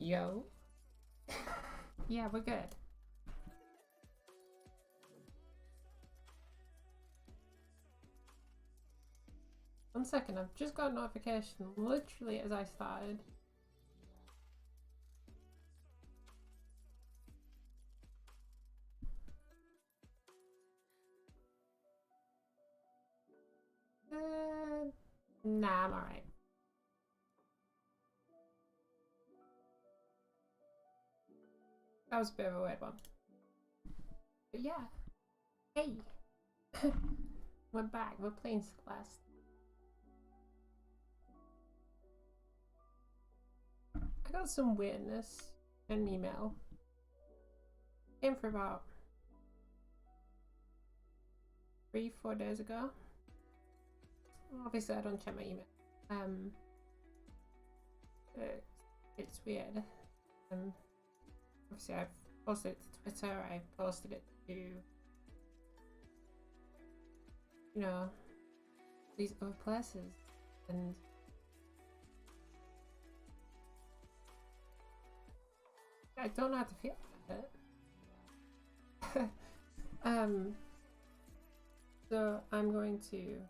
Yo. Yeah, we're good. One second, I've just got a notification literally as I started. Nah, I'm alright. That was a bit of a weird one. But yeah. Hey! We're back. We're playing Celeste. I got some weirdness in an email. Came for about 3-4 days ago. Obviously I don't check my email. It's weird. Obviously I've posted it to Twitter, I've posted it to, you know, these other places, and I don't know how to feel about it. So I'm going to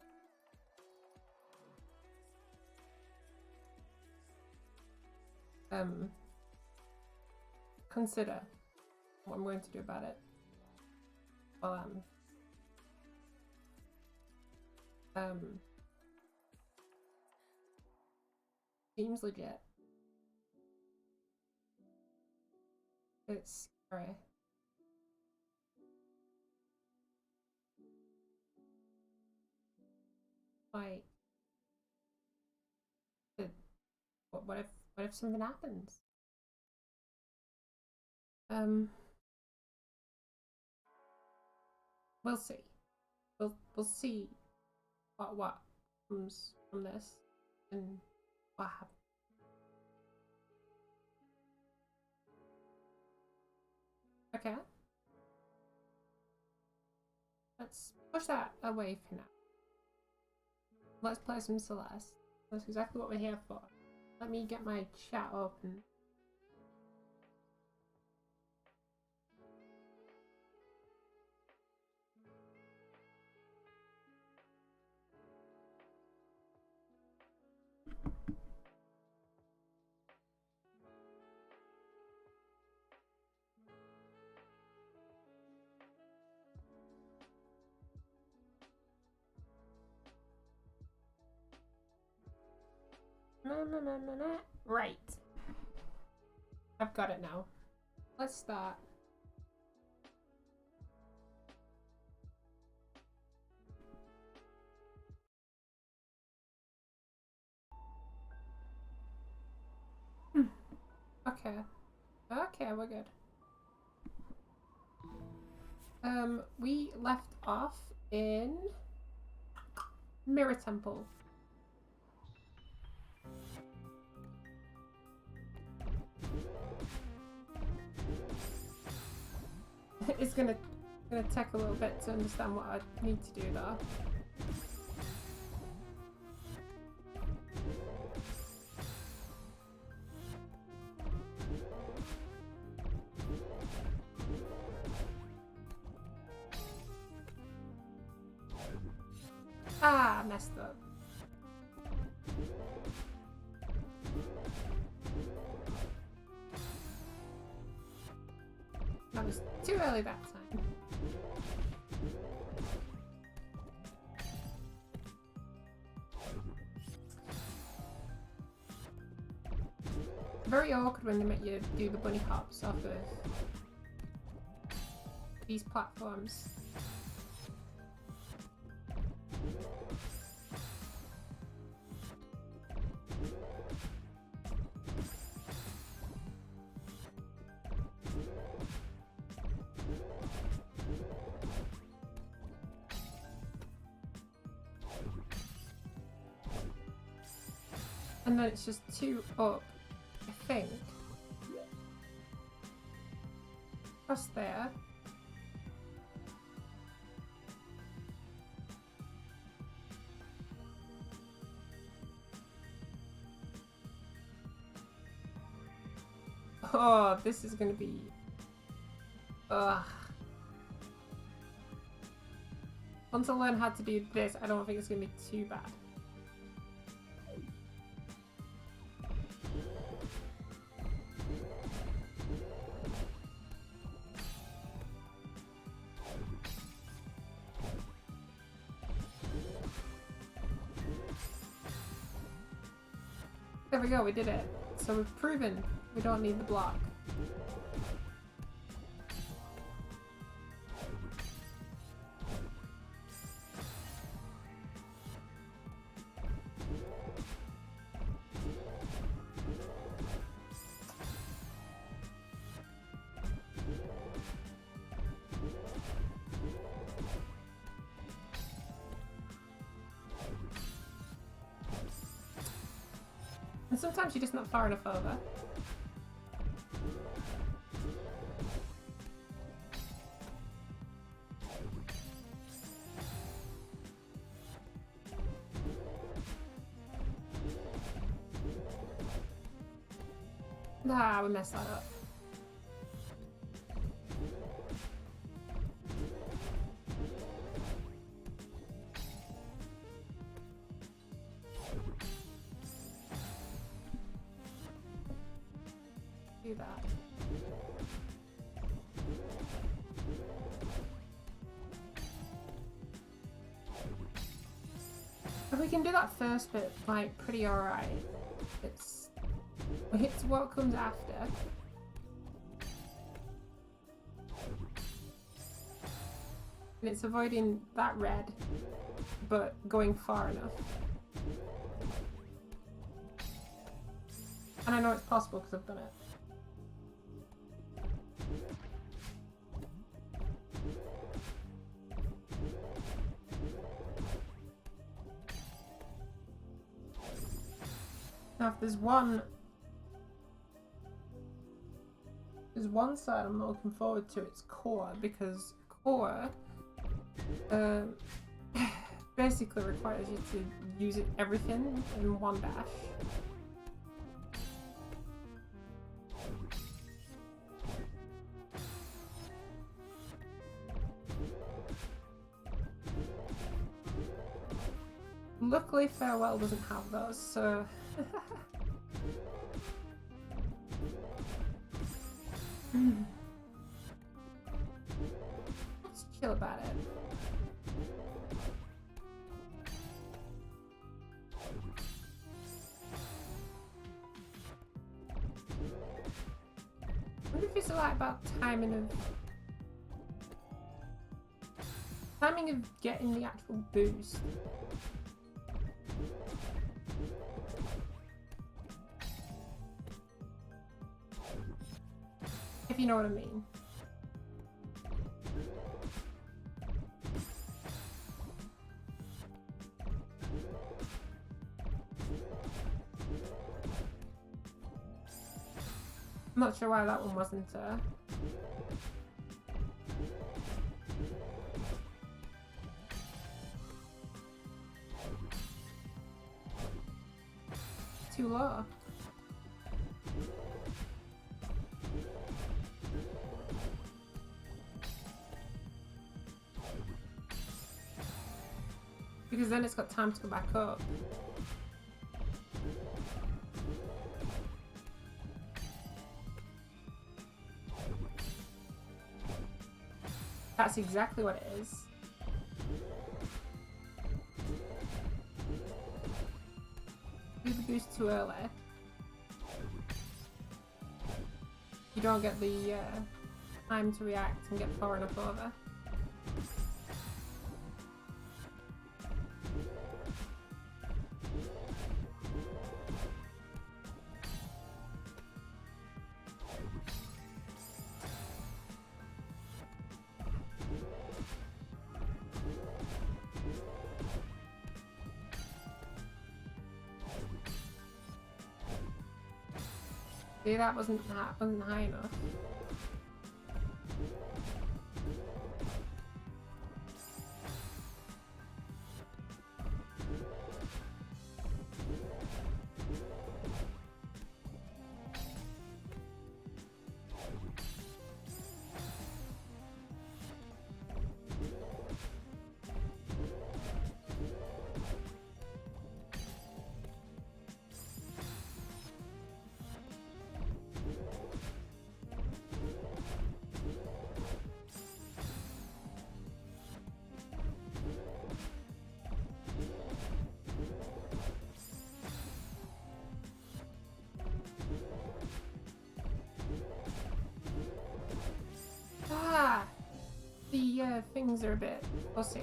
consider what I'm going to do about it. Well, seems legit. It's scary. Like, what if something happens? We'll see. We'll see what comes from this and what happens. Okay. Let's push that away for now. Let's play some Celeste. That's exactly what we're here for. Let me get my chat open. Right. I've got it now. Let's start. Okay. Okay, we're good. We left off in Mirror Temple. It's gonna take a little bit to understand what I need to do though. Ah, messed up. I was too early that time. Very awkward when they make you do the bunny hops off of these platforms. And then it's just 2 up, I think. Across there. Oh, this is gonna be... Ugh. Once I learn how to do this, I don't think it's gonna be too bad. There we go, we did it. So we've proven we don't need the block. And sometimes you're just not far enough over. Ah, we messed that up. Do that. If we can do that first bit, like, pretty alright. It's what comes after. And it's avoiding that red, but going far enough. And I know it's possible because I've done it. Now if there's one side I'm looking forward to, it's core, because core basically requires you to use everything in one dash. Luckily Farewell doesn't have those, so let's chill about it. I wonder if it's a lot about timing of getting the actual boost. If you know what I mean. I'm not sure why that one wasn't too low. Because then it's got time to go back up. That's exactly what it is. Do the boost too early. You don't get the time to react and get far enough over. See, that wasn't high enough. The things are a bit fussy.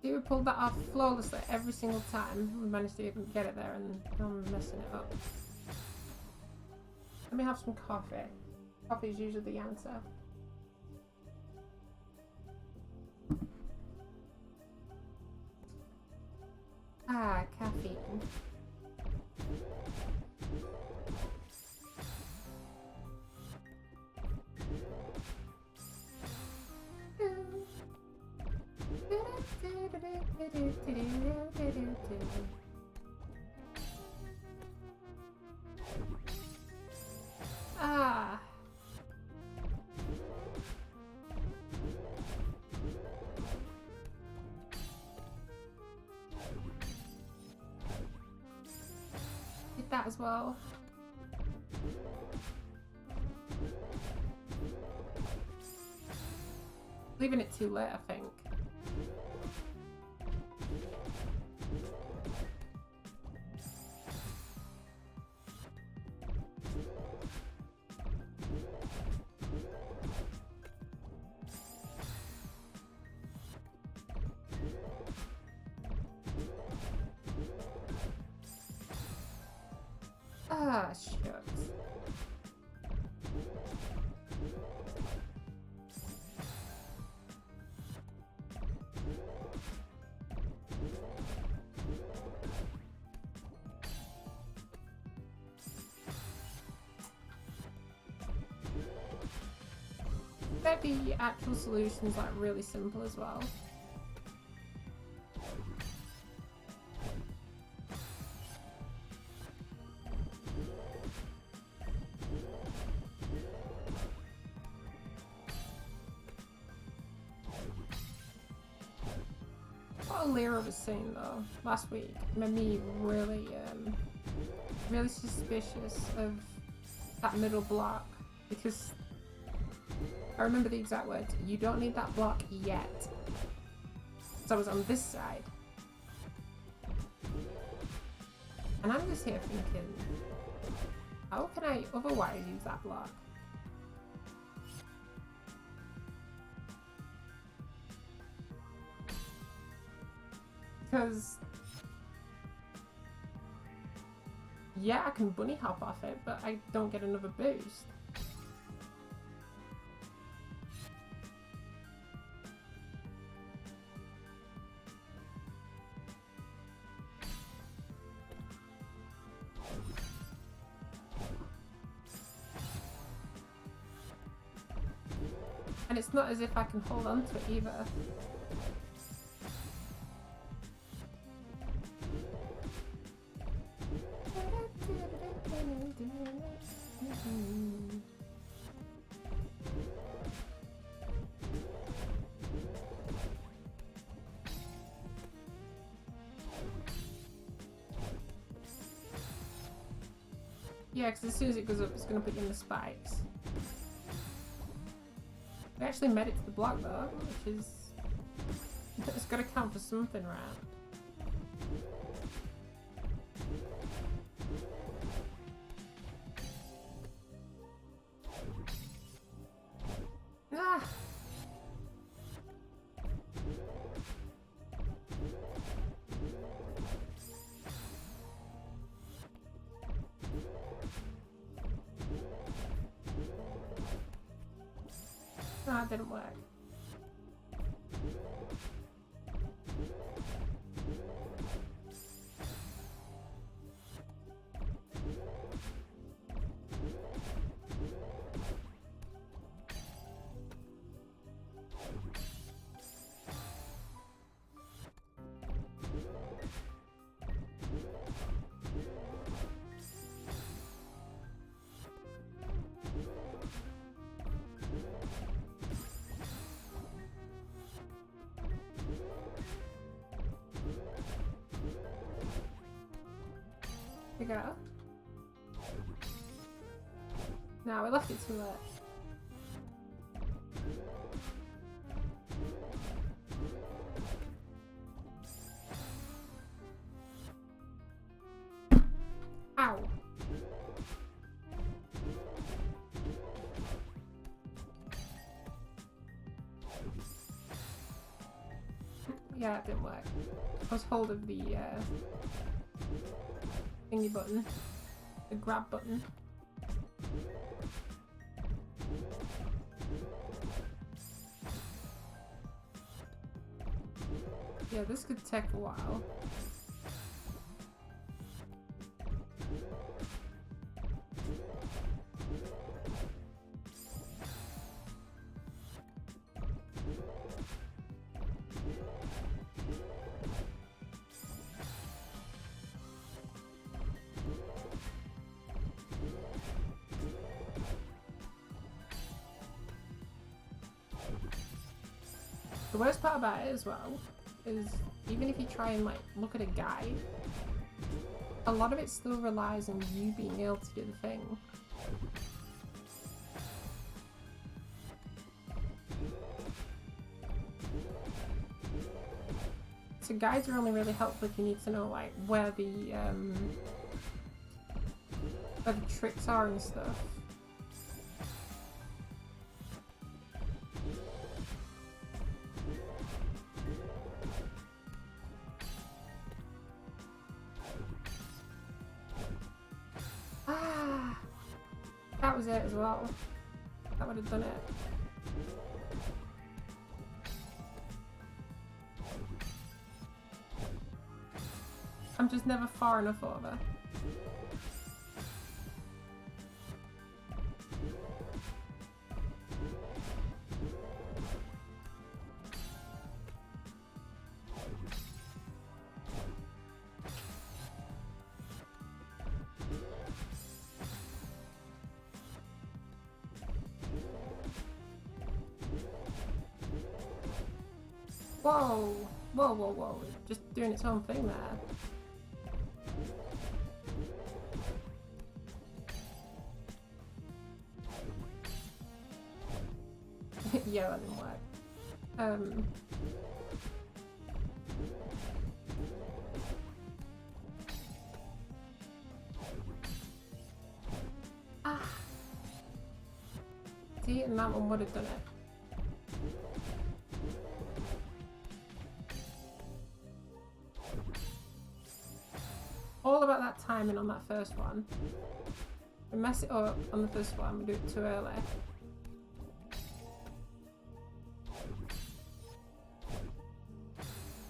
We pulled that off flawlessly every single time. We managed to even get it there, and I'm messing it up. Let me have some coffee. Coffee is usually the answer. Ah, caffeine. Ah. Did that as well. Leaving it too late, I think. Ah, shucks. Bet the actual solution's like really simple as well. What Lyra was saying though last week made me really really suspicious of that middle block, because I remember the exact words, you don't need that block yet. So I was on this side. And I'm just here thinking, how can I otherwise use that block? Because, yeah, I can bunny hop off it, but I don't get another boost. And it's not as if I can hold on to it either. Yeah, because as soon as it goes up, it's going to put you in the spikes. We actually made it to the block though, which is... it's got to count for something, right? Ah! No, it didn't work. We go. No, we left it too late. Ow. Yeah, it didn't work. I was hold of the thingy button, the grab button. Yeah, this could take a while. The worst part about it as well is even if you try and like look at a guide, a lot of it still relies on you being able to do the thing. So guides are only really helpful if you need to know like where the tricks are and stuff. That was it as well. That would have done it. I'm just never far enough over. Whoa! Whoa, whoa, whoa. It's just doing its own thing there. Yeah, that didn't work. See, and that one would have done it. All about that timing on that first one. We mess it up on the first one, we do it too early.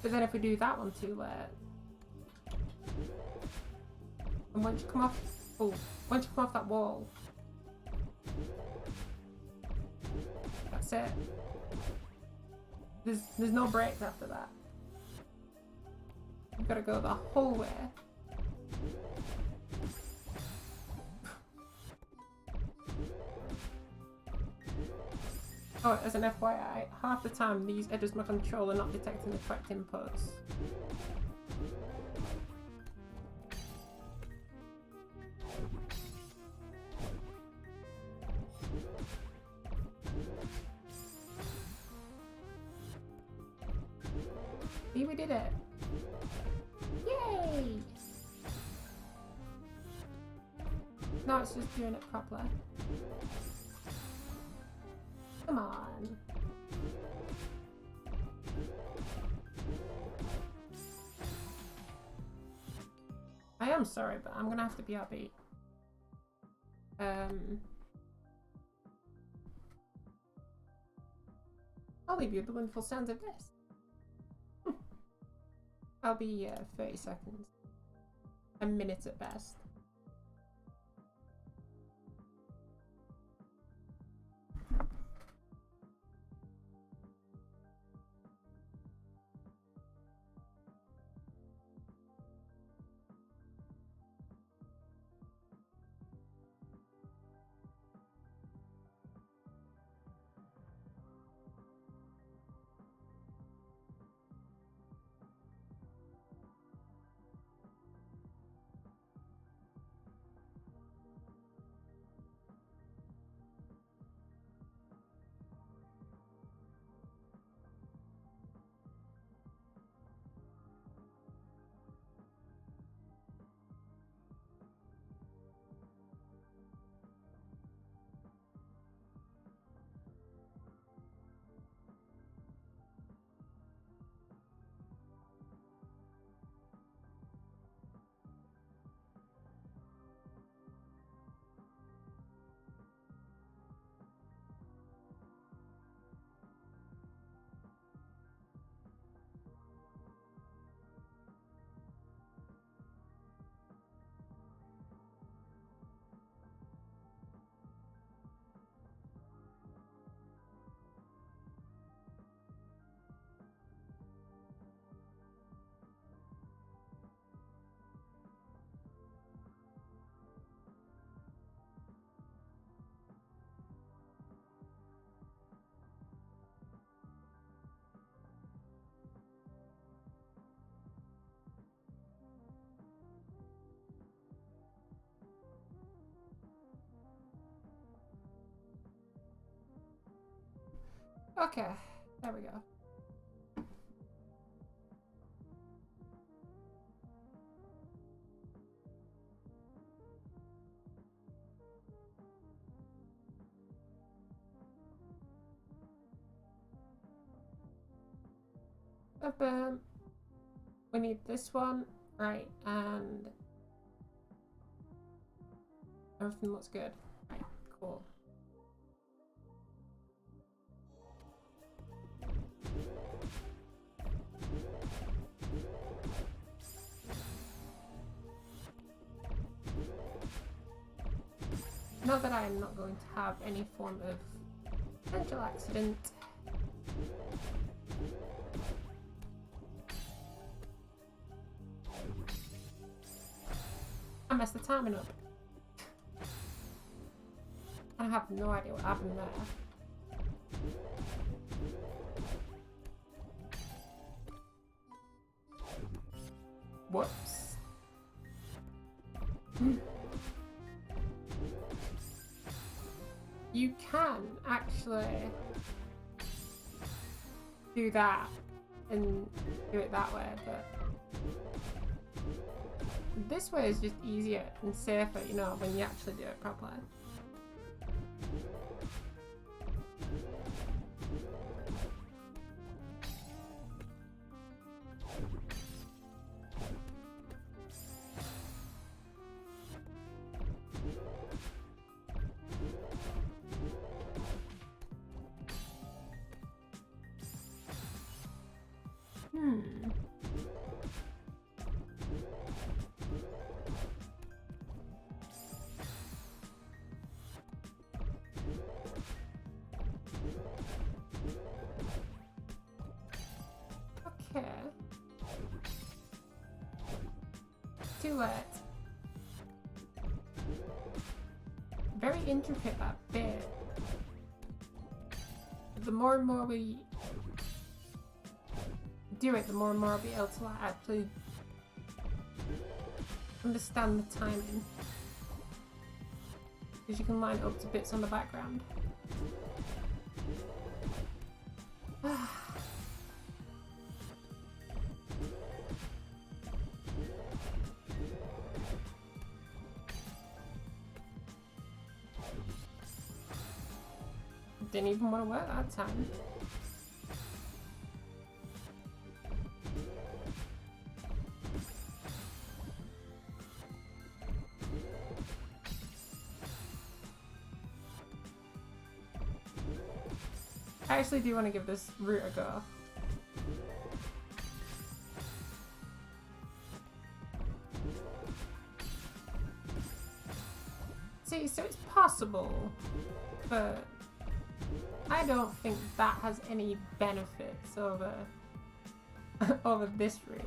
But then if we do that one too late, and once you come off that wall, that's it. There's no breaks after that. You've got to go the whole way. Oh, as an FYI, half the time these edges of my controller are not detecting the correct inputs. See, we did it! Yay! Now it's just doing it properly. Come on. I am sorry, but I'm gonna have to be upbeat. I'll leave you the wonderful sounds of this. I'll be 30 seconds. A minute at best. Okay, there we go. We need this one, right, and everything looks good. Right, cool. Not that I'm not going to have any form of potential accident. I messed the timing up. I have no idea what happened there. Whoops. You can actually do that and do it that way, but this way is just easier and safer, you know, when you actually do it properly. Okay. Too late. Very intricate, that bit. The more and more we do it, the more and more I'll be able to like, actually understand the timing. Because you can line it up to bits on the background. Didn't even want to work that time. I actually do want to give this route a go. See, so it's possible, but I don't think that has any benefits over over this route.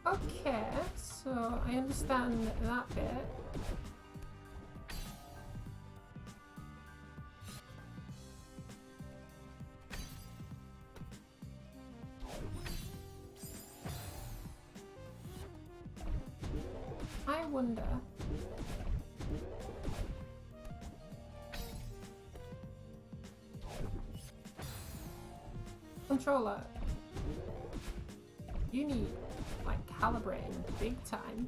Okay, so I understand that bit. I wonder. Controller, you need like calibrating big time.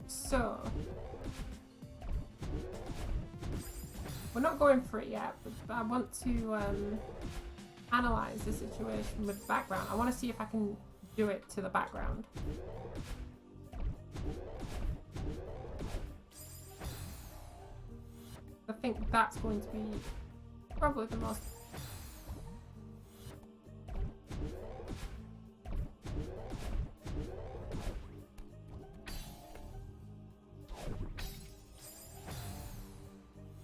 So we're not going for it yet, but I want to analyze the situation with the background. I want to see if I can do it to the background. I think that's going to be probably the most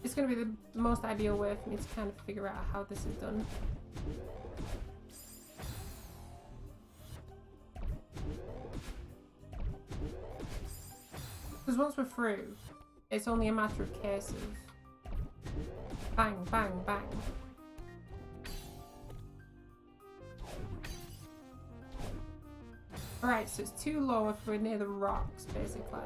it's going to be the most ideal way for me to kind of figure out how this is done. Because once we're through, it's only a matter of case of Bang, bang, bang. Alright, so it's too low if we're near the rocks, basically.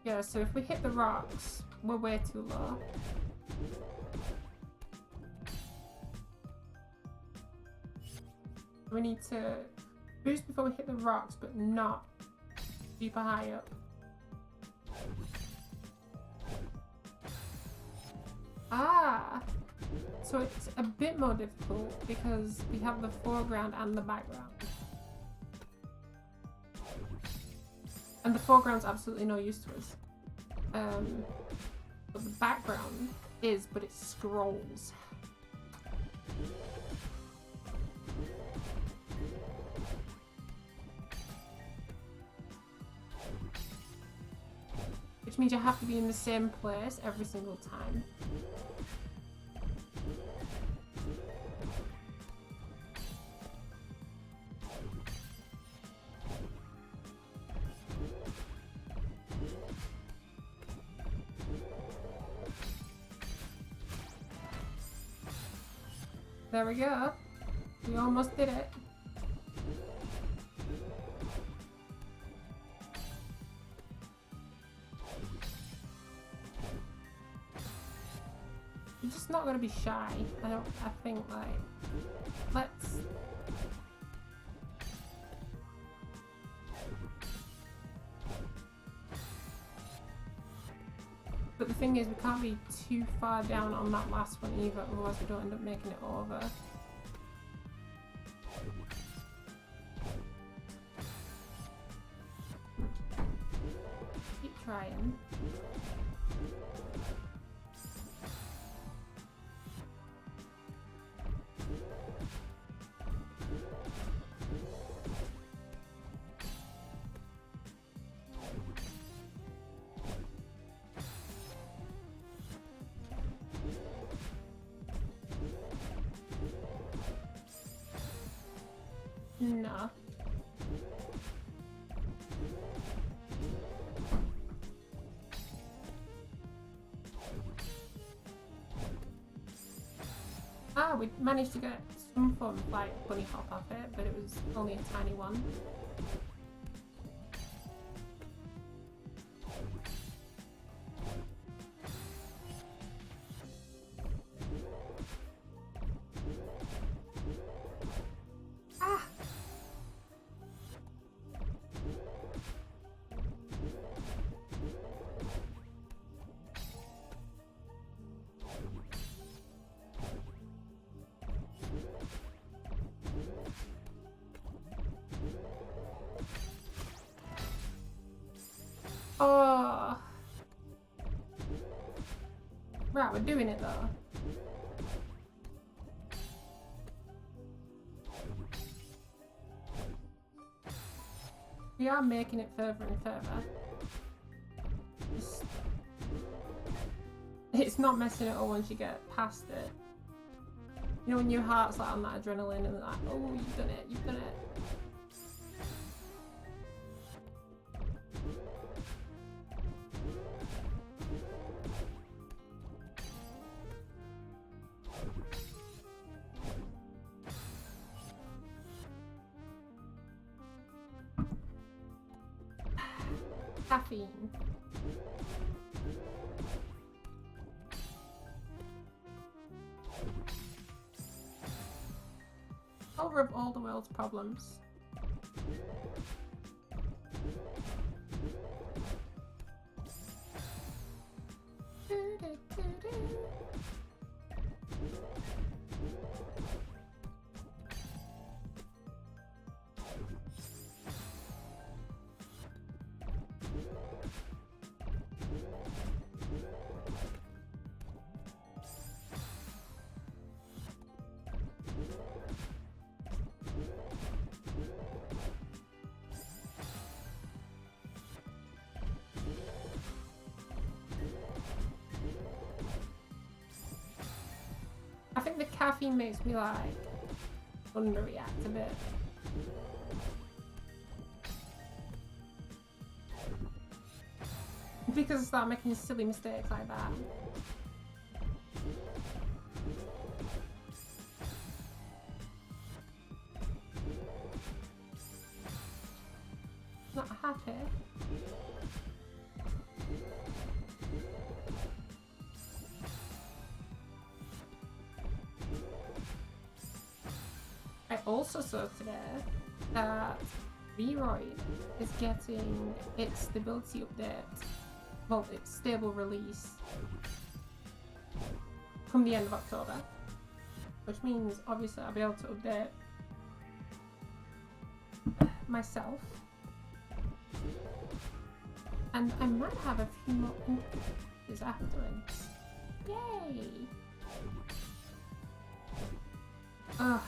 Yeah, so if we hit the rocks, we're way too low. We need to boost before we hit the rocks, but not super high up. Ah! So it's a bit more difficult because we have the foreground and the background. And the foreground's absolutely no use to us. But the background is, but it scrolls. Which means you have to be in the same place every single time. There we go. We almost did it. You're just not gonna be shy. I think, like, let's... But the thing is, we can't be too far down on that last one either, otherwise we don't end up making it over. Keep trying. No. Ah, we managed to get some form of like bunny hop off it, but it was only a tiny one. Oh. Right, we're doing it though. We are making it further and further. It's not messing at all once you get past it. You know when your heart's like on that adrenaline and like, oh, you've done it, you've done it. Caffeine. Solver of all the world's problems. caffeine makes me like underreact a bit. Because I start making silly mistakes like that. Not happy. I also saw today that Vroid is getting its stability update, well, its stable release, come the end of October, which means obviously I'll be able to update myself, and I might have a few more introducers afterwards. Yay! Ugh.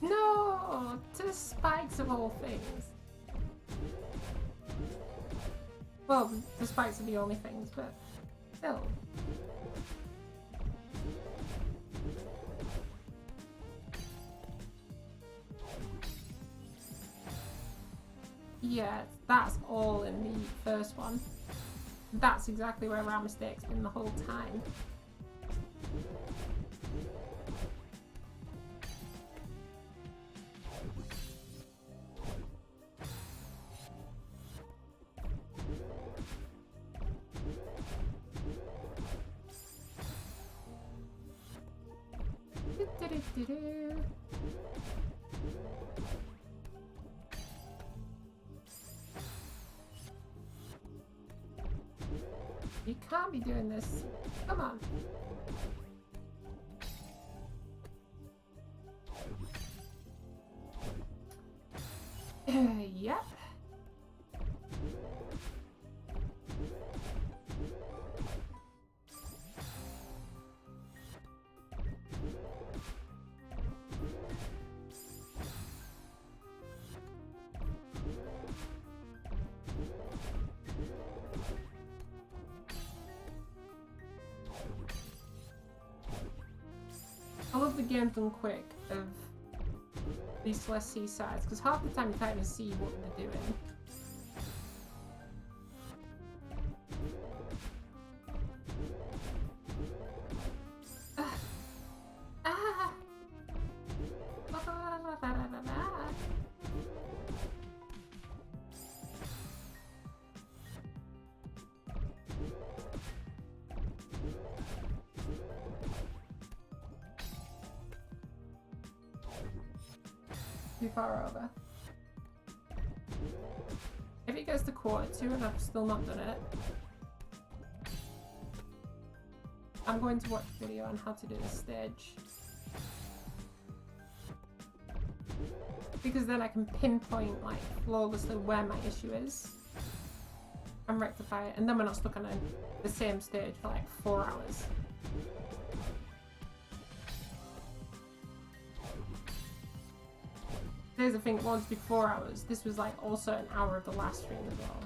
No! To the spikes of all things. Well, the spikes are the only things, but still. Yeah, that's all in the first one. That's exactly where our mistake's been the whole time. You can't be doing this. Come on. Yep. I love the games done quick of these Celeste Seasides, because half the time you can't even see what they're doing. Too far over. If it goes to quarter two and I've still not done it, I'm going to watch a video on how to do this stage. Because then I can pinpoint like flawlessly where my issue is and rectify it, and then we're not stuck on the same stage for like 4 hours. There's the thing, it wants to be 4 hours. This was like also an hour of the last stream as well.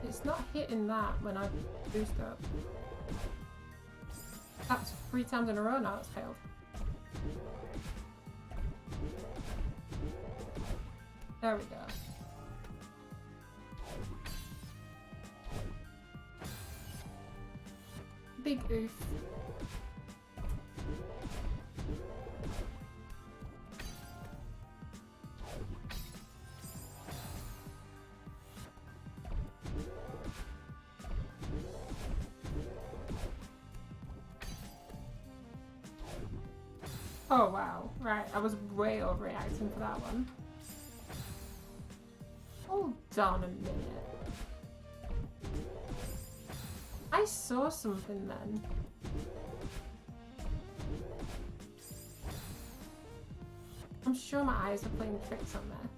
It's not hitting that when I boost up. That's 3 times in a row now it's failed. There we go. Big oof. Oh wow, right, I was way overreacting for that one. Hold on a minute. I saw something then. I'm sure my eyes are playing tricks on there.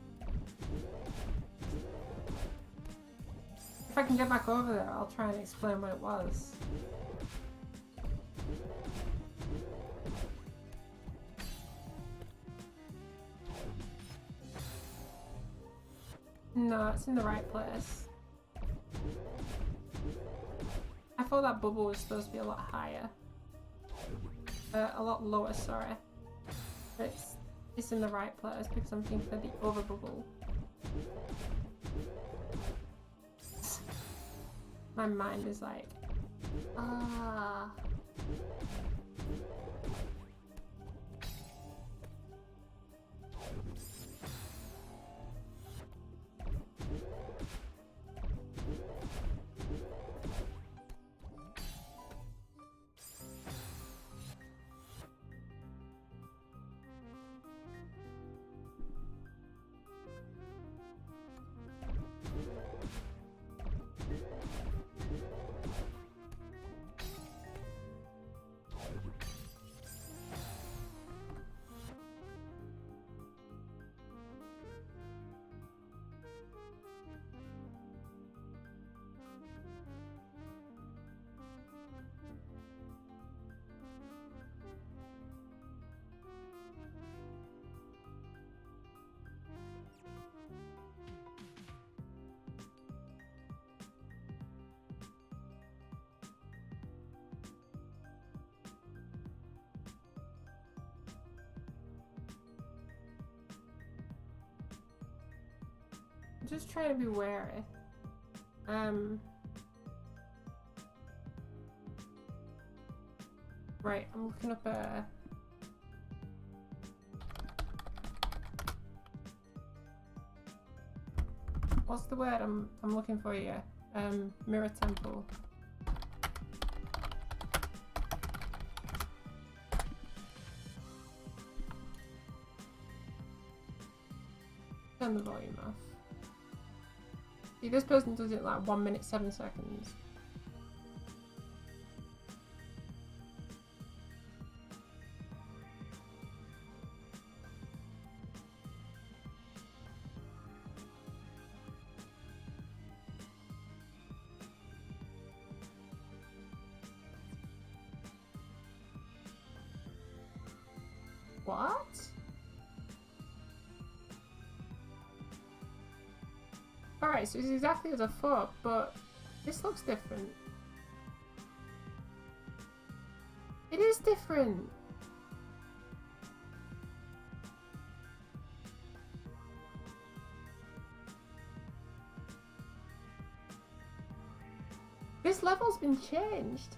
If I can get back over there, I'll try and explain what it was. No, it's in the right place. I thought that bubble was supposed to be a lot higher. A lot lower, sorry. But it's in the right place because I'm thinking of the other bubble. My mind is like, ah. Just trying to be wary. Right, I'm looking up what's the word I'm looking for here? Mirror temple. Turn the volume off. See, this person does it like 1 minute 7 seconds. What? Alright, so it's exactly as I thought, but this looks different. It is different! This level's been changed.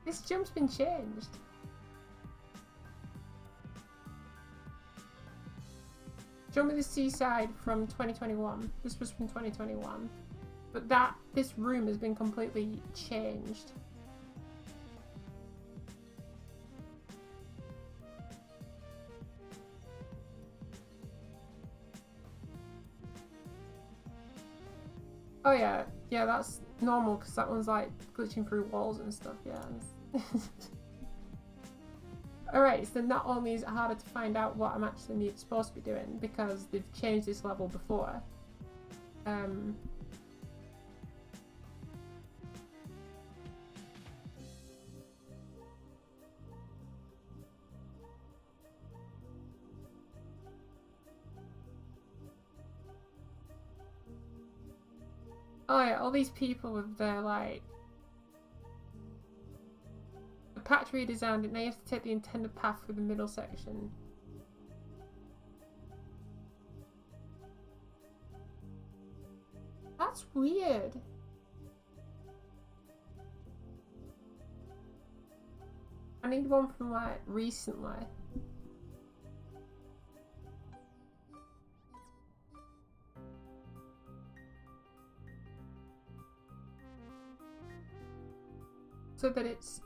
This jump's been changed. Jump at the Seaside from 2021. This was from 2021. But this room has been completely changed. Oh yeah, yeah, that's normal because that one's like glitching through walls and stuff, yeah. Alright, so not only is it harder to find out what I'm actually supposed to be doing because they've changed this level before. Oh yeah, all these people with their like the patch redesigned it, now you have to take the intended path through the middle section. That's weird. I need one from like recently. so that it's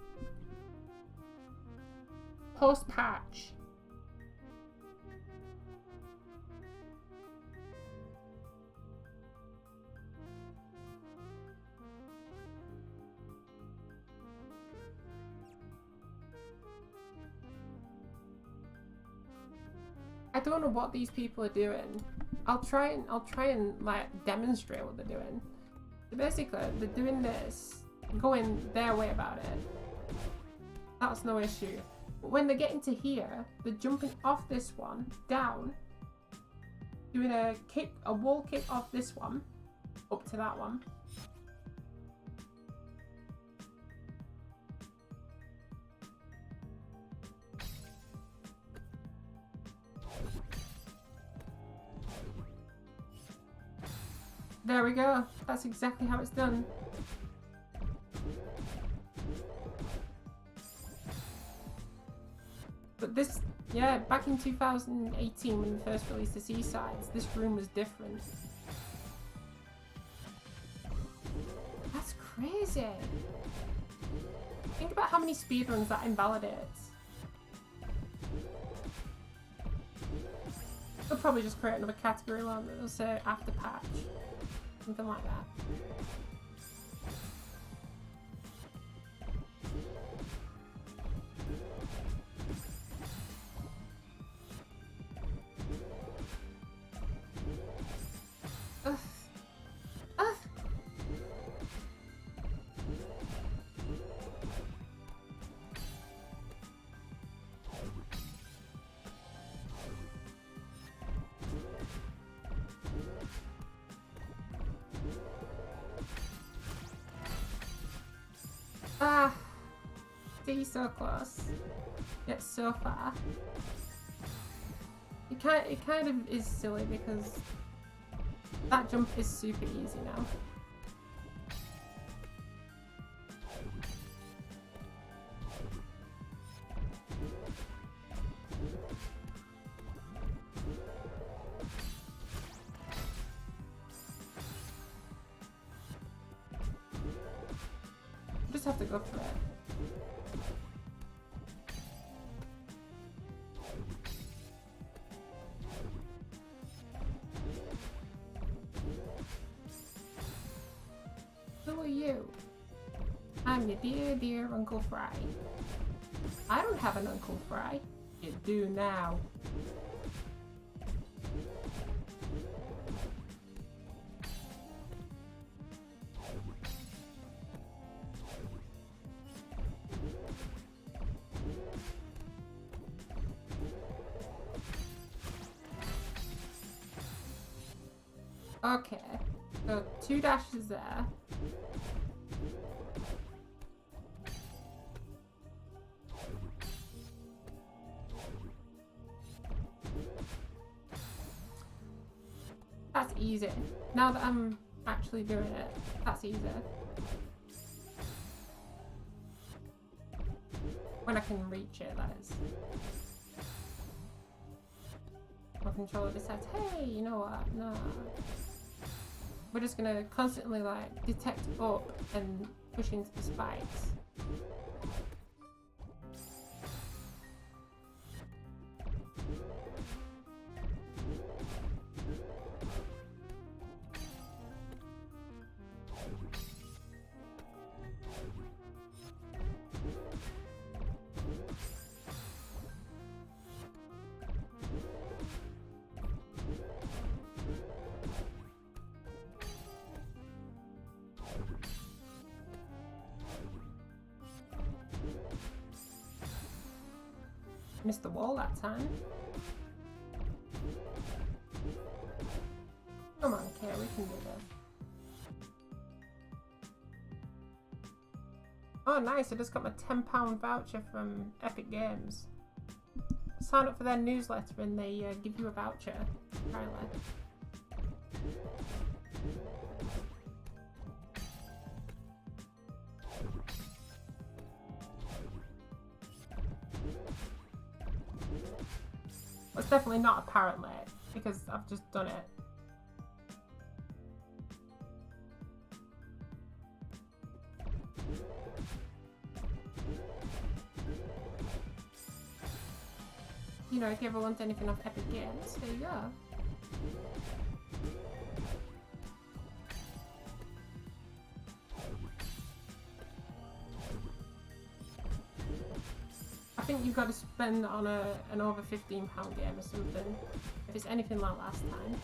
post-patch. I don't know what these people are doing. I'll try and like demonstrate what they're doing. So basically, they're doing this, going their way about it. That's no issue. But when they get into here, they're jumping off this one, down, doing a wall kick off this one, up to that one. There we go. That's exactly how it's done. But this, yeah, back in 2018 when we first released the Seasides, this room was different. That's crazy. Think about how many speedruns that invalidates. They'll probably just create another category one that'll say after patch. Something like that. Ugh. Ugh. Ah, see, so close, yet so far. It kind of is silly because that jump is super easy now. Just have to go for it. Who are you? I'm your dear Uncle Fry. I don't have an Uncle Fry. You do now. Okay, so 2 dashes there. That's easy. Now that I'm actually doing it, that's easy. When I can reach it, that is. My controller decides, hey, you know what, no. We're just gonna constantly like detect up and push into the spikes. Missed the wall that time. Come on, Kay, we can do this. Oh, nice. I just got my £10 voucher from Epic Games. Sign up for their newsletter and they give you a voucher, apparently. It's definitely not apparently, because I've just done it. you know, if you ever want anything off Epic Games, there you go. I think you've got to spend on an over £15 game or something, if it's anything like last time.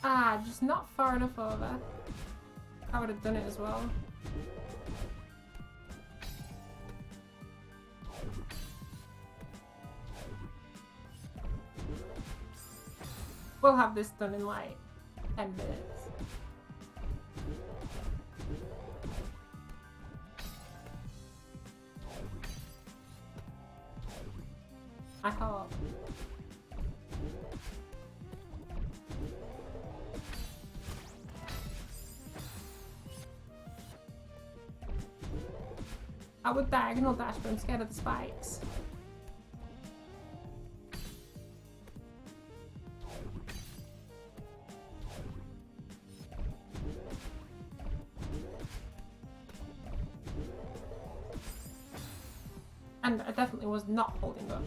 Ah, just not far enough over. I would have done it as well. We'll have this done in like 10 minutes. I hope. I would diagonal dash, but I'm scared of the spikes. And I definitely was not holding up.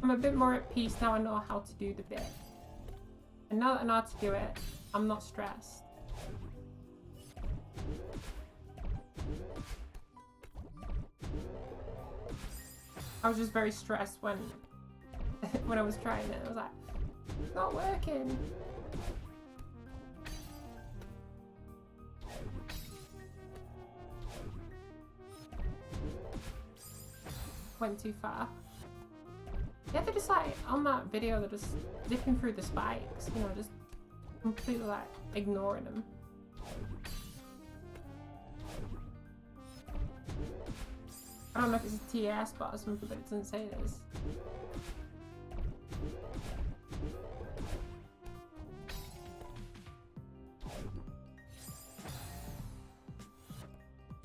I'm a bit more at peace now. I know how to do the bit. And now that I know how to do it, I'm not stressed. I was just very stressed when when I was trying it. I was like, it's not working. Went too far. Yeah, they're just like, on that video, they're just zipping through the spikes, you know, just completely like ignoring them. I don't know if it's a TAS spot or something, but it doesn't say this.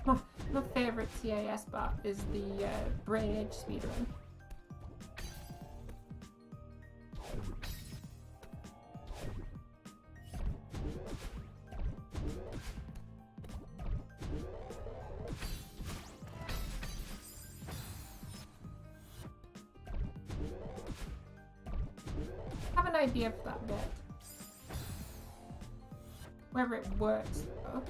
My favourite TAS spot is the Brain Age speedrun. I have an idea for that bit. Whether it works though.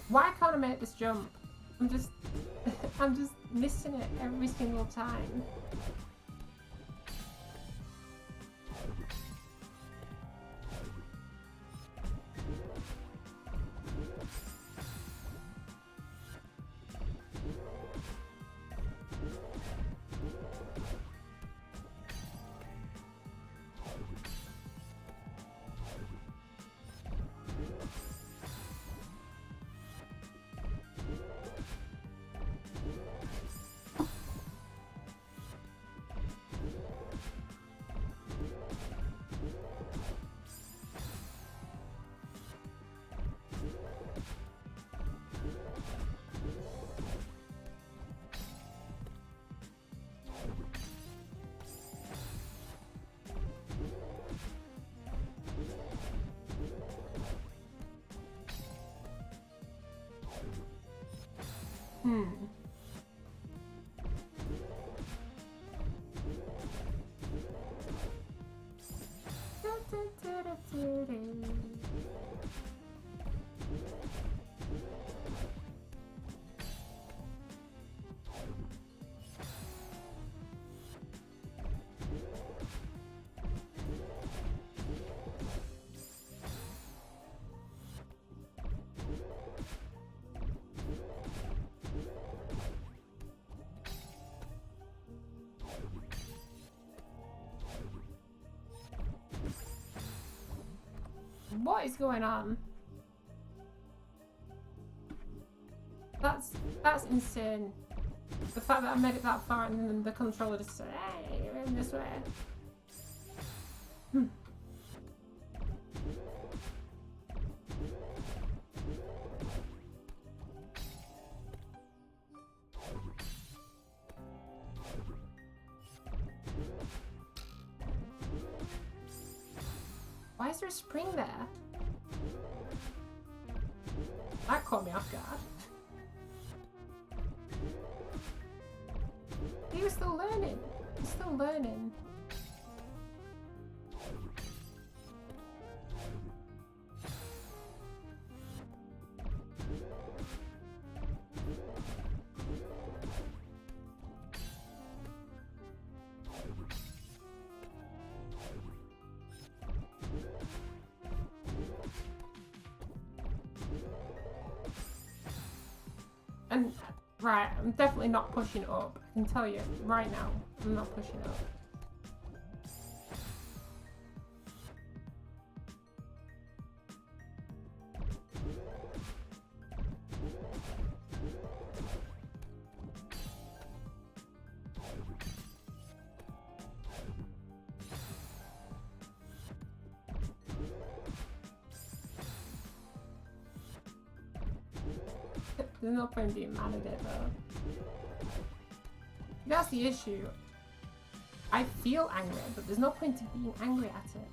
Why can't I make this jump? I'm just missing it every single time. Hmm. What is going on? That's insane. The fact that I made it that far and then the controller just said, hey, you're in this way. Hmm. Why is there a spring there? That caught me off guard. He was still learning. He's still learning. And, right, I'm definitely not pushing up. I can tell you right now, I'm not pushing up. There's no point in being mad at it though. That's the issue. I feel angry, but there's no point in being angry at it.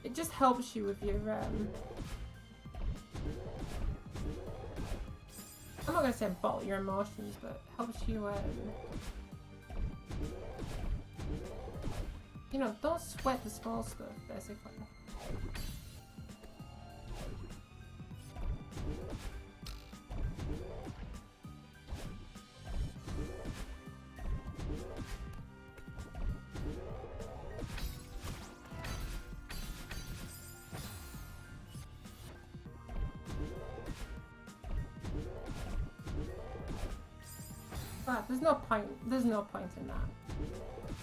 It just helps you with your I'm not gonna say bottle your emotions, but helps you you know, don't sweat the small stuff, basically. But there's no point in that.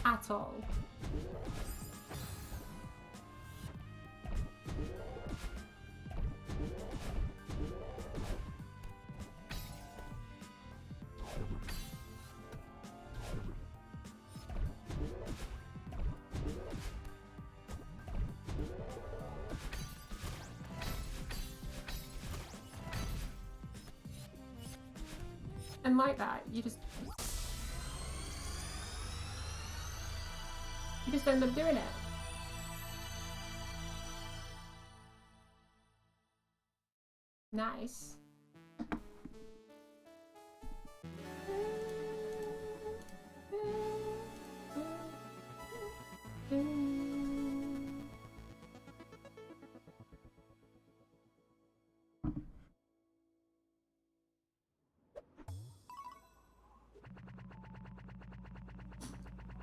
At all. And like that, you just end up doing it. Nice.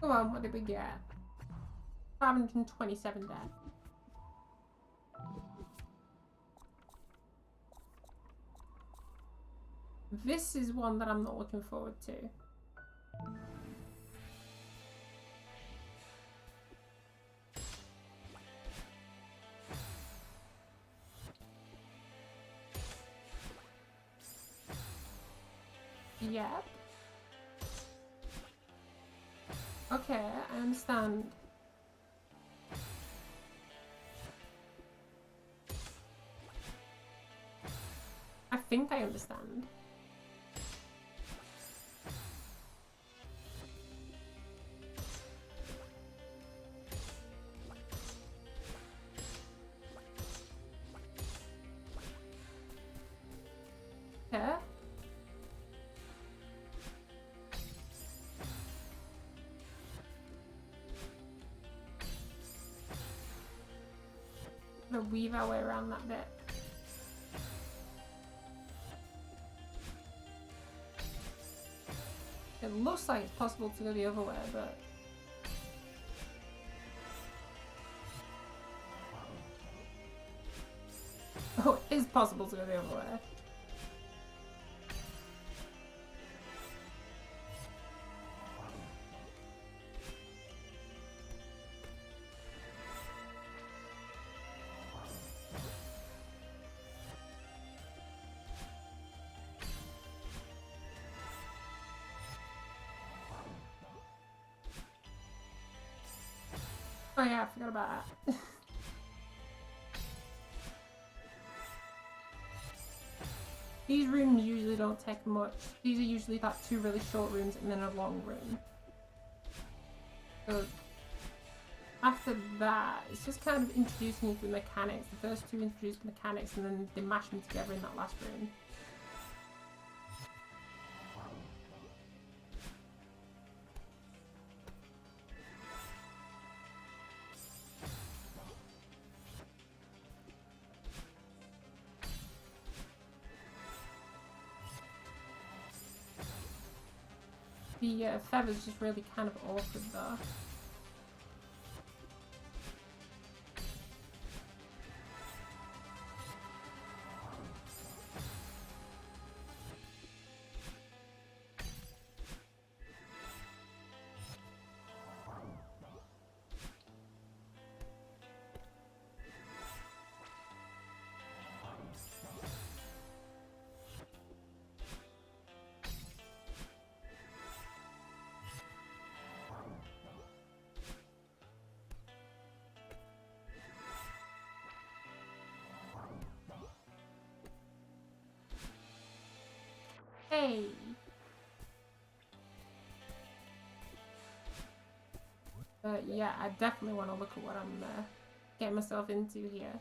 Come on, what did we get? 527 death. This is one that I'm not looking forward to. Yep. Okay, I understand. I think I understand. Gonna weave our way around that bit. It looks like it's possible to go the other way, but... Oh, it is possible to go the other way. Oh yeah, I forgot about that. These rooms usually don't take much. These are usually like 2 really short rooms and then a long room. So after that, it's just kind of introducing you to the mechanics. The first 2 introduce the mechanics and then they mash them together in that last room. The feather's just really kind of awkward though. Hey! But yeah, I definitely want to look at what I'm getting myself into here.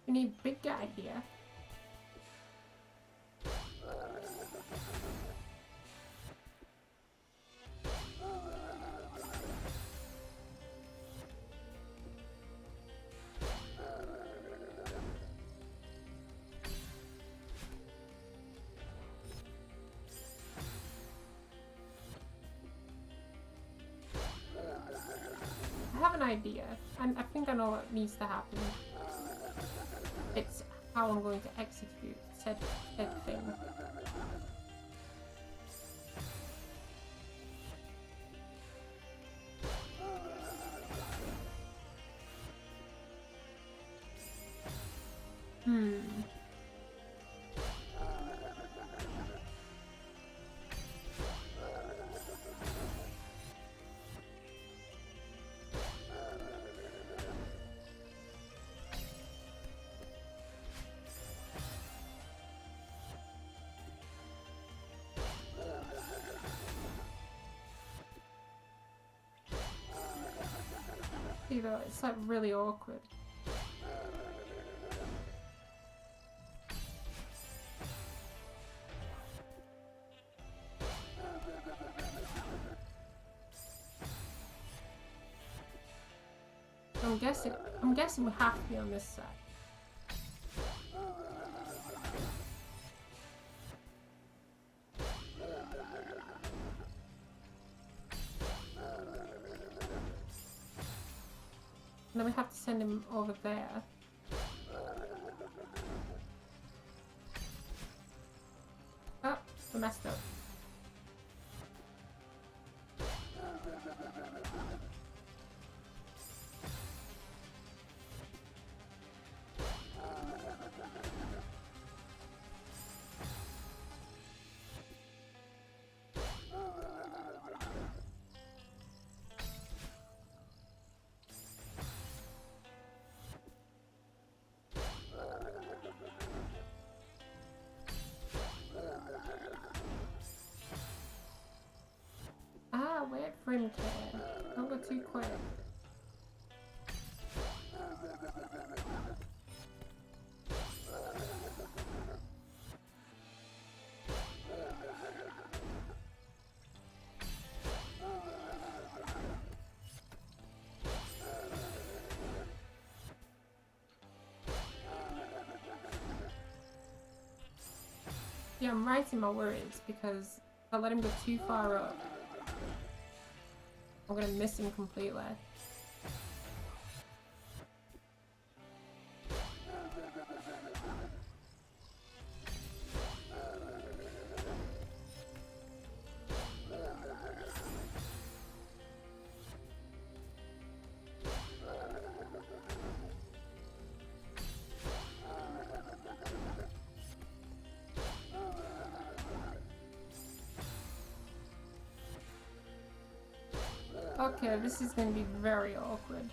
We need a big guy here. I have an idea, and I think I know what needs to happen. It's how I'm going to execute said thing. See though, it's like really awkward. I'm guessing we have to be on this side. And then we have to send him over there. Oh, we messed up. Wait for him to don't go too quick. Yeah, I'm writing my words because if I let him go too far up, I'm gonna miss him completely. Okay, this is going to be very awkward.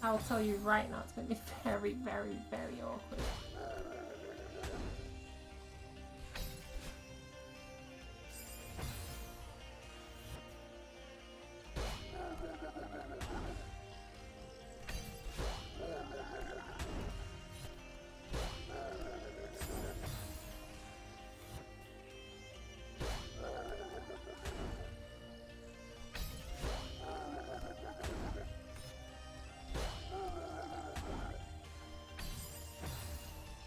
I'll tell you right now, it's going to be very, very, very awkward.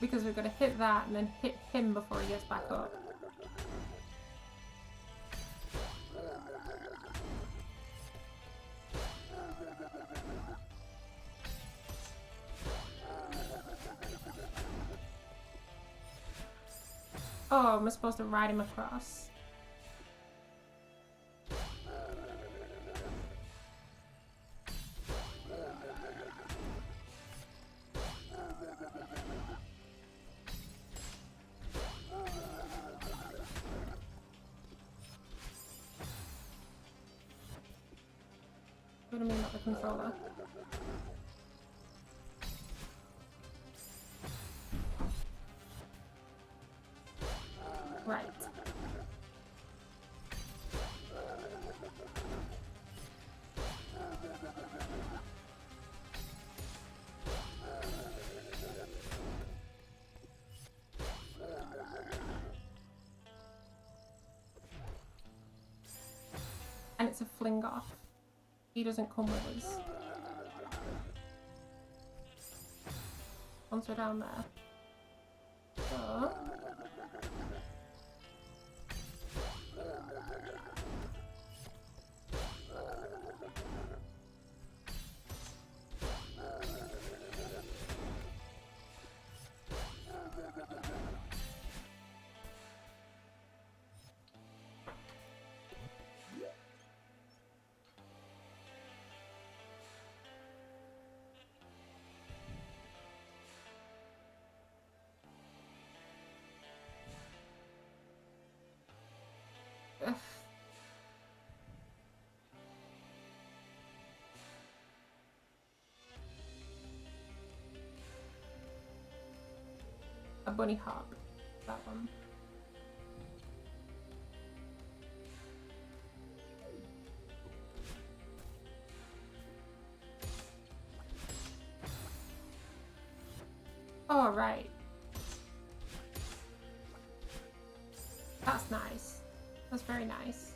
Because we're going to hit that and then hit him before he gets back up. Oh, am I supposed to ride him across? What do I mean about the controller? Right. And it's a fling off. He doesn't come with us. Once we're down there. So... Ugh. A bunny hop. That one. Oh, right. That's nice. That's very nice.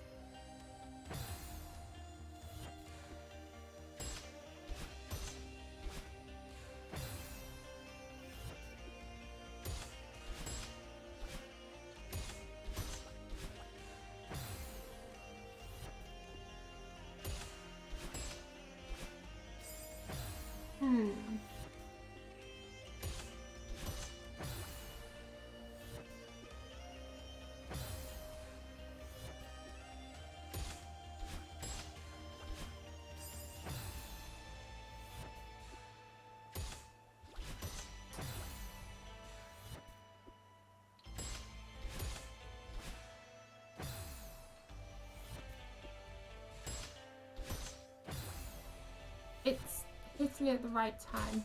It's hitting it at the right time.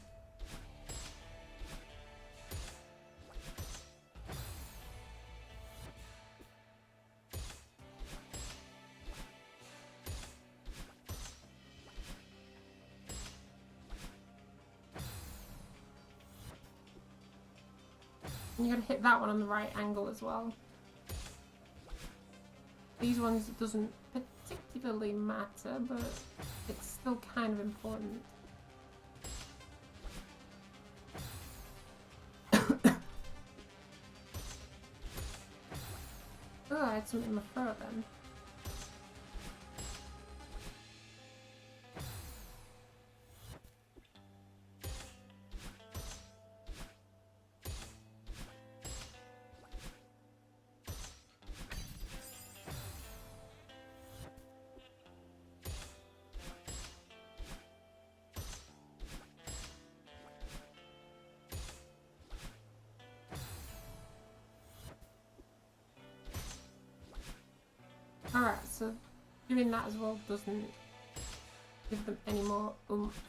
And you gotta hit that one on the right angle as well. These ones, it doesn't particularly matter, but it's still kind of important. had something in my throat then. Alright, so doing that as well doesn't give them any more oomph.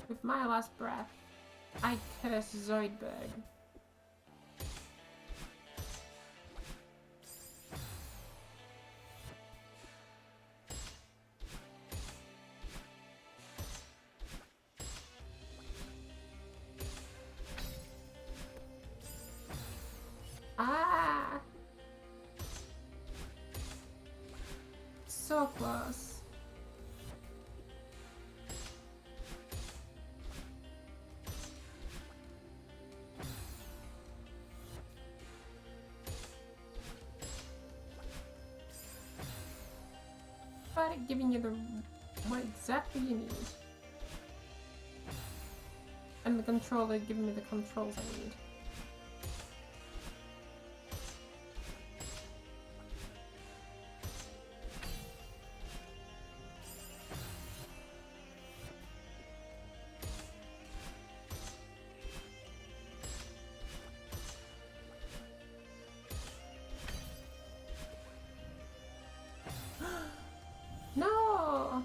With my last breath, I curse Zoidberg. Ah! So close. But it giving you the what exactly you need. And the controller giving me the controls I need. No!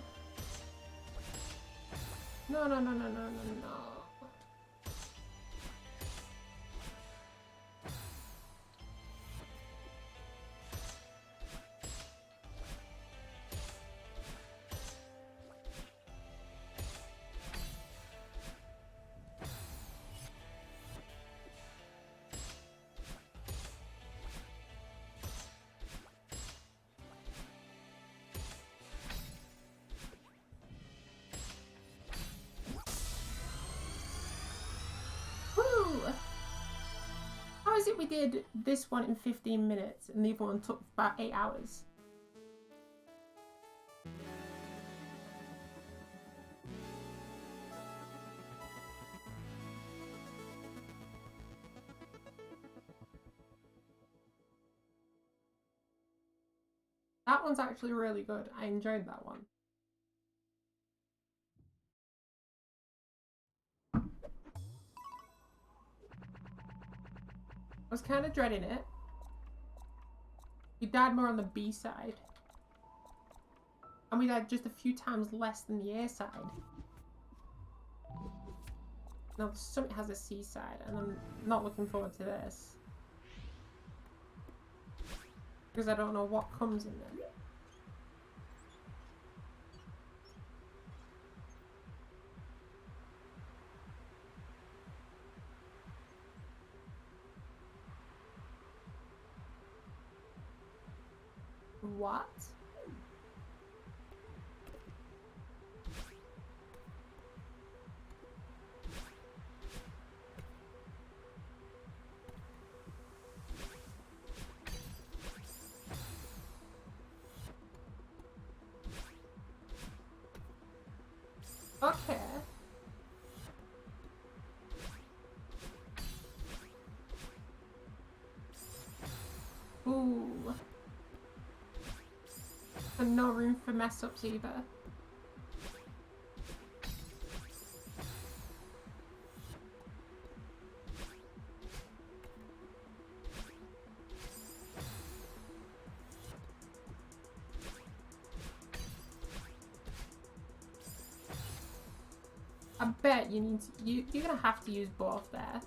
No, no, no, no, no, no, no. How is it we did this one in 15 minutes and the other one took about 8 hours? That one's actually really good. I enjoyed that one. I was kind of dreading it. We died more on the B side. And we died just a few times less than the A side. Now the Summit has a C side, and I'm not looking forward to this. Because I don't know what comes in there. What? Okay. Ooh. And no room for mess ups either. I bet you need to, you're gonna have to use both there.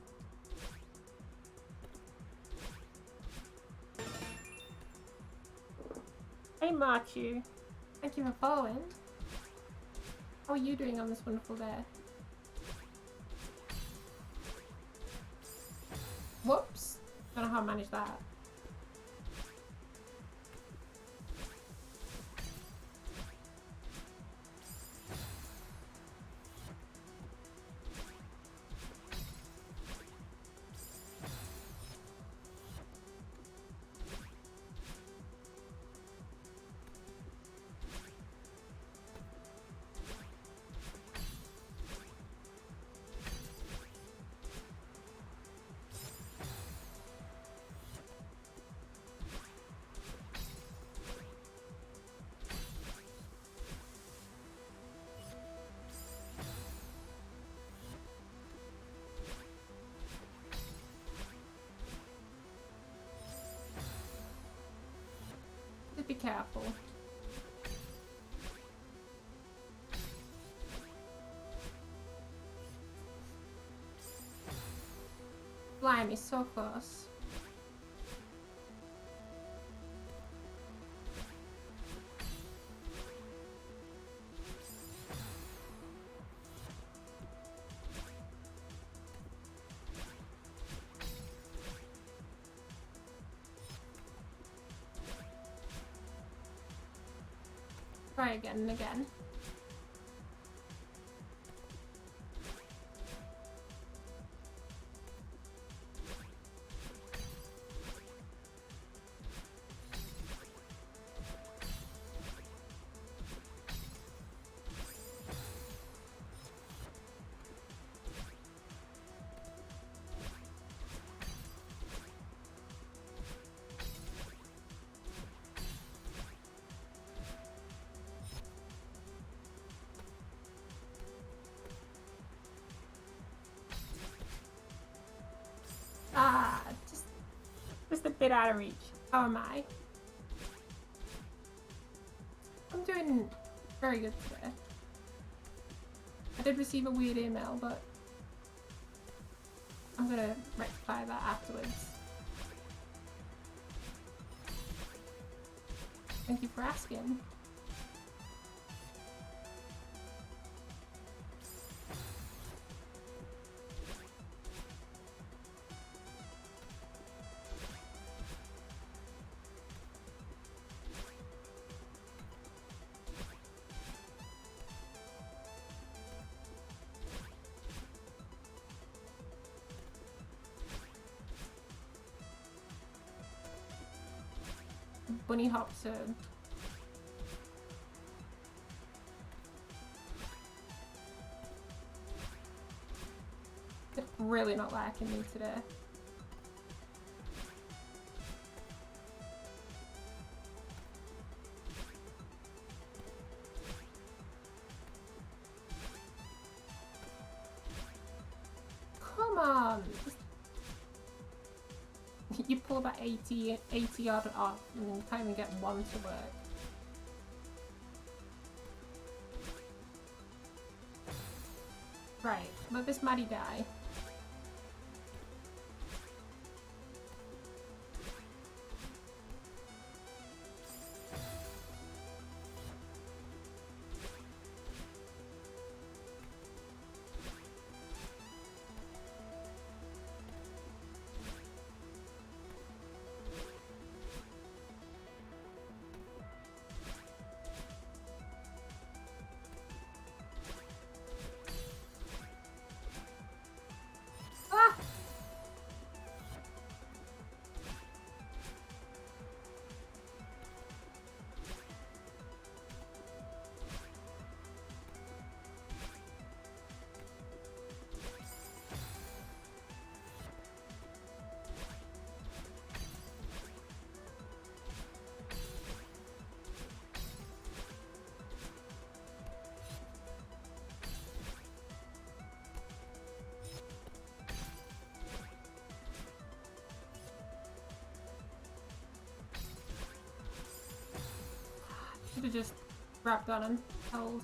Hey Marchu, thank you for following. How are you doing on this wonderful day? Whoops, don't know how I managed that. be careful. Blimey, so close. Try again and again. Ah, just a bit out of reach. How am I? I'm doing very good today. I did receive a weird email, but I'm gonna rectify that afterwards. Thank you for asking. Bunny hops in. They're really not liking me today. Come on! You pull that 80 odd off and you can't even get one to work. Right, let this Maddie die. Should have just wrapped on and held.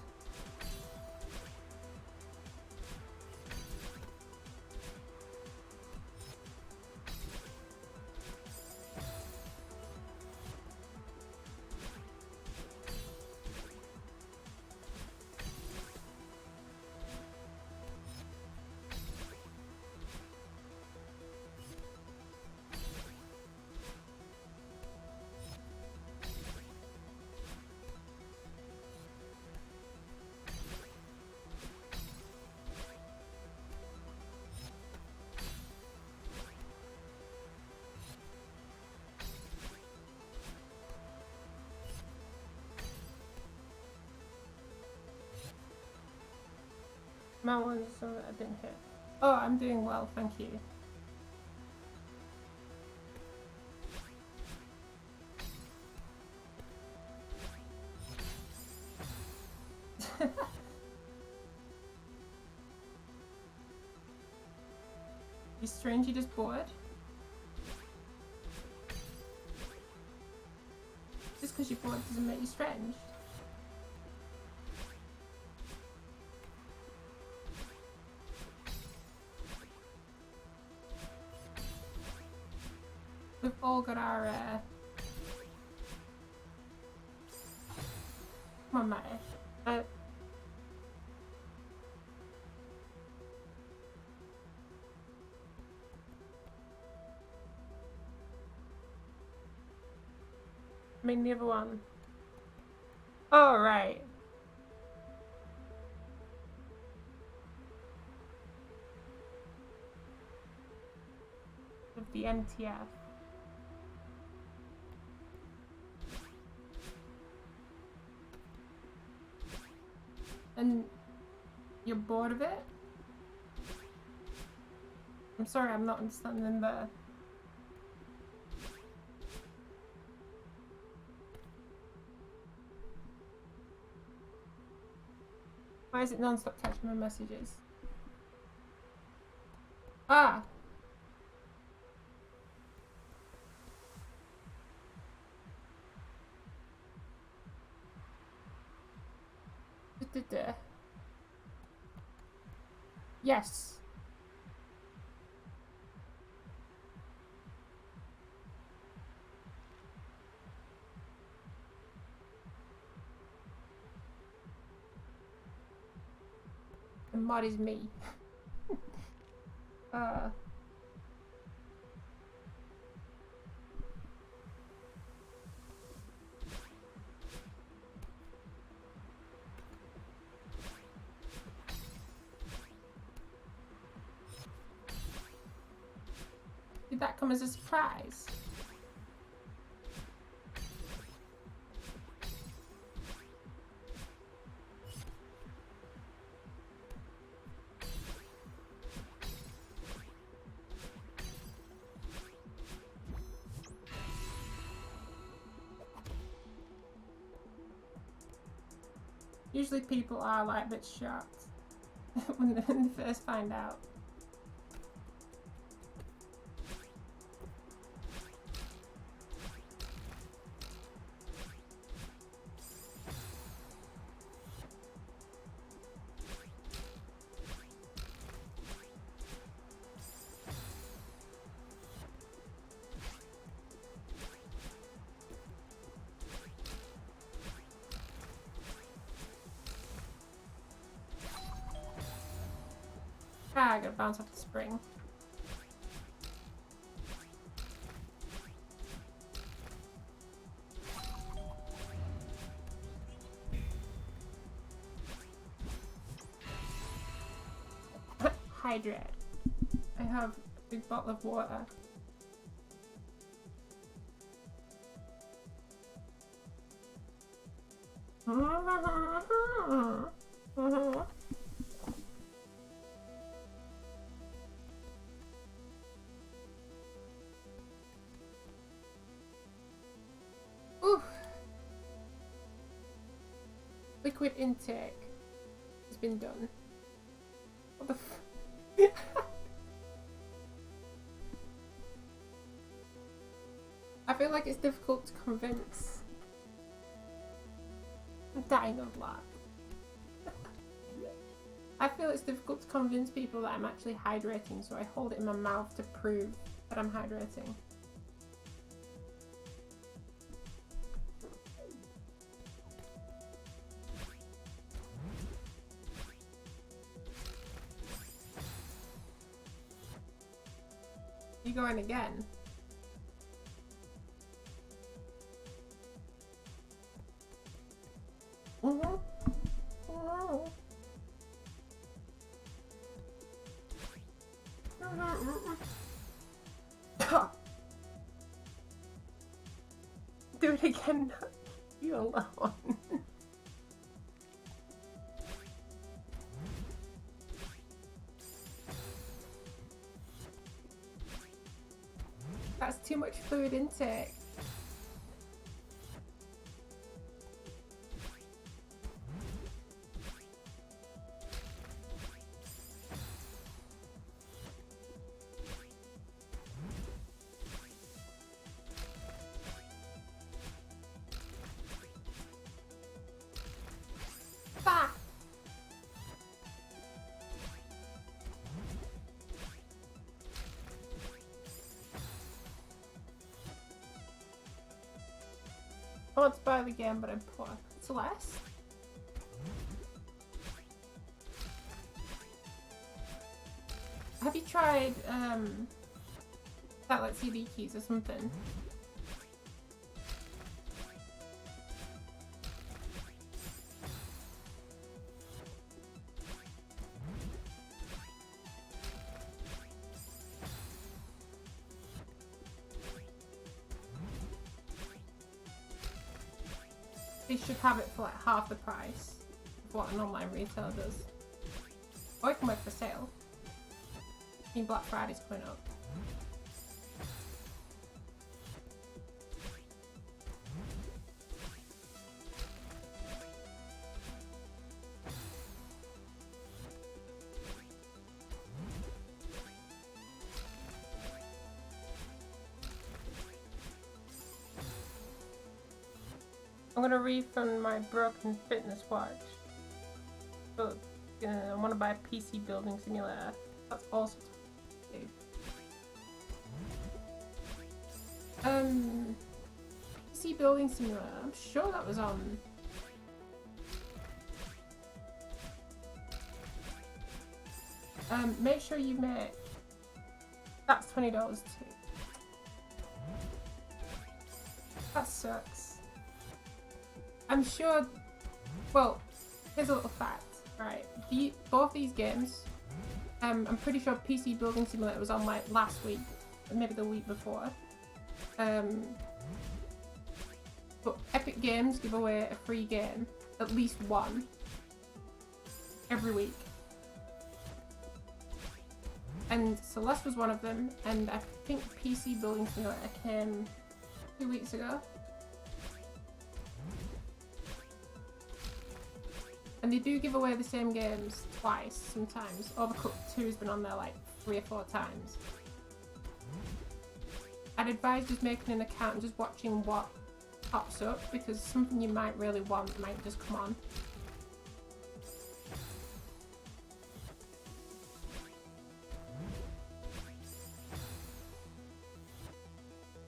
My one's I've been hit. Oh, I'm doing well, thank you. You strangely just bored? Just because you're bored doesn't make you strange. We've all got our, come on, mate. I mean, the other one. Oh, right. Of the MTF. And you're bored of it? I'm sorry, I'm not understanding the... Why is it non-stop catching my messages? Ah! Yes. The mod is me. Did that come as a surprise? Usually people are like a bit shocked when they first find out. Ah, I gotta bounce off the spring. Hydrate. I have a big bottle of water. Ooh. Liquid intake has been done. What the f- I feel like it's difficult to convince. I'm dying of laugh. I feel it's difficult to convince people that I'm actually hydrating, so I hold it in my mouth to prove that I'm hydrating. You going again? Do it again. You alone. That's too much fluid intake. want to buy the game, but I'm poor. Celeste? Have you tried, satellite CD keys or something? They should have it for like half the price of what an online retailer does. Or it can work for sale. I mean, Black Friday's coming up. I'm gonna refund my broken fitness watch. But I want to buy a PC building simulator. That's also to do. PC building simulator. I'm sure that was on. Make sure you make. That's $20 too. That sucks. I'm sure. Well, here's a little fact. Right, both these games. I'm pretty sure PC Building Simulator was on like last week, or maybe the week before. But Epic Games give away a free game, at least one, every week. And Celeste was one of them, and I think PC Building Simulator came 2 weeks ago. And they do give away the same games twice sometimes. Overcooked 2 has been on there like 3 or 4 times. I'd advise just making an account and just watching what pops up, because something you might really want might just come on.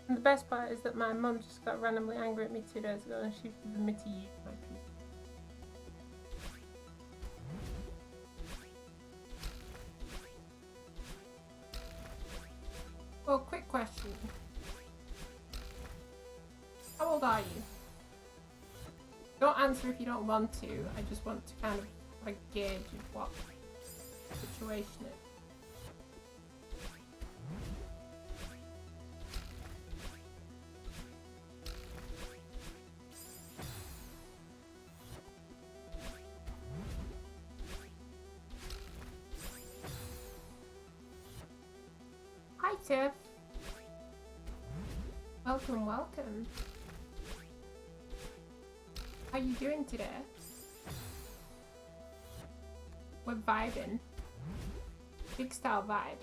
And the best part is that my mum just got randomly angry at me 2 days ago and she forbid me to use my PC. Well, quick question. How old are you? Don't answer if you don't want to. I just want to kind of have a gauge of what the situation is. Hi Tiff. Welcome, welcome. How you doing today? We're vibing. Big style vibe.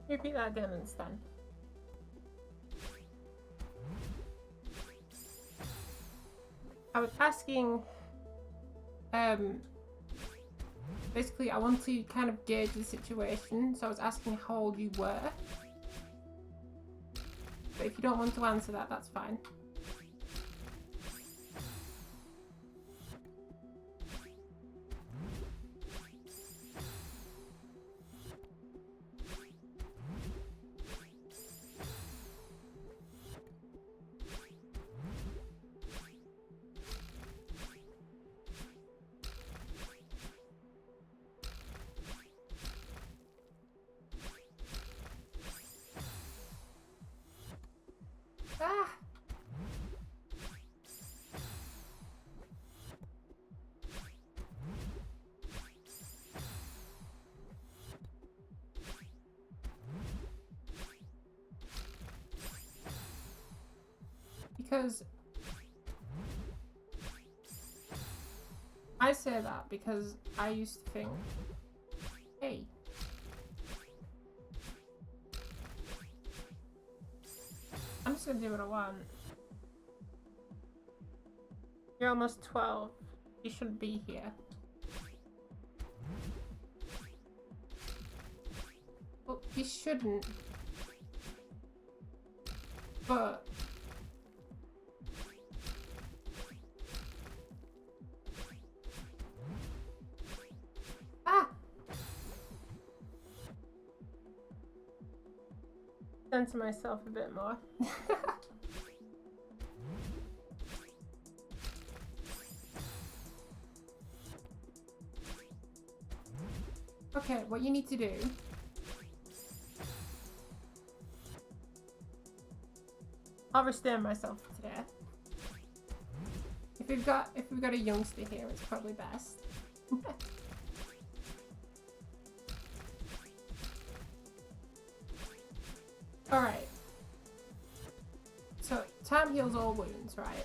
Repeat that again, then. I was asking, basically I want to kind of gauge the situation, so I was asking how old you were. But if you don't want to answer that, that's fine. Ah! Because I say that because I used to think, hey, just gonna do what I want. You're almost 12. You shouldn't be here. Well, you shouldn't. But... Ah! Censor myself a bit more. Okay, what you need to do... I'll restrain myself today. If we've got a youngster here, it's probably best. Alright. So, time heals all wounds, right?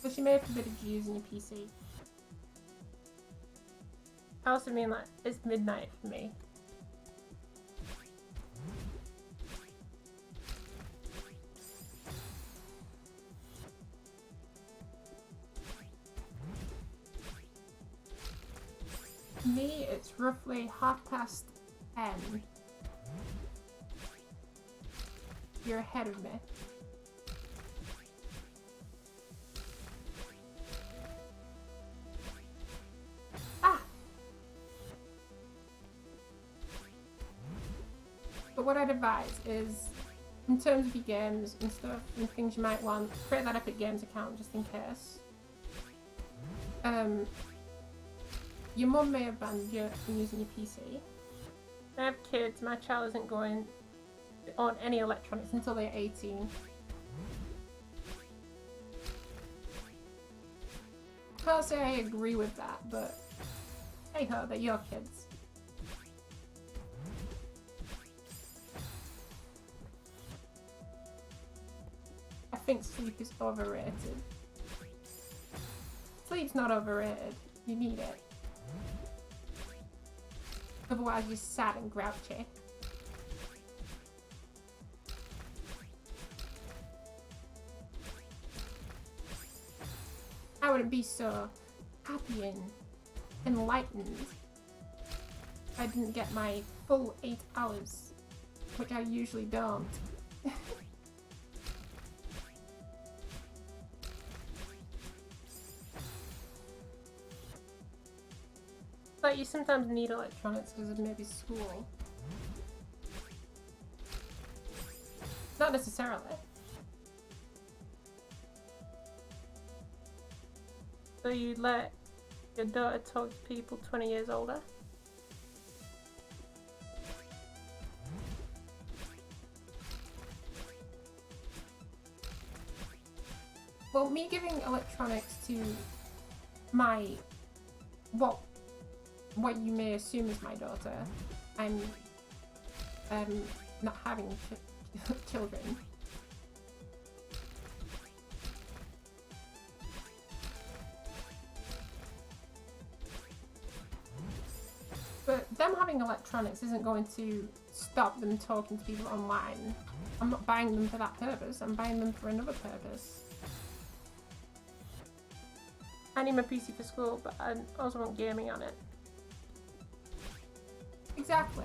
So she may have forbidden you using your PC. I also mean, like, it's midnight for me. Me, it's roughly 10:30. You're ahead of me. Ah! But what I'd advise is, in terms of your games and stuff and things you might want, create that Epic Games account just in case. Your mum may have banned you from using your PC. I have kids, my child isn't going on any electronics until they're 18. I can't say I agree with that, but hey ho, they're your kids. I think sleep is overrated. Sleep's not overrated, you need it. Otherwise you're sad and grouchy. I wouldn't be so happy and enlightened if I didn't get my full 8 hours, which I usually don't. But you sometimes need electronics because of maybe school. Not necessarily. So you'd let your daughter talk to people 20 years older? Well, me giving electronics to my... what you may assume is my daughter, I'm not having children. But them having electronics isn't going to stop them talking to people online. I'm not buying them for that purpose, I'm buying them for another purpose. I need my PC for school, but I also want gaming on it. Exactly.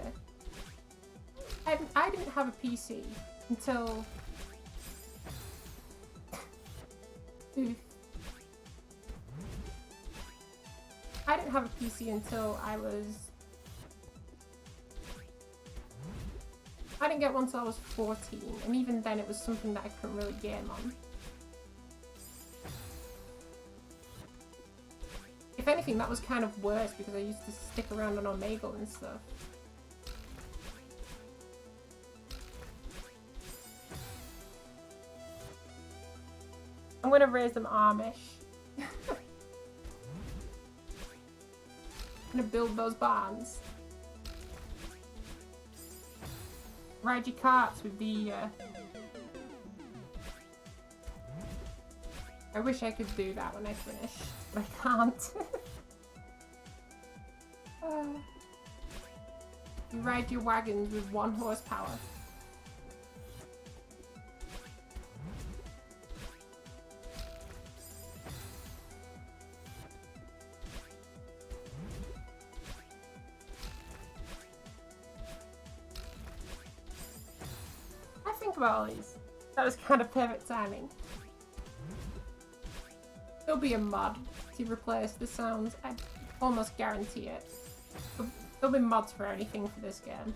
I didn't have a PC until... I didn't have a PC until I didn't get one until I was 14, and even then it was something that I couldn't really game on. If anything, that was kind of worse because I used to stick around on Omegle and stuff. I'm gonna raise them Amish. I'm gonna build those barns. Ride your carts with the, I wish I could do that when I finish, but I can't. You ride your wagons with 1 horsepower. I think about all these. That was kind of perfect timing. There'll be a mod to replace the sounds. I almost guarantee it. There'll be mods for anything for this game.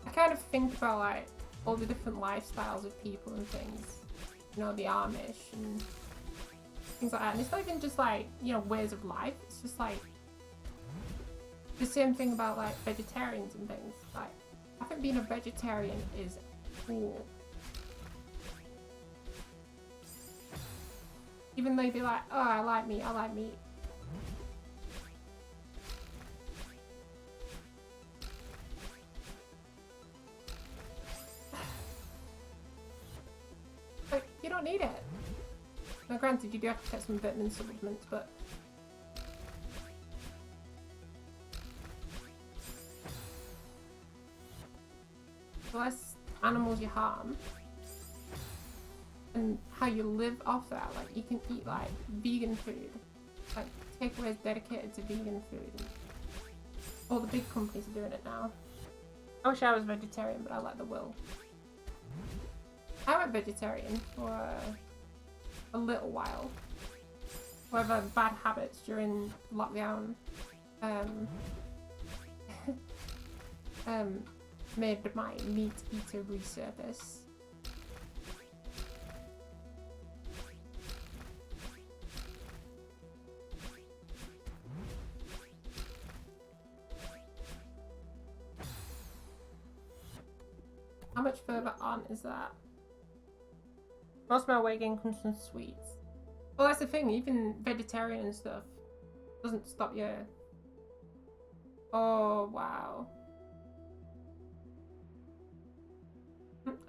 I kind of think about like all the different lifestyles of people and things. You know, the Amish and things like that. And it's not even just like, you know, ways of life. It's just like the same thing about like vegetarians and things. Like, I think being a vegetarian is cool. Even though you'd be like, oh, I like meat, I like meat. Like, you don't need it. Now granted, you do have to take some vitamin supplements, but the less animals you harm and how you live off that, like you can eat like vegan food, like takeaways dedicated to vegan food. And all the big companies are doing it now. I wish I was vegetarian, but I like the will. I went vegetarian for a little while. However, bad habits during lockdown made my meat eater resurface. How much further on is that? Most of my weight gain comes from sweets. Well, that's the thing, even vegetarian and stuff doesn't stop you. Oh, wow.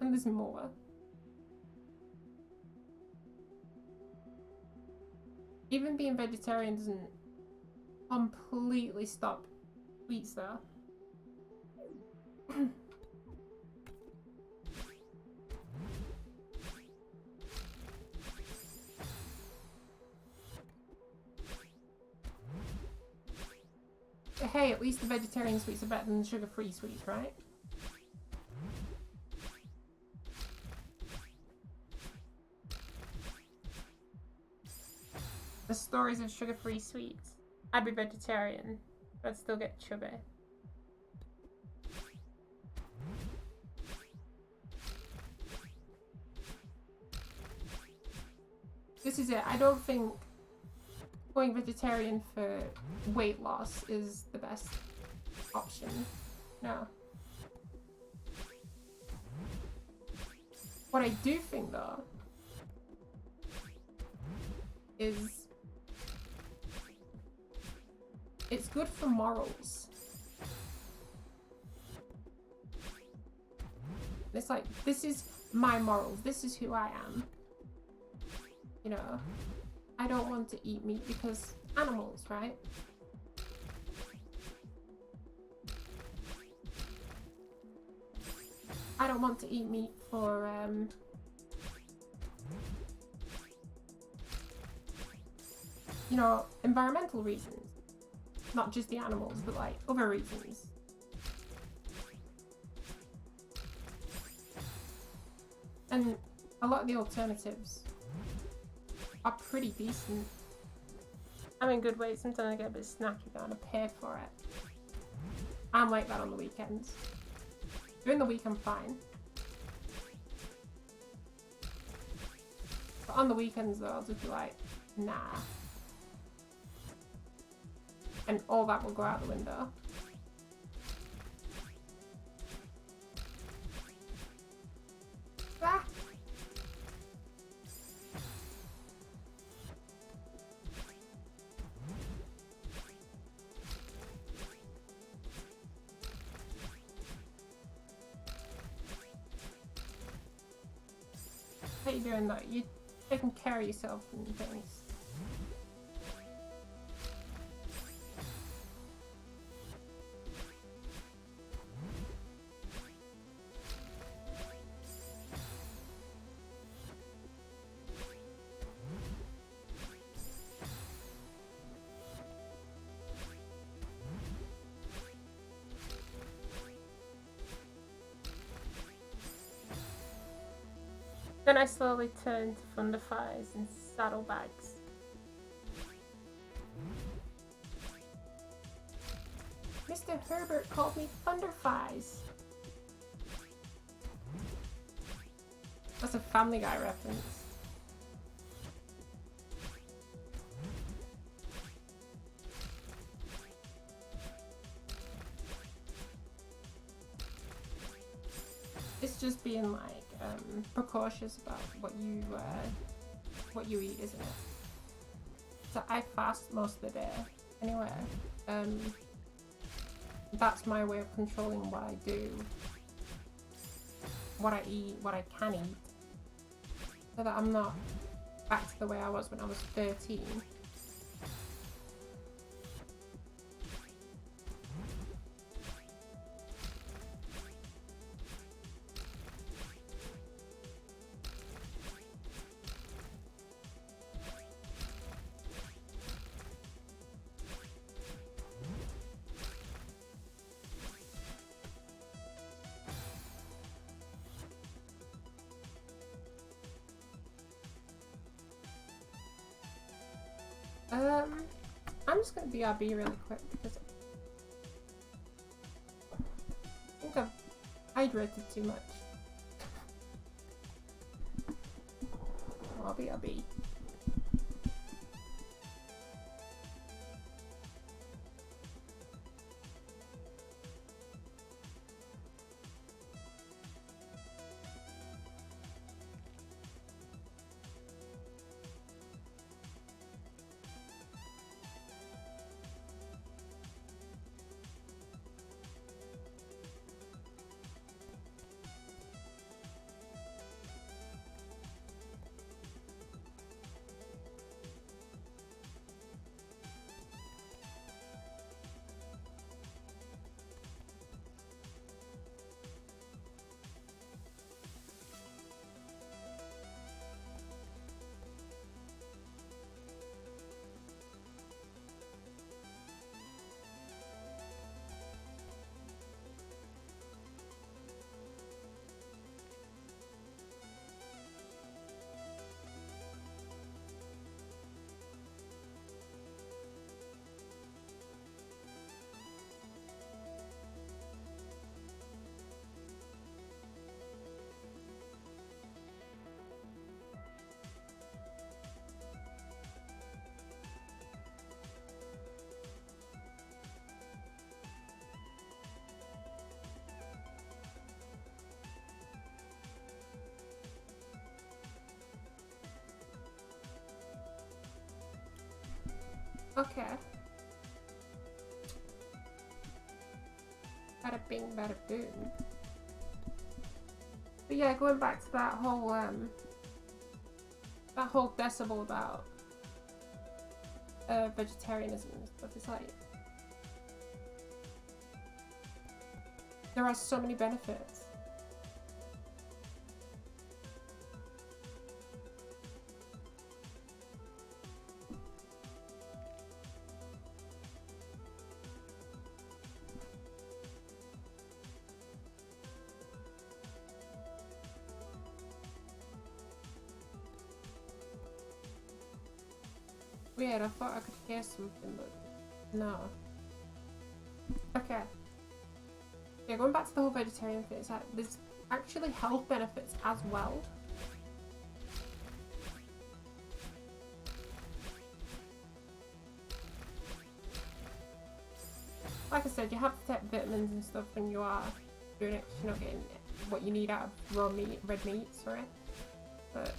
And there's more. Even being vegetarian doesn't completely stop sweets though. Hey, at least the vegetarian sweets are better than the sugar-free sweets, right? The stories of sugar-free sweets. I'd be vegetarian, but I'd still get chubby. This is it. I don't think going vegetarian for weight loss is the best option. No. What I do think though is it's good for morals. It's like, this is my morals, this is who I am. You know, I don't want to eat meat because animals, right? I don't want to eat meat for you know, environmental reasons. Not just the animals, but like other reasons. And a lot of the alternatives are pretty decent. I'm in good weight, sometimes I get a bit snacky, but I'm gonna pay for it. I'm like that on the weekends. During the week I'm fine. But on the weekends though, I'll just be like, nah. And all that will go out the window. Ah. How you doing though? You taking care of yourself and things. Then I slowly turned to Thunderfires and Saddlebags. Mr. Herbert called me Thunderfires. That's a Family Guy reference. It's just being like precautious about what you eat, isn't it? So I fast most of the day anyway. That's my way of controlling what I do, what I eat, what I can eat, so that I'm not back to the way I was when I was 13. I'm just gonna BRB really quick because I think I've hydrated too much. I'll BRB. Okay. Bada bing, bada boom. But yeah, going back to that whole decibel about vegetarianism and stuff, it's like there are so many benefits. Weird, I thought I could hear something, but no. Okay. Yeah, going back to the whole vegetarian thing, it's like there's actually health benefits as well. Like I said, you have to take vitamins and stuff when you are doing it, 'cause you're not getting what you need out of raw meat, red meat, sorry. But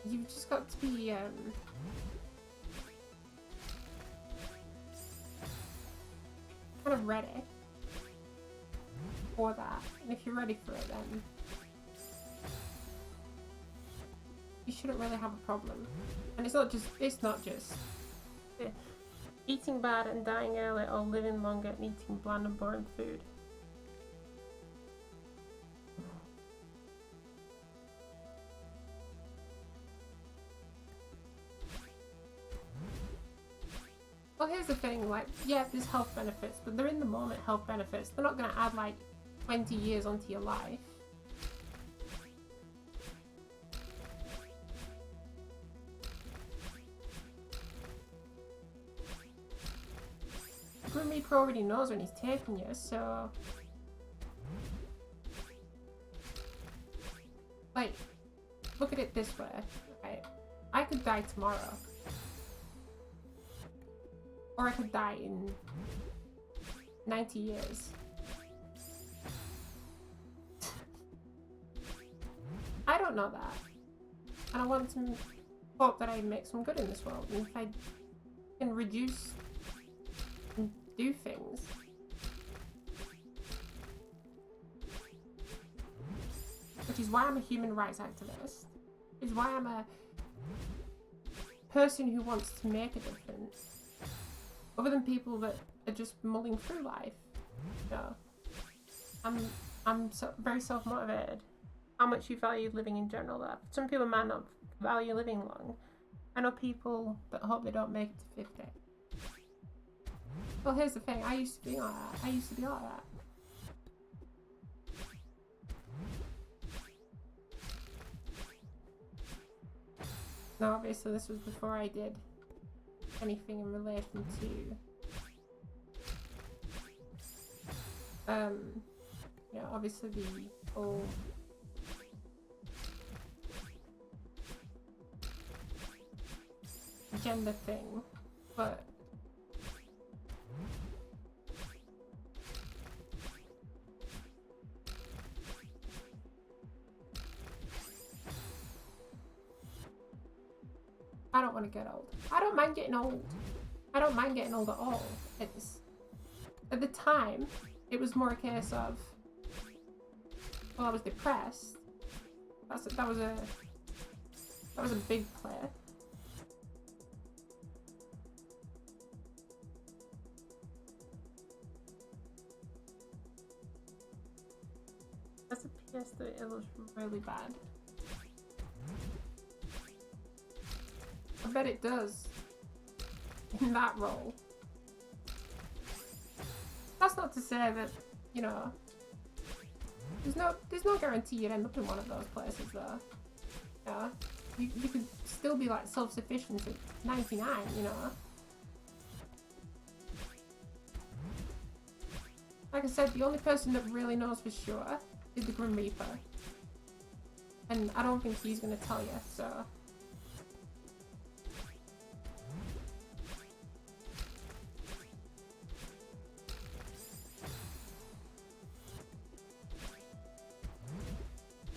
you've just got to be kind of ready for that. And if you're ready for it, then you shouldn't really have a problem. And it's not just eating bad and dying early, or living longer and eating bland and boring food. Well, here's the thing, like, yeah, there's health benefits, but they're in the moment health benefits. They're not going to add, like, 20 years onto your life. Grim Reaper already knows when he's taking you, so... Like, look at it this way, right? I could die tomorrow. Or I could die in 90 years. I don't know that. And I want to hope that I make some good in this world. And if I can reduce and do things. Which is why I'm a human rights activist. Which is why I'm a person who wants to make a difference. Other than people that are just mulling through life. No. I'm very self-motivated. How much you value living in general. That some people might not value living long. I know people that hope they don't make it to 50. Well, here's the thing. I used to be like that. Now, obviously, this was before I did anything in relation to you know, obviously the whole gender thing, but I don't want to get old. I don't mind getting old. I don't mind getting old at all. It's, at the time, it was more a case of, well, I was depressed. That was a big play. That's a PS that it looks really bad. I bet it does. In that role. That's not to say that, you know, there's no guarantee you'd end up in one of those places though. Yeah. You could still be like self-sufficient at 99, you know. Like I said, the only person that really knows for sure is the Grim Reaper. And I don't think he's gonna tell you, so.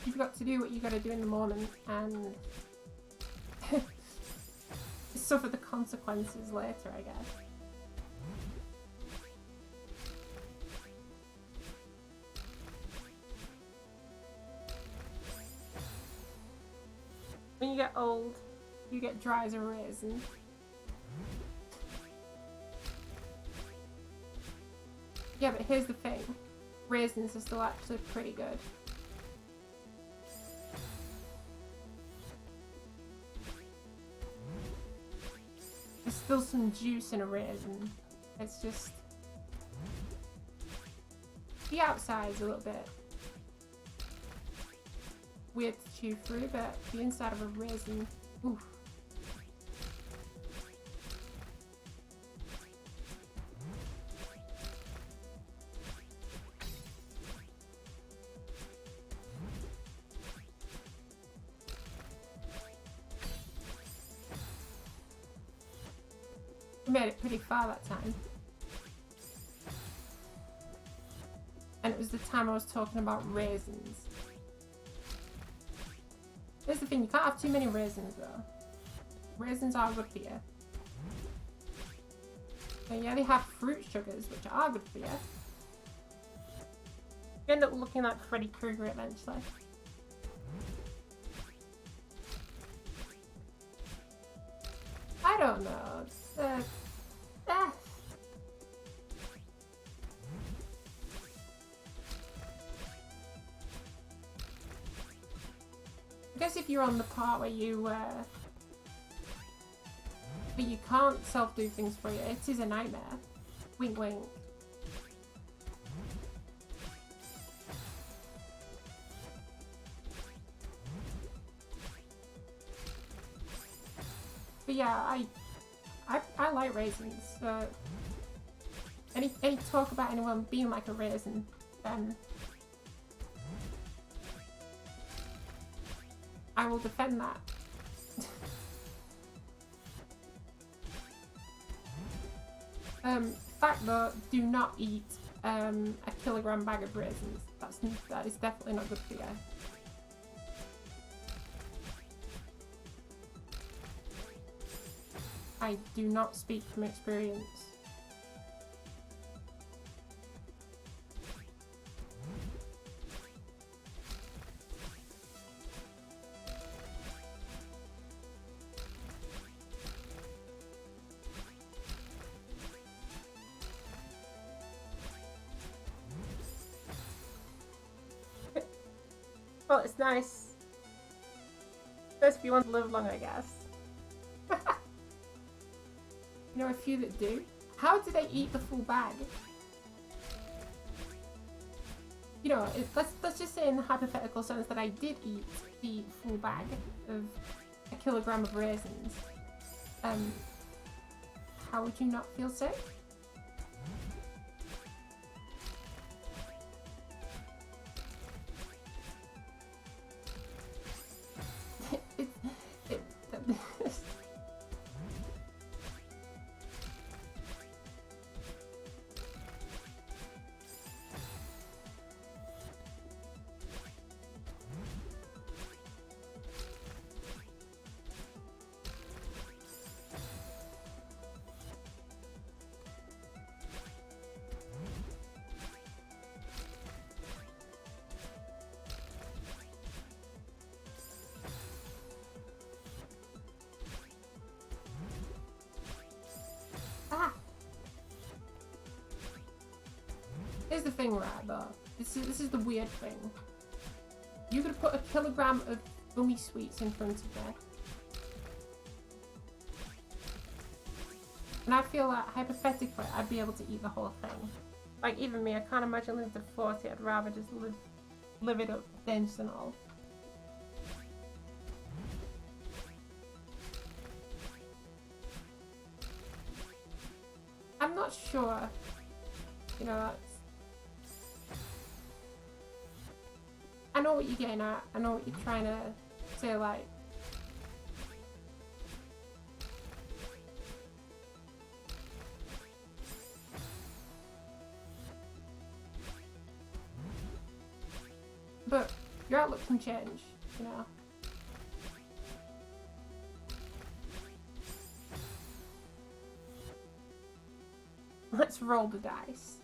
You've got to do what you gotta do in the moment and suffer the consequences later, I guess. When you get old, you get dry as a raisin. Yeah, but here's the thing. Raisins are still actually pretty good. There's still some juice in a raisin. It's just... the outside's a little bit weird to chew through, but the inside of a raisin, oof. We made it pretty far that time. And it was the time I was talking about raisins. Here's the thing, you can't have too many raisins though. Raisins are good for you. And yeah, they have fruit sugars, which are good for you. You end up looking like Freddy Krueger eventually. don't know. I guess if you're on the part where you can't self-do things for you, it is a nightmare. Wink wink. But yeah, I like raisins. So any talk about anyone being like a raisin, then I will defend that. Fact though, do not eat a kilogram bag of raisins. That is definitely not good for you. I do not speak from experience. Well, it's nice. First, if you want to live long, I guess. You know a few that do. How do they eat the full bag? You know, let's just say in the hypothetical sense that I did eat the full bag of a kilogram of raisins. How would you not feel sick? Here's the thing, right, though. This is the weird thing. You could put a kilogram of gummy sweets in front of me. And I feel like, hypothetically, I'd be able to eat the whole thing. Like, even me, I can't imagine living to 40. I'd rather just live it up, dense and all. I'm not sure. You know, I know what you're getting at. I know what you're trying to say, like. But your outlook can change, you know. Let's roll the dice.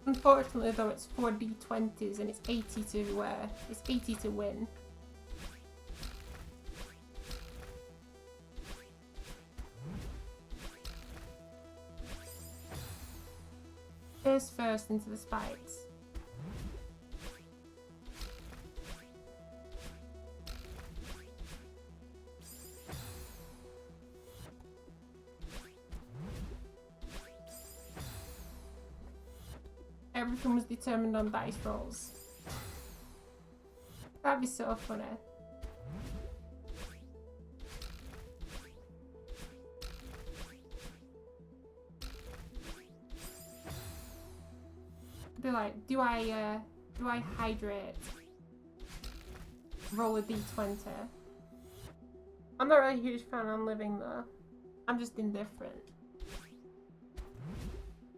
Unfortunately, though, it's 4 D20s and it's 80 to win. Face first into the spikes. Everything was determined on dice rolls. That'd be so funny. Be like, do I hydrate? Roll a D20. I'm not really a huge fan of living though. I'm just indifferent.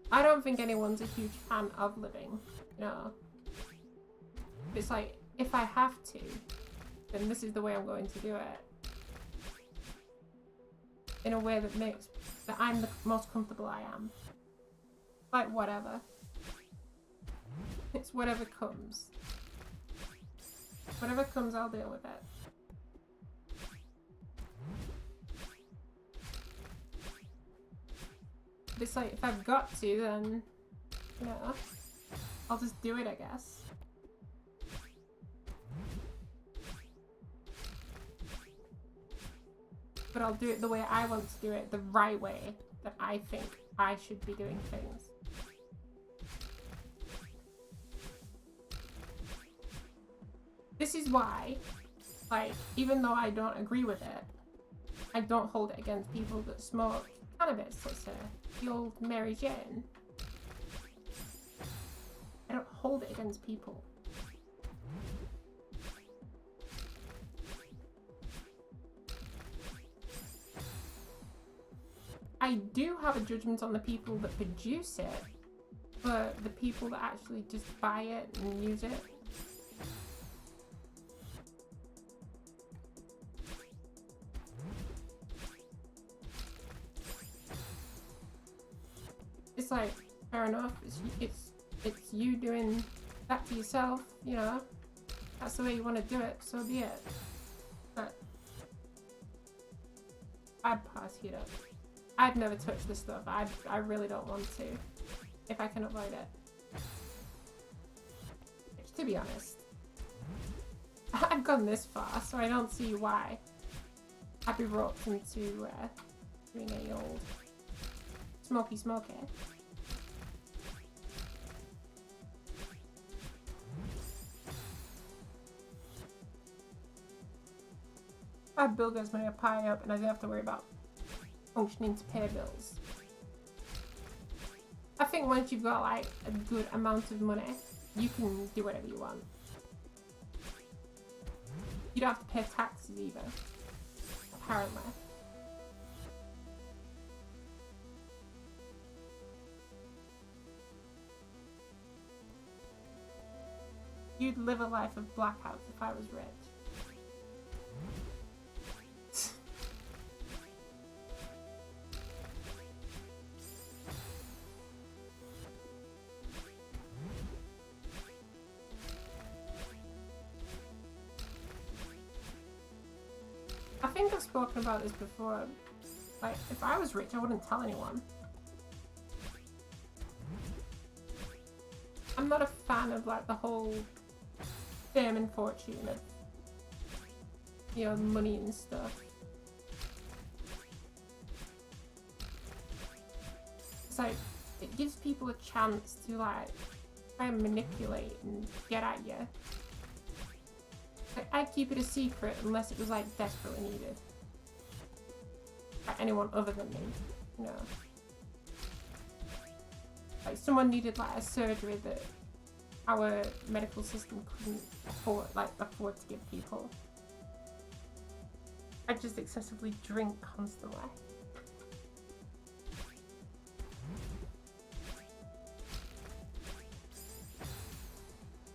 I don't think anyone's a huge fan of living, you know. It's like, if I have to, then this is the way I'm going to do it. In a way that makes, that I'm the most comfortable I am. Like, whatever. It's whatever comes. Whatever comes, I'll deal with it. But it's like, if I've got to, then, you know, I'll just do it, I guess. But I'll do it the way I want to do it, the right way that I think I should be doing things. This is why, like, even though I don't agree with it, I don't hold it against people that smoke cannabis, let's say. The old Mary Jane. I don't hold it against people. I do have a judgment on the people that produce it, but the people that actually just buy it and use it, it's like, fair enough, it's you doing that to yourself, you know, that's the way you want to do it, so be it. But I'd pass it up. I'd never touch this stuff. I really don't want to, if I can avoid it. Which, to be honest, I've gone this far, so I don't see why I'd be roped into doing any old smoky. My bill goes money pie up, and I don't have to worry about functioning to pay bills. I think once you've got like a good amount of money, you can do whatever you want. You don't have to pay taxes either, apparently. You'd live a life of blackouts if I was rich. I think I've spoken about this before. Like, if I was rich, I wouldn't tell anyone. I'm not a fan of like the whole fame and fortune of, you know, money and stuff. It's like, it gives people a chance to like try and manipulate and get at you. Like, I'd keep it a secret unless it was like desperately needed by anyone other than me, you know. Like, someone needed like a surgery that our medical system couldn't afford to give people. I just excessively drink constantly.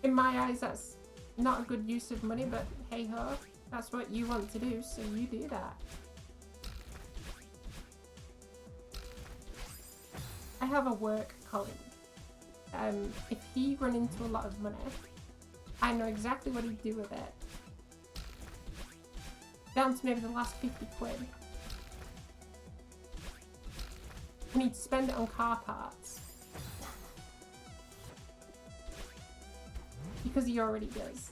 In my eyes, that's not a good use of money, but hey ho, that's what you want to do, so you do that. I have a work colleague. If he run into a lot of money, I know exactly what he'd do with it. Down to maybe the last 50 quid. And he'd spend it on car parts. Because he already does.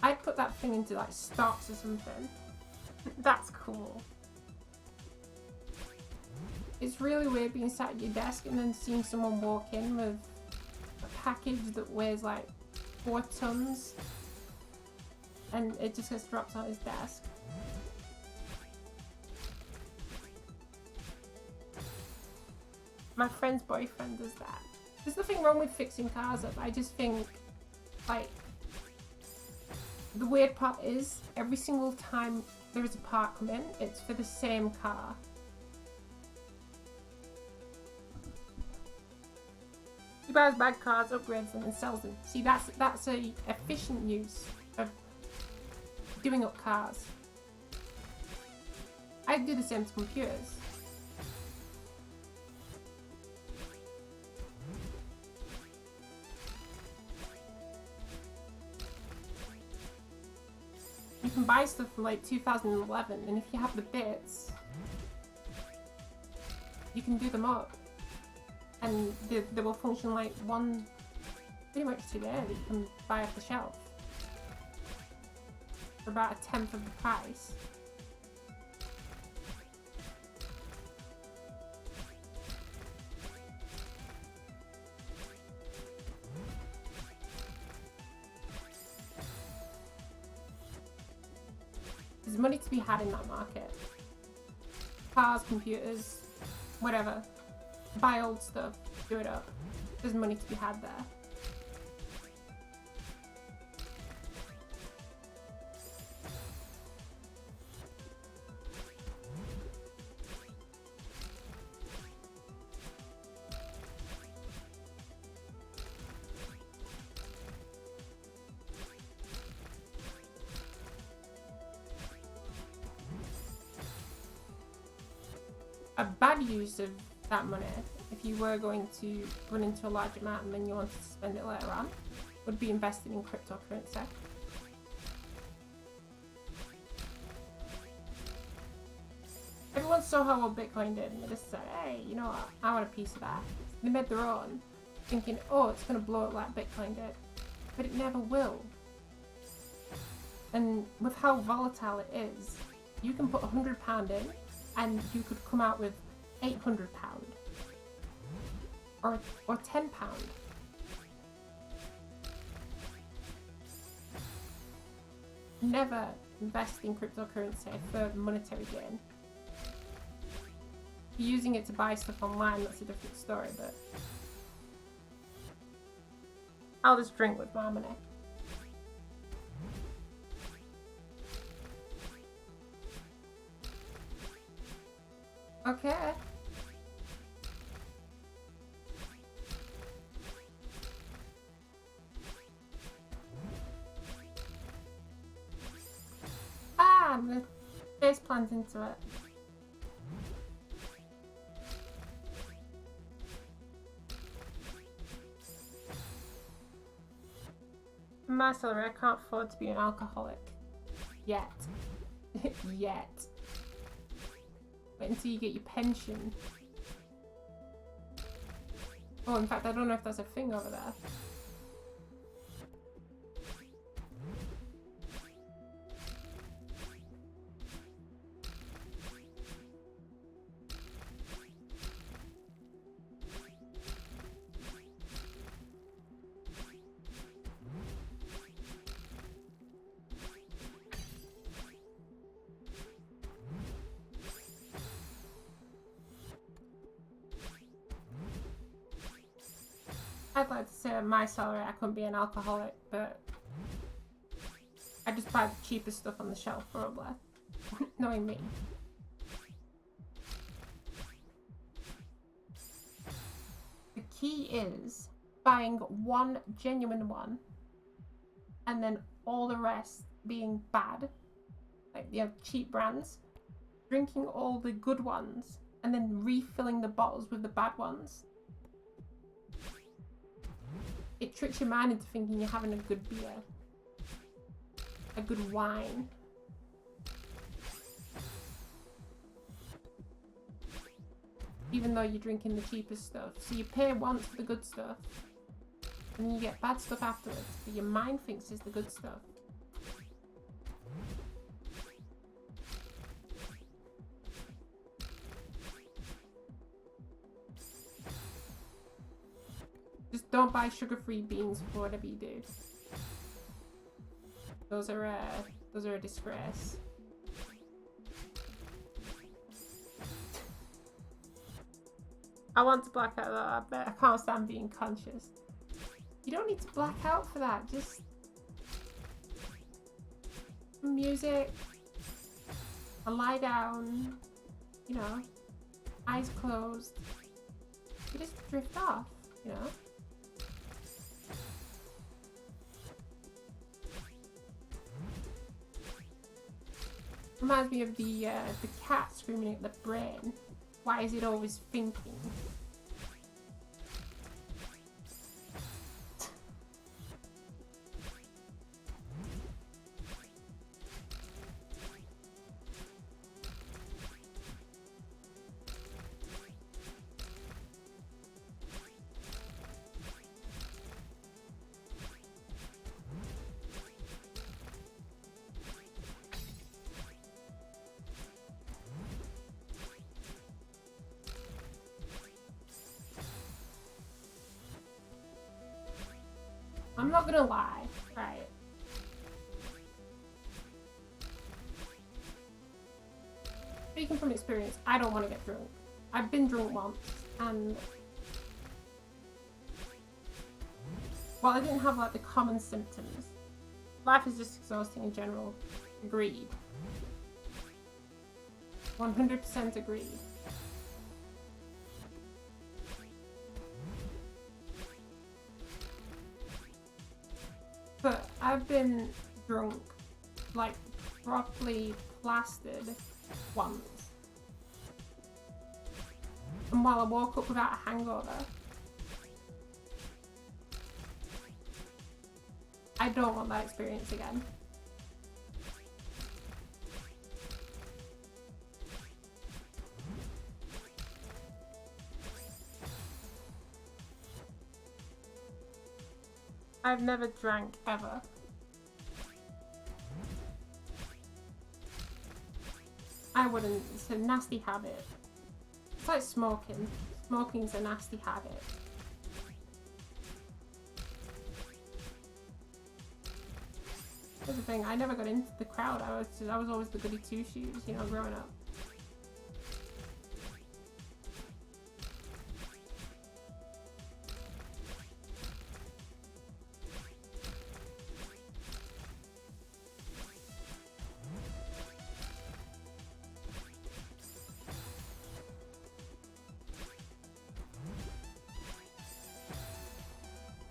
I'd put that thing into like stocks or something. That's cool. It's really weird being sat at your desk and then seeing someone walk in with a package that weighs like 4 tons and it just gets dropped on his desk. My friend's boyfriend does that. There's nothing wrong with fixing cars up. I just think, like, the weird part is every single time there is a part come in, it's for the same car. He buys bad cars, upgrades them, and sells them. See, that's a efficient use of doing up cars. I do the same to computers. You can buy stuff from like 2011, and if you have the bits, you can do them up. And they will function like one, pretty much today, that you can buy off the shelf. For about a tenth of the price. There's money to be had in that market. Cars, computers, whatever. Buy old stuff, do it up. There's money to be had there. A bad use of that money, if you were going to run into a large amount and then you wanted to spend it later on, would be invested in cryptocurrency. Everyone saw how well Bitcoin did and they just said, hey, you know what, I want a piece of that. They made their own, thinking, oh, it's going to blow up like Bitcoin did. But it never will. And with how volatile it is, you can put £100 in and you could come out with £800 or £10. Never invest in cryptocurrency for monetary gain. If you're using it to buy stuff online, that's a different story, but I'll just drink with my money. Okay. Ah, I'm gonna face plant into it. My salary, I can't afford to be an alcoholic. Yet. Yet. Wait until you get your pension. Oh, in fact, I don't know if there's a thing over there. I'd like to say on my salary I couldn't be an alcoholic, but I just buy the cheapest stuff on the shelf, probably. Knowing me. The key is buying one genuine one and then all the rest being bad, like cheap brands, drinking all the good ones and then refilling the bottles with the bad ones. It tricks your mind into thinking you're having a good beer, a good wine. Even though you're drinking the cheapest stuff. So you pay once for the good stuff, and then you get bad stuff afterwards, but your mind thinks it's the good stuff. Just don't buy sugar-free beans for whatever you do. Those are a disgrace. I want to black out though, but I can't stand being conscious. You don't need to black out for that, just music, a lie down, you know, eyes closed. You just drift off, you know. Reminds me of the cat screaming at the brain. Why is it always thinking? I'm not gonna lie, right? Speaking from experience, I don't want to get drunk. I've been drunk once, and while I didn't have like the common symptoms, life is just exhausting in general. Agreed. 100% agreed. But I've been drunk, like properly plastered once. And while I woke up without a hangover, I don't want that experience again. I've never drank ever. I wouldn't. It's a nasty habit. It's like smoking. Smoking's a nasty habit. Here's the thing, I never got into the crowd. I was always the goody two-shoes, you know, growing up.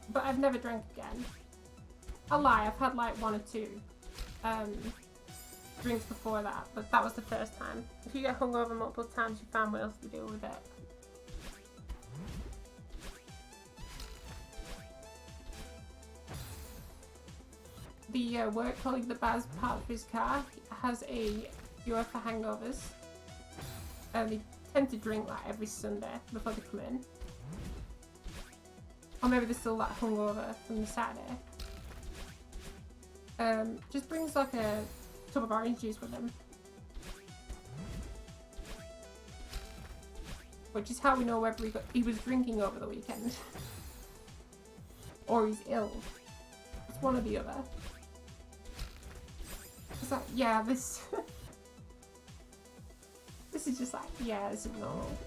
But I've never drank again. A lie, I've had like 1 or 2 drinks before that, but that was the first time. If you get hungover multiple times, you find what else to do with it. The work colleague that buys parts for his car has a cure for hangovers. They tend to drink like every Sunday before they come in. Or maybe they're still like hungover from the Saturday. Just brings like a tub of orange juice with him. Which is how we know whether he was drinking over the weekend. Or he's ill. It's one or the other. It's like, yeah, this... this is just like, yeah, this is normal.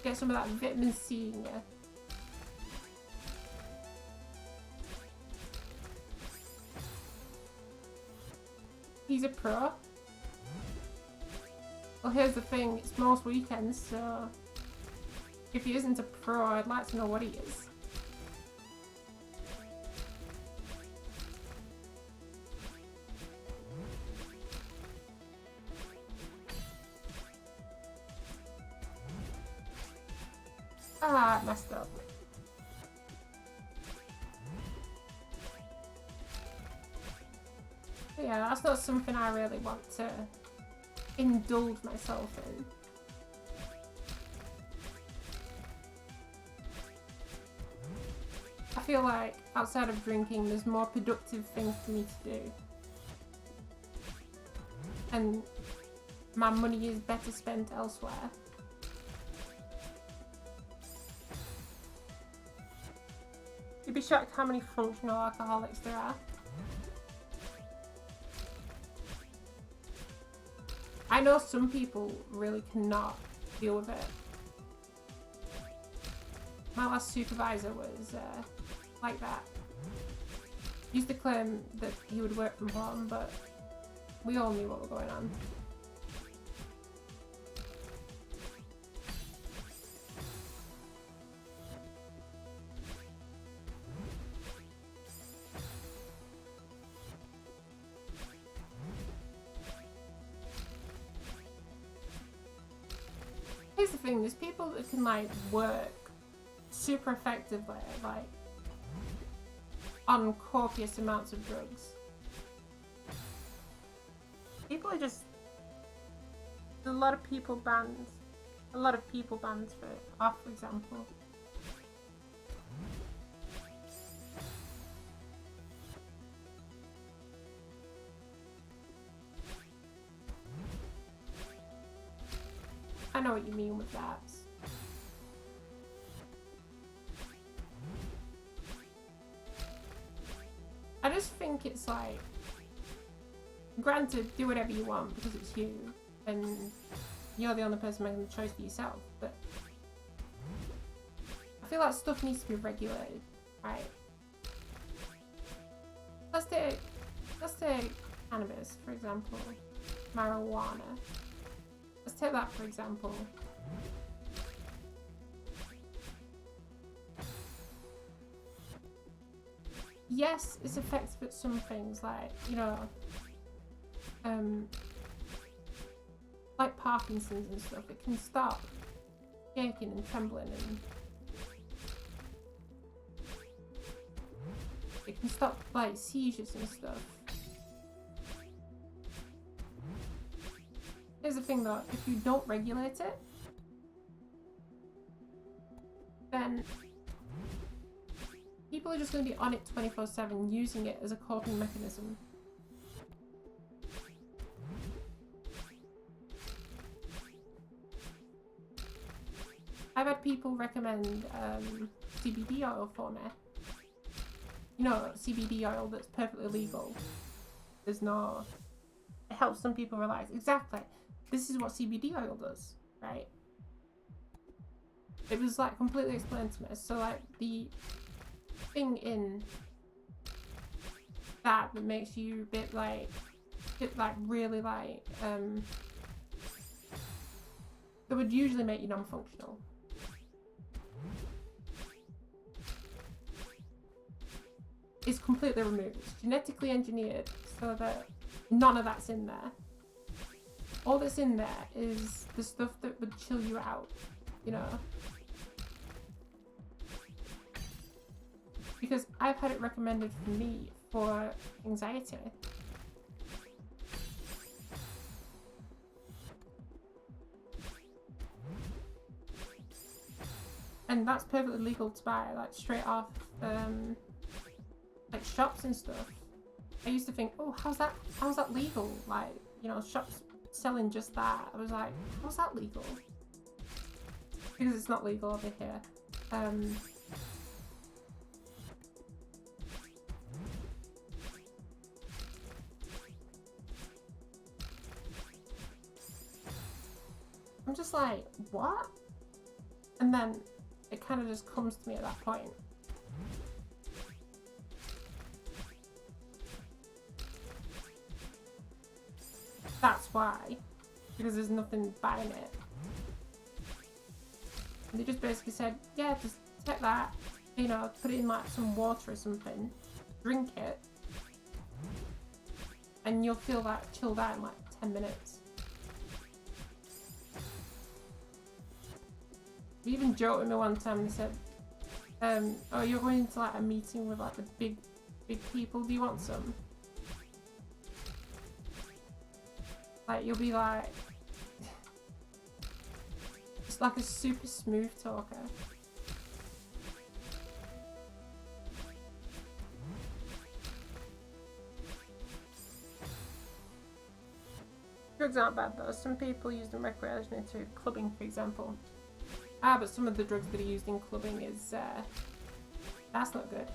Get some of that vitamin C in you. He's a pro. Well, here's the thing, it's most weekends, so if he isn't a pro, I'd like to know what he is. Ah, I messed up. But yeah, that's not something I really want to indulge myself in. I feel like outside of drinking, there's more productive things for me to do. And my money is better spent elsewhere. You'd be shocked how many functional alcoholics there are. I know some people really cannot deal with it. My last supervisor was like that. He used to claim that he would work from home, but we all knew what was going on. Here's the thing, there's people that can like work super effectively, like on copious amounts of drugs. People are just, a lot of people banned for off, for example. I know what you mean with that. I just think it's like, granted, do whatever you want because it's you and you're the only person making the choice for yourself, but I feel like stuff needs to be regulated, right? Let's take cannabis, for example, marijuana. Let's take that, for example. Yes, it's effective at some things, like, you know, like Parkinson's and stuff. It can stop shaking and trembling, and it can stop like seizures and stuff. Here's the thing though, if you don't regulate it, then people are just going to be on it 24/7, using it as a coping mechanism. I've had people recommend CBD oil for me. You know, CBD oil that's perfectly legal. There's no... It helps some people relax. Exactly. This is what CBD oil does, right? It was like completely explained to me. So like the thing in that makes you a bit like really like that would usually make you non-functional. It's completely removed. It's genetically engineered so that none of that's in there. All that's in there is the stuff that would chill you out, you know? Because I've had it recommended for me for anxiety. And that's perfectly legal to buy, like straight off like shops and stuff. I used to think, oh, how's that legal? Like, you know, shops selling just that. I was like, how's that legal? Because it's not legal over here. I'm just like, what? And then it kind of just comes to me at that point. That's why. Because there's nothing buying it. And they just basically said, yeah, just take that, you know, put it in like some water or something, drink it, and you'll feel like chilled out in like 10 minutes. They even joked with me one time and said, oh, you're going to like a meeting with like the big people, do you want some? Like, you'll be like, it's like a super smooth talker. Drugs aren't bad though. Some people use them recreationally too. Clubbing, for example. But some of the drugs that are used in clubbing is, that's not good.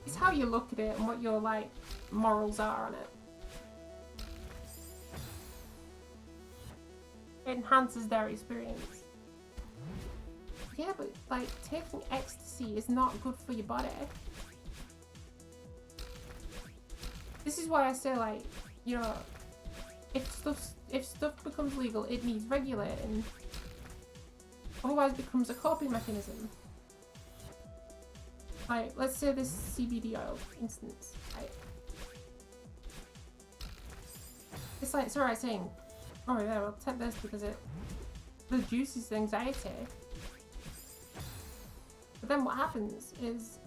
It's how you look at it and what your, like, morals are on it. It enhances their experience. Yeah, but, like, taking ecstasy is not good for your body. This is why I say, like, you know, if stuff becomes legal, it needs regulating. Otherwise it becomes a coping mechanism. Like, let's say this CBD oil instance, right? The It's like, it's alright saying, oh yeah, well, take this because it reduces the anxiety. But then what happens is,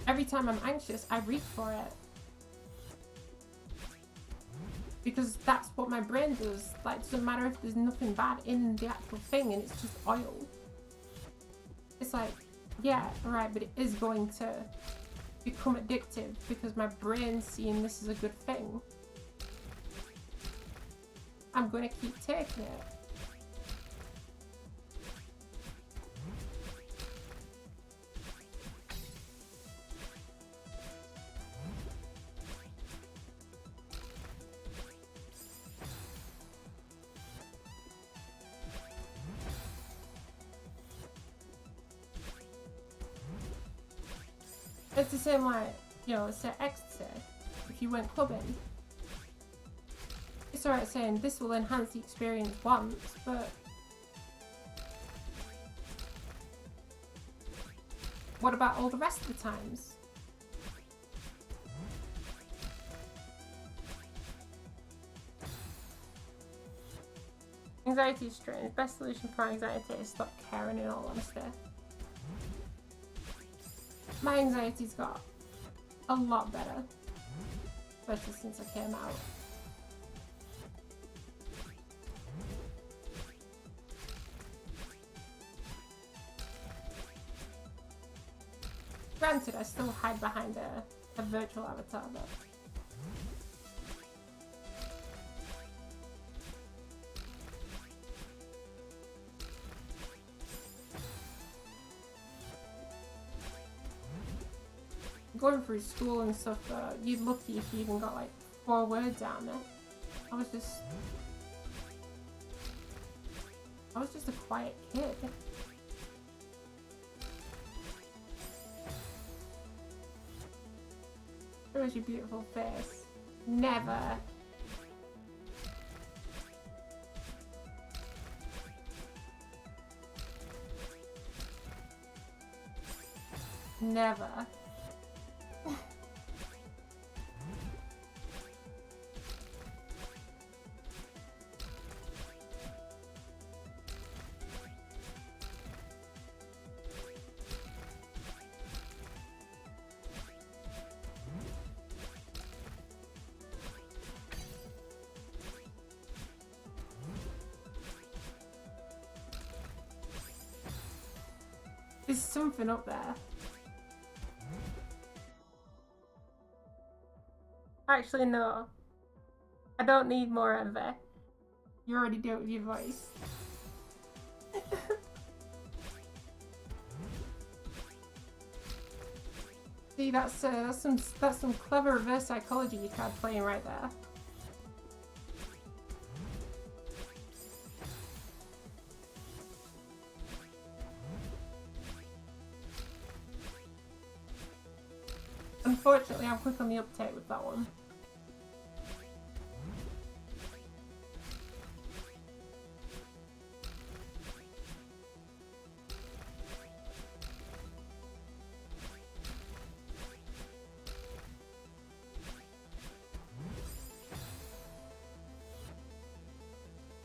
every time I'm anxious, I reach for it. Because that's what my brain does. Like, it doesn't matter if there's nothing bad in the actual thing and it's just oil. It's like, yeah, alright, but it is going to become addictive because my brain's seeing this as a good thing. I'm going to keep taking it. It's the same like, you know, let's say ecstasy. If you went clubbing, it's alright saying this will enhance the experience once, but what about all the rest of the times? Anxiety is strange. Best solution for anxiety is stop caring, in all honesty. My anxiety's got a lot better, especially since I came out. Granted, I still hide behind a virtual avatar, but going through school and stuff, you're lucky if you even got like 4 words down there. I was just a quiet kid. Where was your beautiful face? Never. Never. There's something up there. Actually, no. I don't need more envy. You already do it with your voice. See, that's some clever reverse psychology you tried playing right there. Unfortunately, I'm quick on the uptake with that one.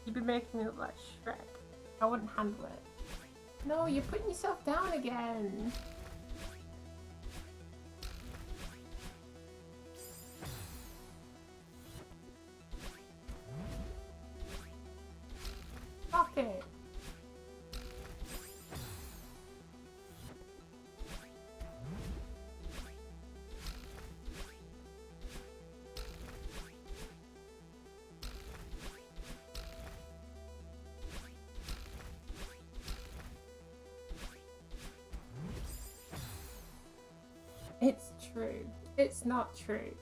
You'd be making me look like Shrek. I wouldn't handle it. No, you're putting yourself down again. Fuck it. It's true. It's not true.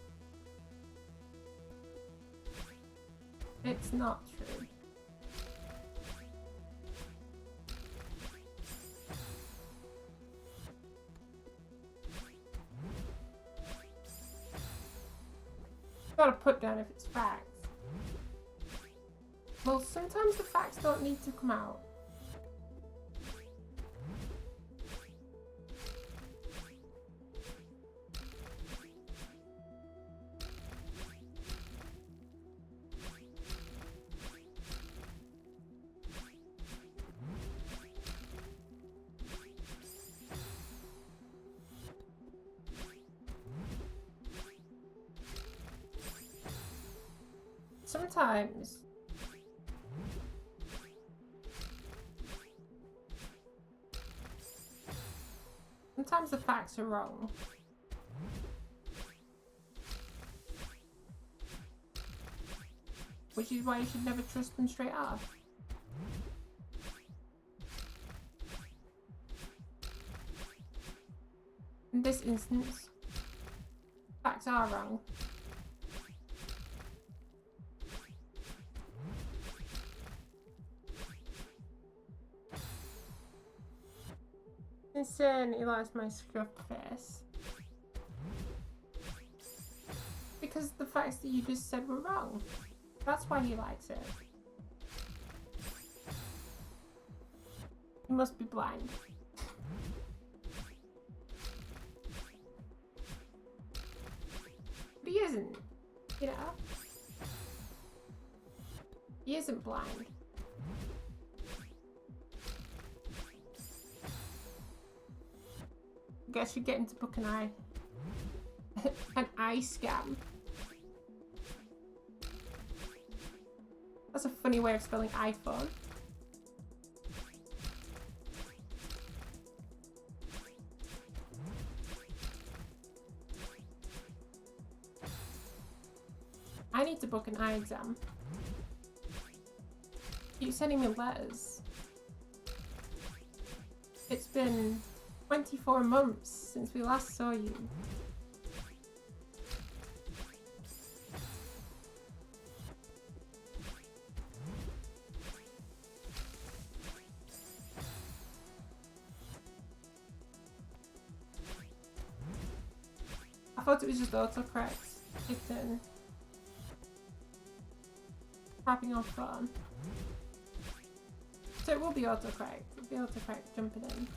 It's not true. Gotta put down if it's facts. Well, sometimes the facts don't need to come out. sometimes the facts are wrong. Which is why you should never trust them straight up. In this instance, facts are wrong. Insane, he likes my scruffed face. Because the facts that you just said were wrong. That's why he likes it. He must be blind. But he isn't, you know? He isn't blind. Guess you're getting to book an eye. An eye scam. That's a funny way of spelling iPhone. I need to book an eye exam. Keep sending me letters. It's been 24 months since we last saw you. I thought it was just autocorrect. Kicked in. Tapping on phone. So it will be autocorrect. It'll be autocorrect jumping in.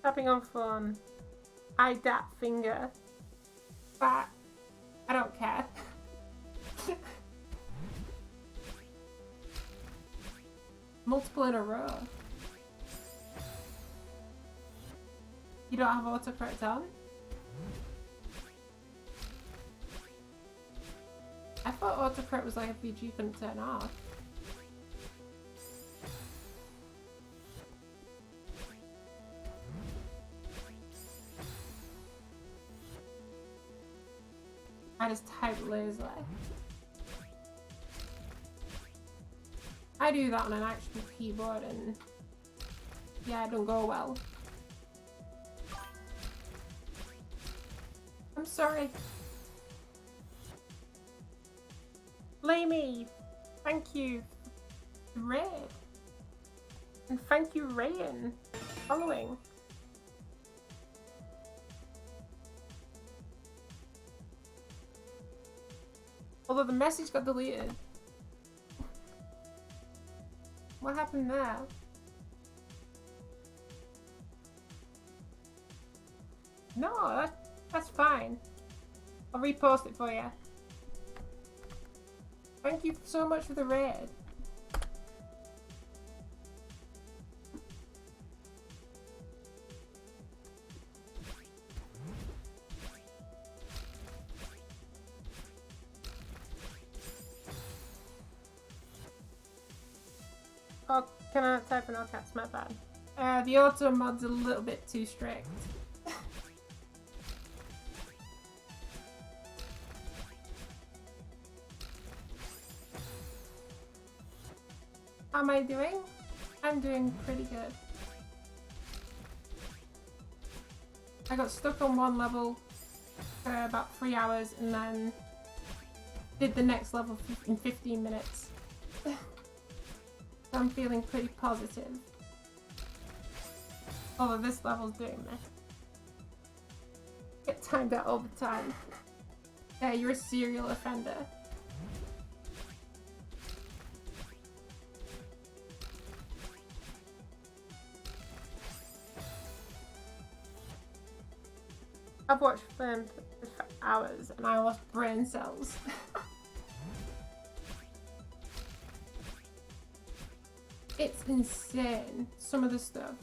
Tapping on phone. I dat finger. But I don't care. Multiple in a row. You don't have autocorrect on? I thought autocorrect was like a feature you couldn't turn off. I just type lazily. I do that on an actual keyboard and yeah, it don't go well. I'm sorry. Lamey, thank you. Red. And thank you, Rayan, following. Although the message got deleted. What happened there? No, that's fine. I'll repost it for you. Thank you so much for the raid. Oh, can I not type in all caps? My bad. The auto mod's a little bit too strict. How am I doing? I'm doing pretty good. I got stuck on one level for about 3 hours and then did the next level in 15 minutes. I'm feeling pretty positive. Although this level's doing me. Get timed out all the time. Yeah, you're a serial offender. I've watched films for hours and I lost brain cells. It's insane, some of the stuff.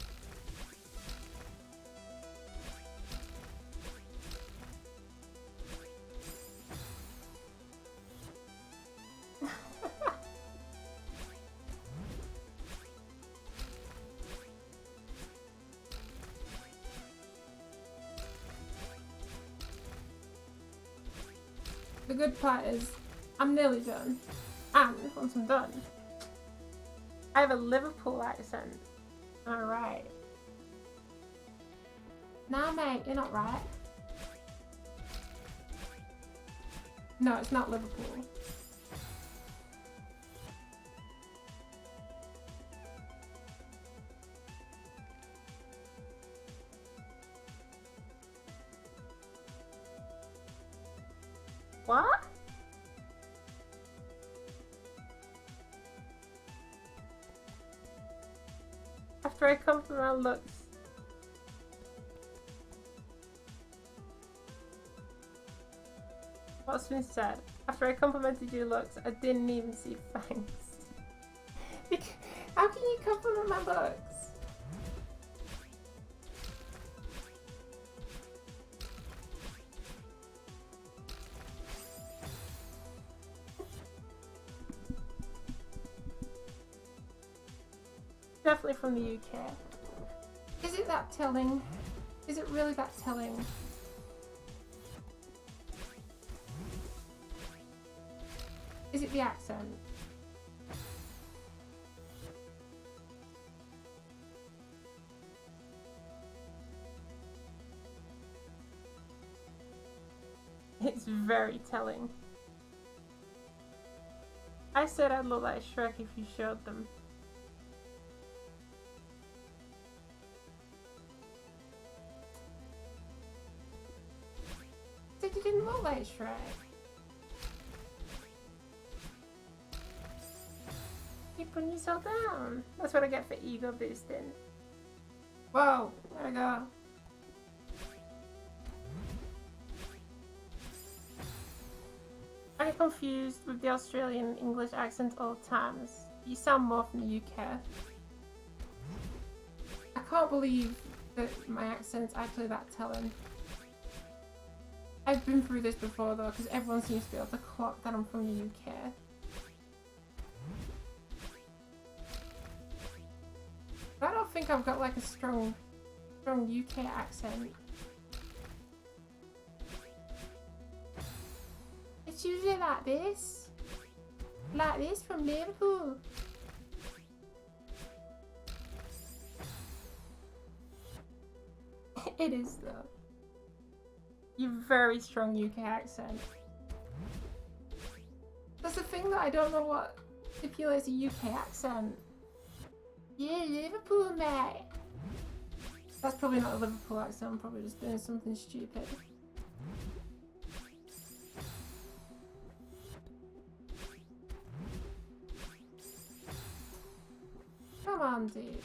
The good part is, I'm nearly done. And once I'm done, I have a Liverpool accent. Alright. Nah, mate, you're not right. No, it's not Liverpool. What? After I compliment my looks. What's been said? After I complimented your looks, I didn't even see thanks. How can you compliment my looks? Definitely from the UK. Is it that telling? Is it really that telling? Is it the accent? It's very telling. I said I'd look like Shrek if you showed them. Said you didn't look like Shrek. You're putting yourself down. That's what I get for ego boosting. Whoa, there we go. I get confused with the Australian English accent all the times. You sound more from the UK. I can't believe that my accent's actually that telling. I've been through this before though, because everyone seems to be able to clock that I'm from the UK. But I don't think I've got like a strong UK accent. It's usually like this. Like this from Liverpool. It is though. You have a very strong UK accent. That's the thing that I don't know what stipulates a UK accent. Yeah, Liverpool, mate. That's probably not a Liverpool accent, I'm probably just doing something stupid. Come on, dude.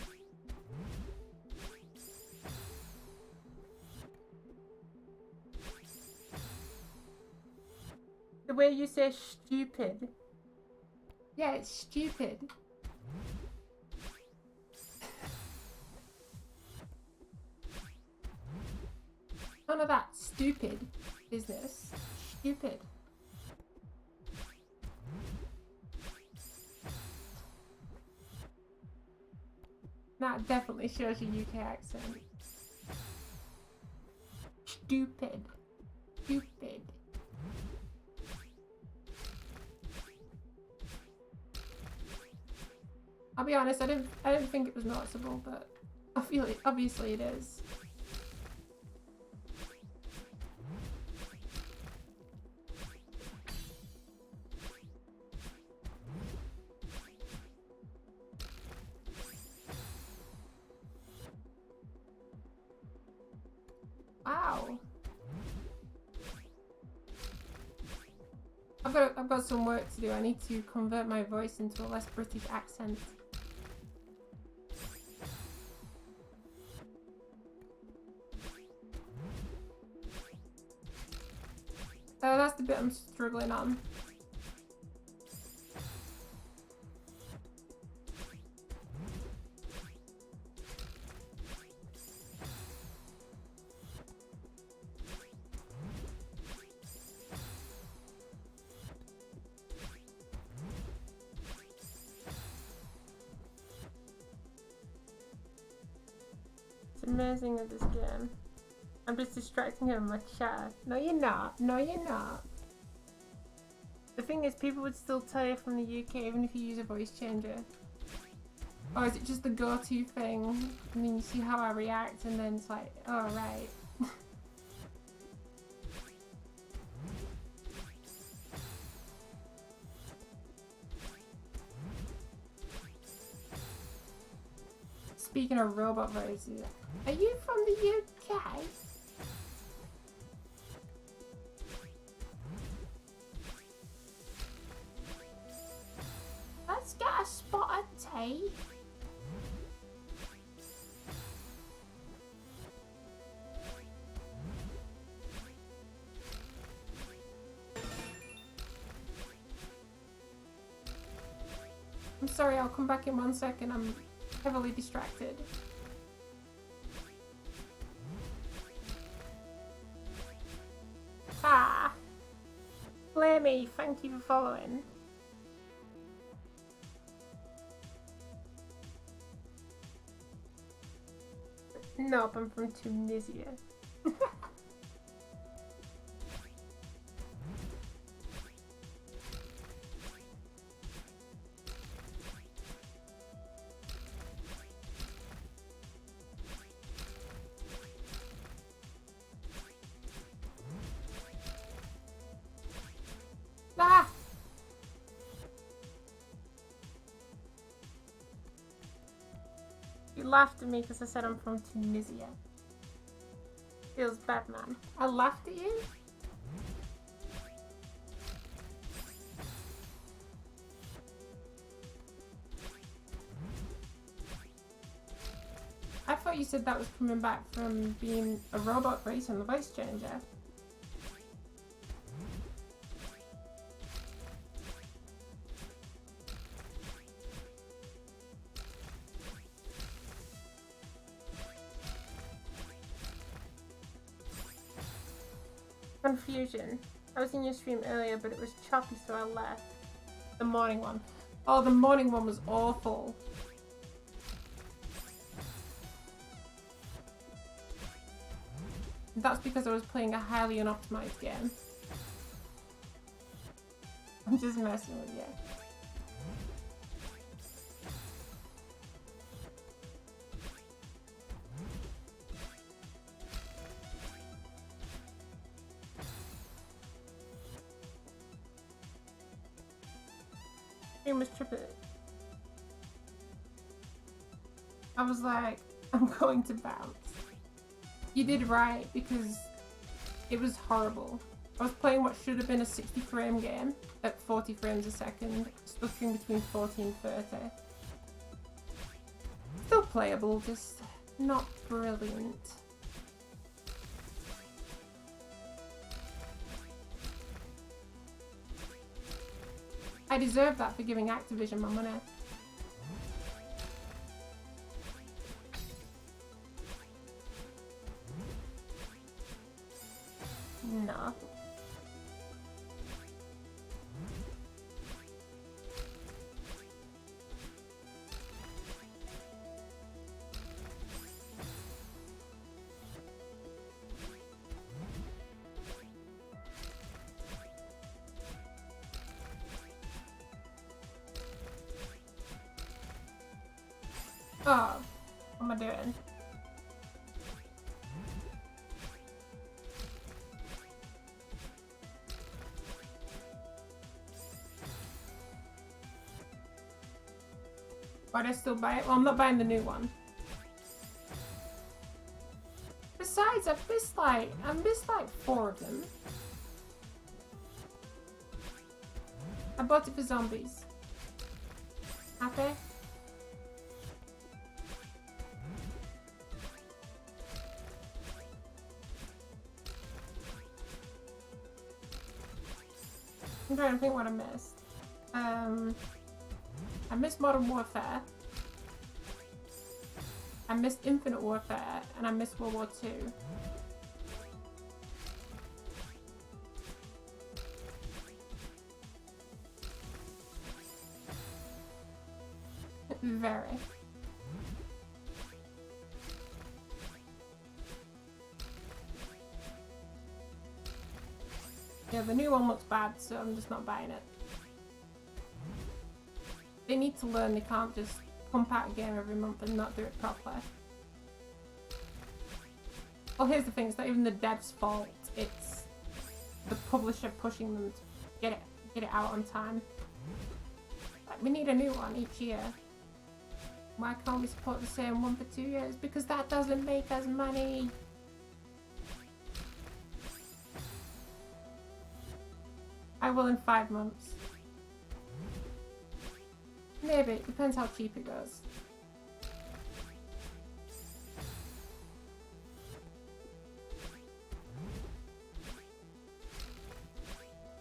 The way you say stupid. Yeah, it's stupid. None of that stupid business. Stupid. That definitely shows your UK accent. Stupid. Stupid. I'll be honest, I didn't think it was noticeable, but I feel it, obviously it is. Wow. I've got some work to do. I need to convert my voice into a less British accent. That's the bit I'm struggling on. It's amazing with this game. I'm just distracting him with my chat. No, you're not. No, you're not. thing is, people would still tell you from the UK even if you use a voice changer. Or is it just the go-to thing? I mean, you see how I react and then it's like, oh, right. Speaking of robot voices, are you from the UK? Let's get a spot of tea. I'm sorry, I'll come back in 1 second. I'm heavily distracted. Ah! Flamey, thank you for following. Nope, I'm from Tunisia. Ah! You laughed at me because I said I'm from Tunisia. Feels bad, man. I laughed at you? I thought you said that was coming back from being a robot voice on the voice changer. Confusion. I was in your stream earlier, but it was choppy, so I left. The morning one. Oh, the morning one was awful. That's because I was playing a highly unoptimized game. I'm just messing with you. Was tripping. I was like, I'm going to bounce. You did right because it was horrible. I was playing what should have been a 60 frame game at 40 frames a second, stuttering between 40 and 30. Still playable, just not brilliant. I deserve that for giving Activision my money. No. Oh, what am I doing? Why'd I still buy it? Well, I'm not buying the new one. Besides, I missed like 4 of them. I bought it for zombies. Happy? I'm trying to think what I missed. I missed Modern Warfare. I missed Infinite Warfare, and I missed World War II. Very. Yeah, the new one looks bad, so I'm just not buying it. They need to learn they can't just pump out a game every month and not do it properly. Well, here's the thing, it's not even the dev's fault, it's the publisher pushing them to get it out on time. Like, we need a new one each year. Why can't we support the same one for 2 years? Because that doesn't make us money. I will in 5 months. Maybe, it depends how cheap it goes.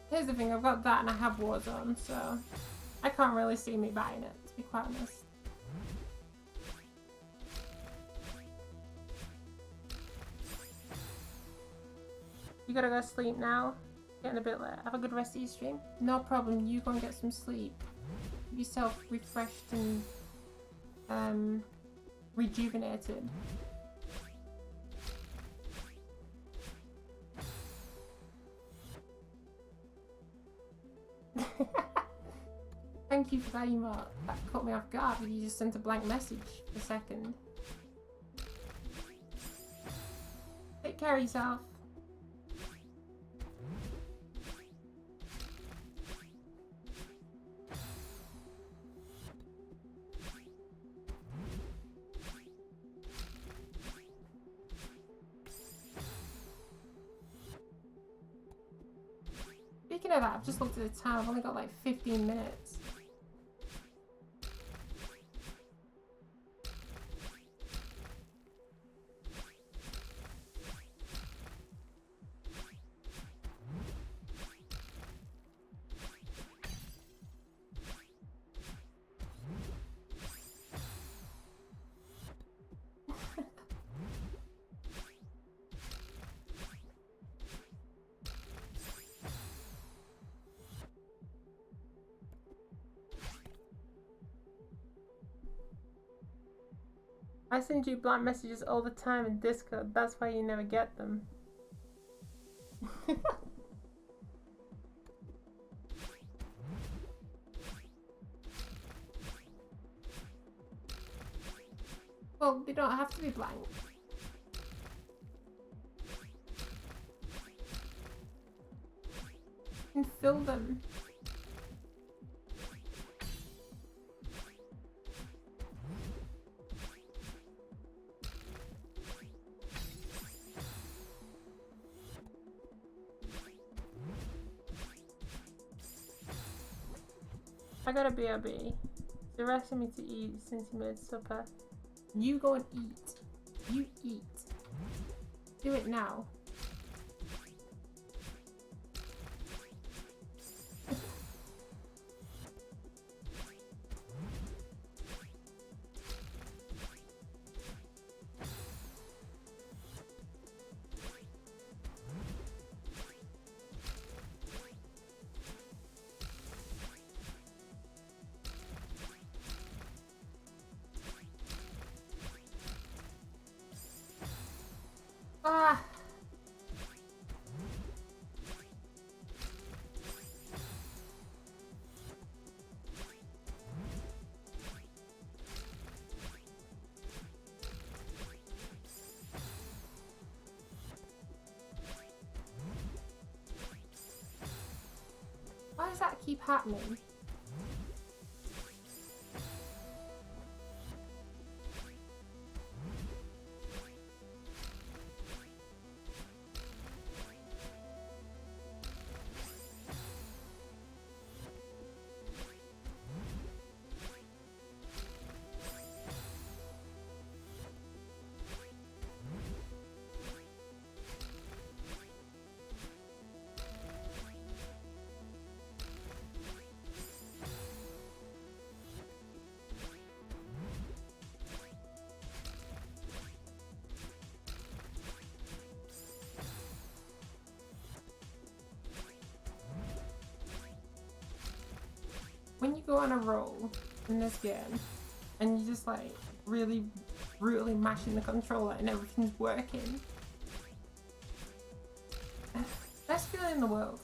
Here's the thing, I've got that and I have Warzone, so I can't really see me buying it, to be quite honest. You gotta go sleep now. Getting a bit late. Have a good rest of your stream. No problem, you go and get some sleep. Keep yourself refreshed and rejuvenated. Thank you for that emote. That caught me off guard, but you just sent a blank message for a second. Take care of yourself. Speaking of that, I've just looked at the time. I've only got like 15 minutes. I send you blank messages all the time in Discord, that's why you never get them. Well, they don't have to be blank. You can fill them. I got a BRB. They're asking me to eat since he made supper. You go and eat. You eat. Do it now. Ah! Why does that keep happening? When you go on a roll in this game and you just like really brutally mashing the controller and everything's working, best feeling in the world.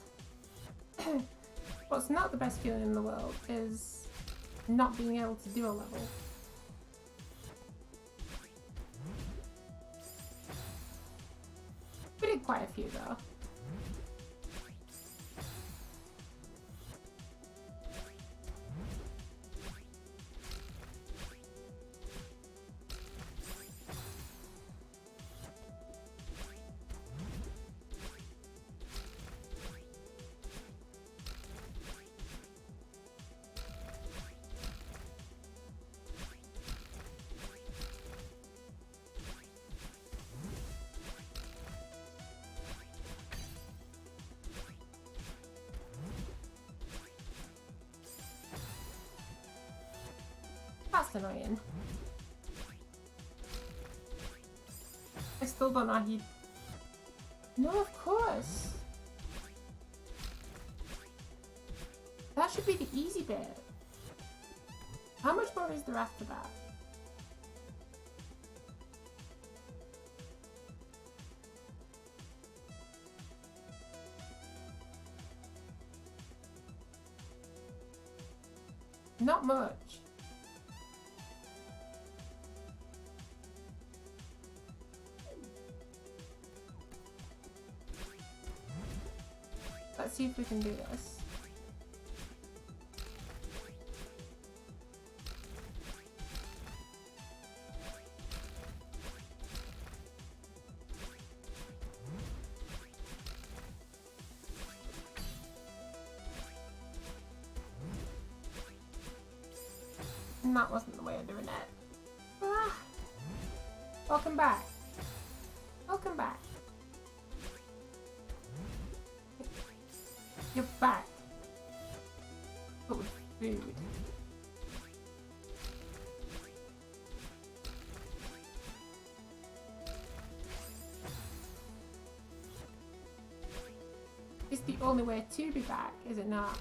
What's not the best feeling in the world is not being able to do a level. We did quite a few though. That's annoying. I still don't know how he... No, of course. That should be the easy bit. How much more is there after that? Not much. Let's see if we can do this. And that wasn't the way of doing it. Ah. Welcome back. Welcome back. You're back. But with food. It's the only way to be back, is it not?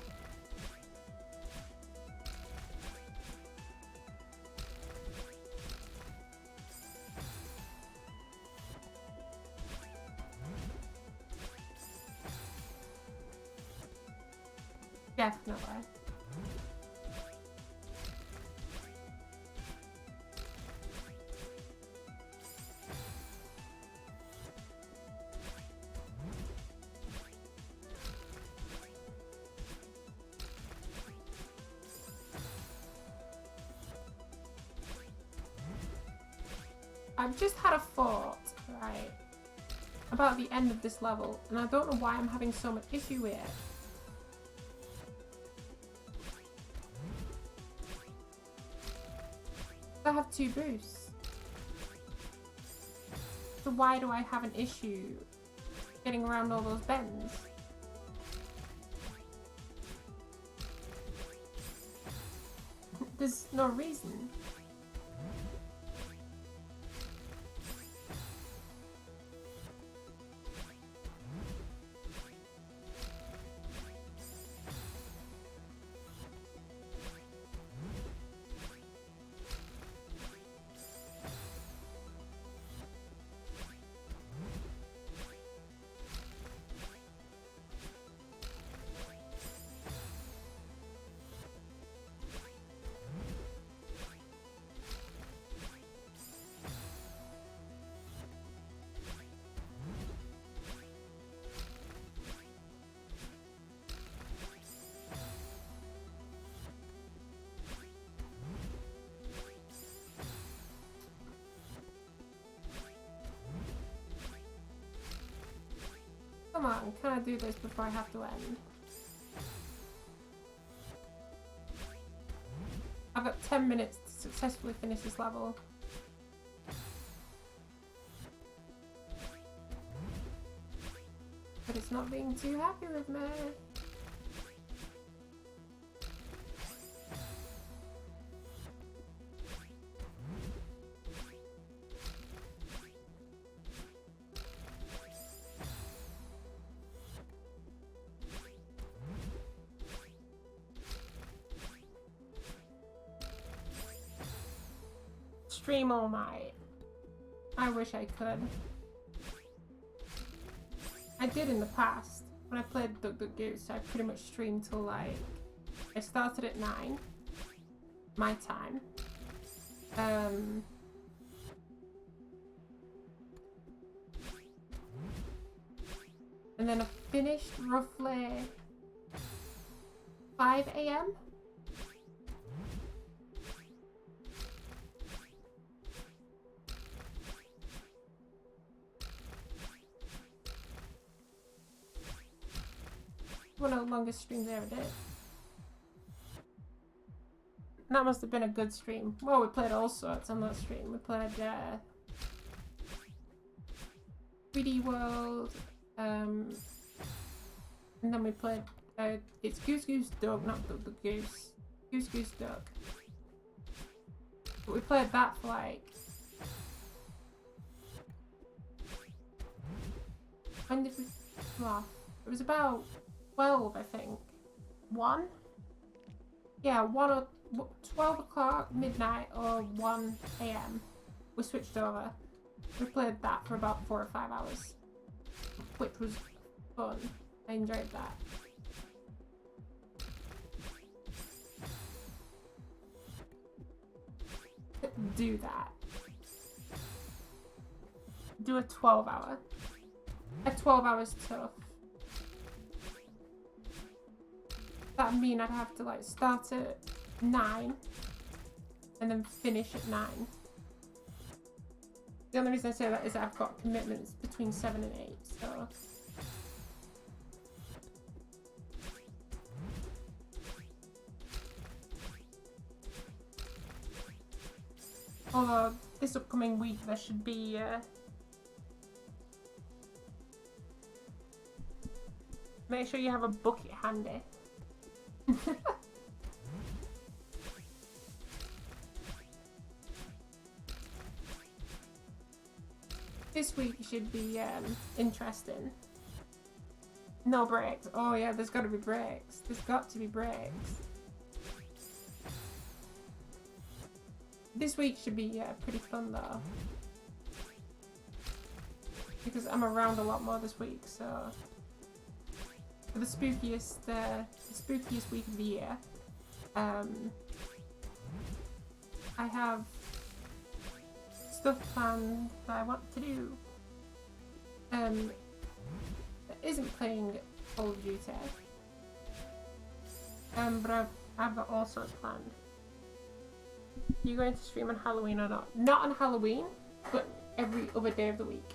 Definitely. I've just had a thought, right, about the end of this level, and I don't know why I'm having so much issue with it. I have 2 boosts. So why do I have an issue getting around all those bends? There's no reason. Come on, can I do this before I have to end? I've got 10 minutes to successfully finish this level. But it's not being too happy with me. Stream all night. I wish I could. I did in the past. when I played Duck Duck Goose, I pretty much streamed till like, I started at 9, my time. And then I finished roughly 5 AM. One of the longest streams I ever did. And that must have been a good stream. Well, we played all sorts on that stream. We played 3D World, and then we played it's Goose Goose Duck, not Duck Duck Goose. Goose Goose Duck. But we played that for like, when did we come off? It was about 12, I think. 1? Yeah, 1 or 12 o'clock, midnight, or 1 AM. We switched over. We played that for about 4 or 5 hours, which was fun. I enjoyed that. Do that. Do a 12 hour. A 12 hours tough. That'd mean I'd have to like start at 9 and then finish at 9. The only reason I say that is that I've got commitments between 7 and 8, so. Although this upcoming week there should be make sure you have a bucket handy. This week should be interesting. No breaks. Oh yeah, there's gotta be breaks. There's got to be breaks. This week should be pretty fun though. Because I'm around a lot more this week, so for the spookiest week of the year, I have stuff planned that I want to do. That isn't playing Call of Duty. But I've got all sorts planned. You going to stream on Halloween or not? Not on Halloween, but every other day of the week.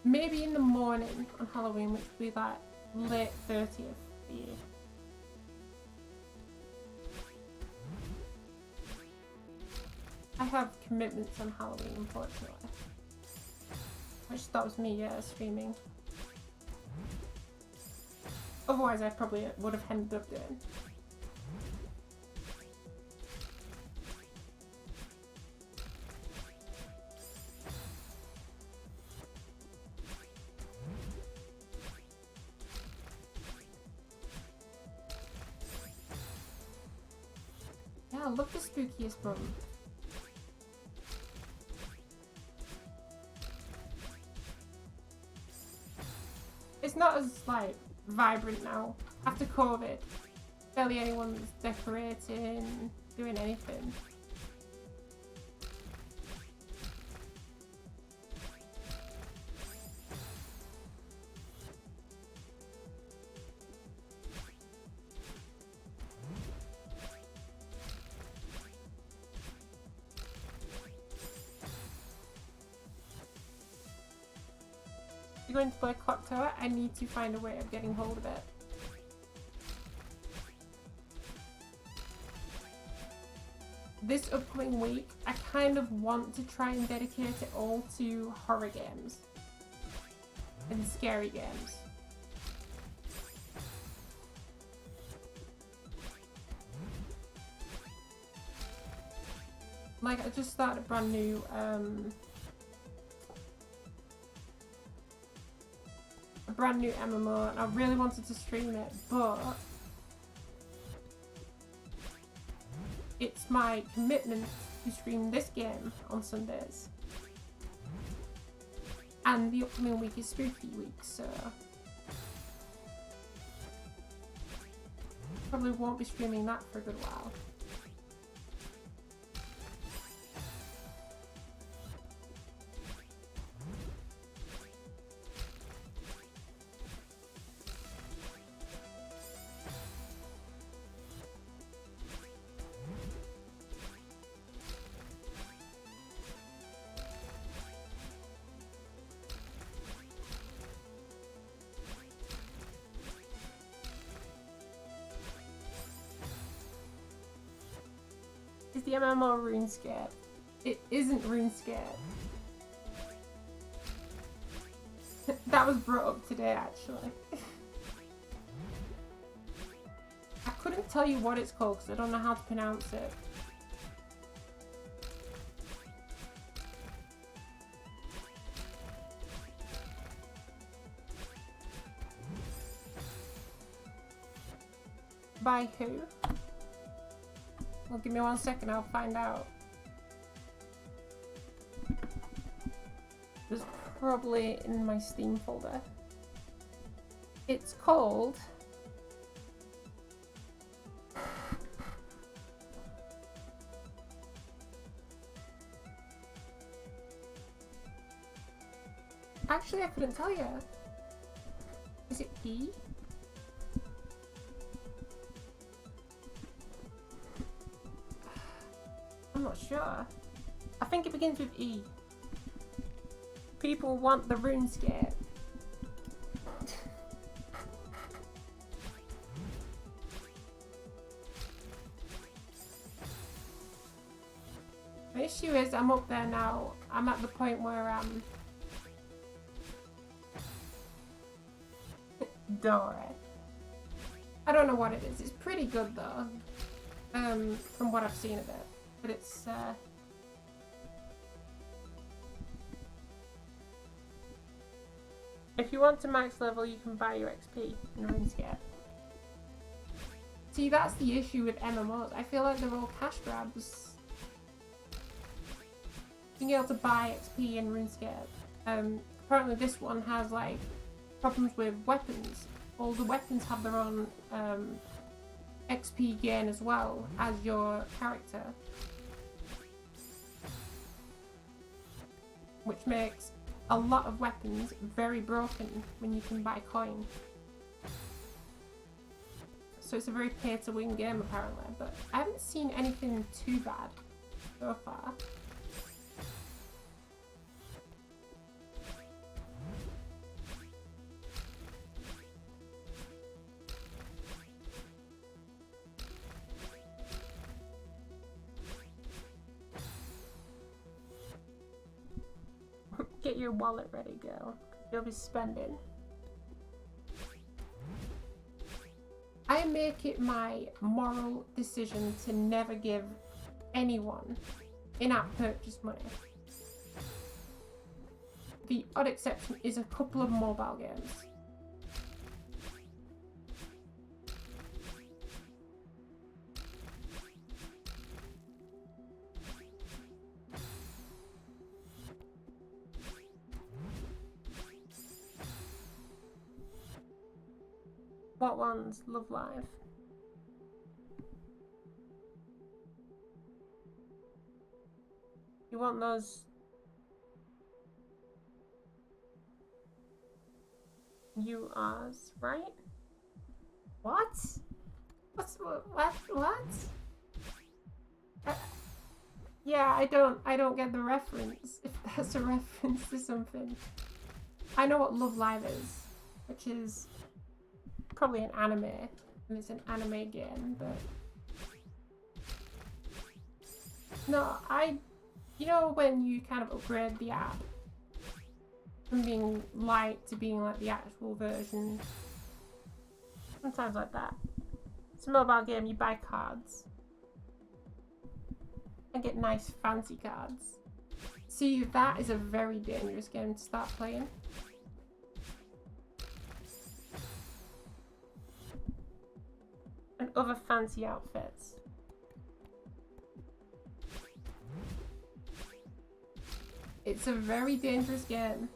Maybe in the morning on Halloween, which would be like late 30th for you. I have commitments on Halloween, unfortunately. Which stops me streaming. Otherwise, I probably would have ended up doing. Yeah, look the spookiest month. It's not as like vibrant now after COVID. Barely anyone's decorating, doing anything. You're going to play Clock Tower? I need to find a way of getting hold of it. This upcoming week, I kind of want to try and dedicate it all to horror games and scary games. Like, I just started a brand new MMO, and I really wanted to stream it, but it's my commitment to stream this game on Sundays. And the upcoming week is Spooky Week, so probably won't be streaming that for a good while. Is the MMO RuneScape? It isn't RuneScape. That was brought up today, actually. I couldn't tell you what it's called because I don't know how to pronounce it. By who? Well, give me 1 second, I'll find out. It's probably in my Steam folder. It's called... Actually, I couldn't tell you. Is it E? I'm not sure. I think it begins with E. People want the RuneScape. The issue is I'm up there now. I'm at the point where Dora. I don't know what it is. It's pretty good though. From what I've seen of it. But it's if you want to max level, you can buy your XP in RuneScape. See, that's the issue with MMOs. I feel like they're all cash grabs. Being able to buy XP in RuneScape. Apparently this one has like problems with weapons. All the weapons have their own XP gain as well as your character. Which makes a lot of weapons very broken when you can buy coin. So it's a very pay to win game apparently, but I haven't seen anything too bad so far. Get your wallet ready, girl. You'll be spending. I make it my moral decision to never give anyone in-app purchase money. The odd exception is a couple of mobile games. What ones? Love Live. You want those URs, right? What? What? Yeah, I don't get the reference, if that's a reference to something. I know what Love Live is, which is probably an anime, and it's an anime game, but no, you know when you kind of upgrade the app from being light to being like the actual version, sometimes like that. It's a mobile game, you buy cards and get nice fancy cards. See, that is a very dangerous game to start playing. And other fancy outfits. It's a very dangerous game.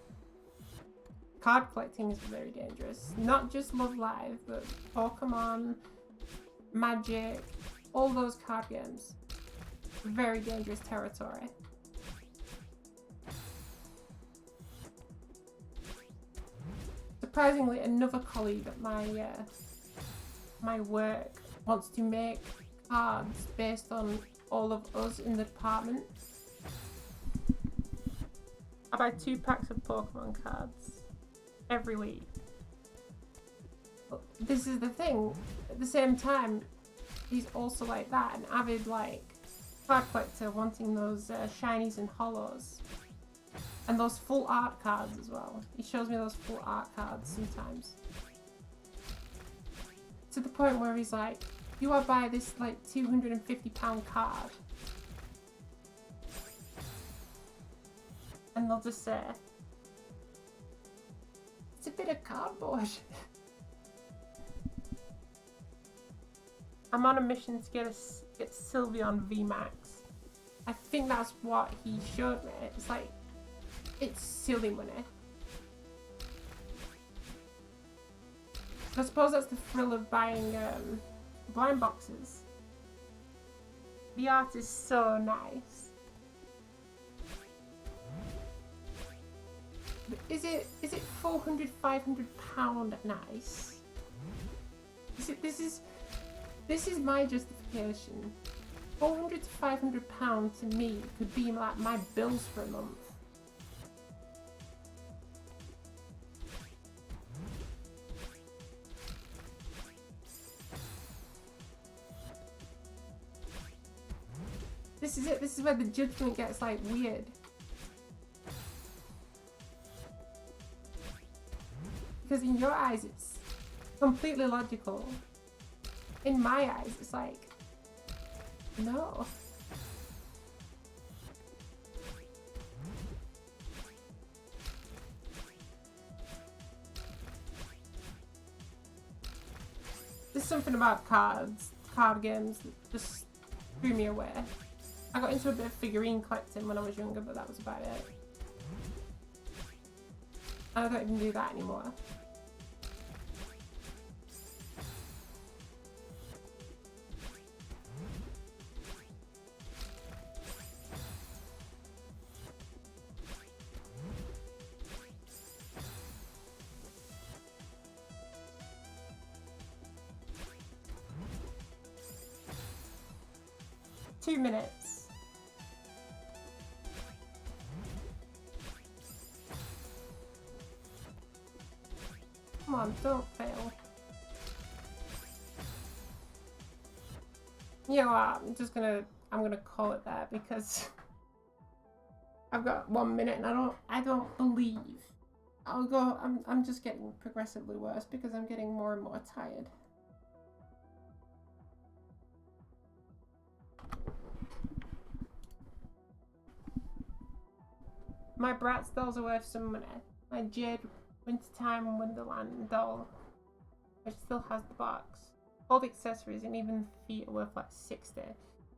card collecting is very dangerous. Not just Love Live, but Pokemon, Magic, all those card games. Very dangerous territory. Surprisingly, another colleague at my work wants to make cards based on all of us in the department. I buy 2 packs of Pokemon cards every week. But this is the thing. At the same time, he's also like that, an avid like card collector wanting those shinies and hollows. And those full art cards as well. He shows me those full art cards sometimes. To the point where he's like, you are buy this like £250 card. And they'll just say, it's a bit of cardboard. I'm on a mission to get Sylveon VMAX. I think that's what he showed me. It's like, it's silly money. I suppose that's the thrill of buying blind boxes. The art is so nice. But is it 400, 500 £500 nice? This is my justification. 400 to 500 £500 to me could be like my bills for a month. This is it. This is where the judgment gets like weird. Because in your eyes it's completely logical. In my eyes it's like, no. There's something about card games that just threw me away. I got into a bit of figurine collecting when I was younger, but that was about it. I don't even do that anymore. Two minutes. Come on, don't fail. You know what, I'm gonna call it there because I've got 1 minute and I don't believe I'm just getting progressively worse because I'm getting more and more tired. My Bratz dolls are worth some money. My Jade Wintertime Wonderland doll, which still has the box, all the accessories and even the feet are worth like 60.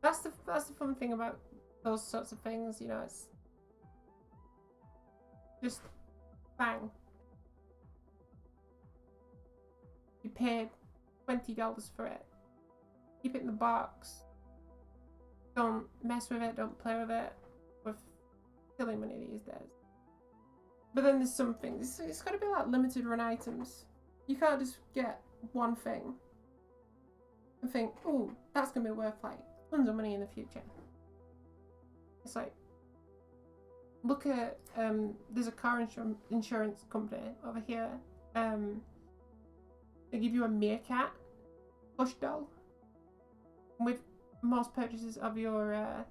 That's the fun thing about those sorts of things, you know, it's just bang. You paid $20 for it. Keep it in the box. Don't mess with it, don't play with it. With silly money these days. But then there's some things, it's got to be like limited run items. You can't just get one thing and think, oh, that's going to be worth like tons of money in the future. It's like, look at, there's a car insurance company over here. They give you a meerkat plush doll with most purchases of your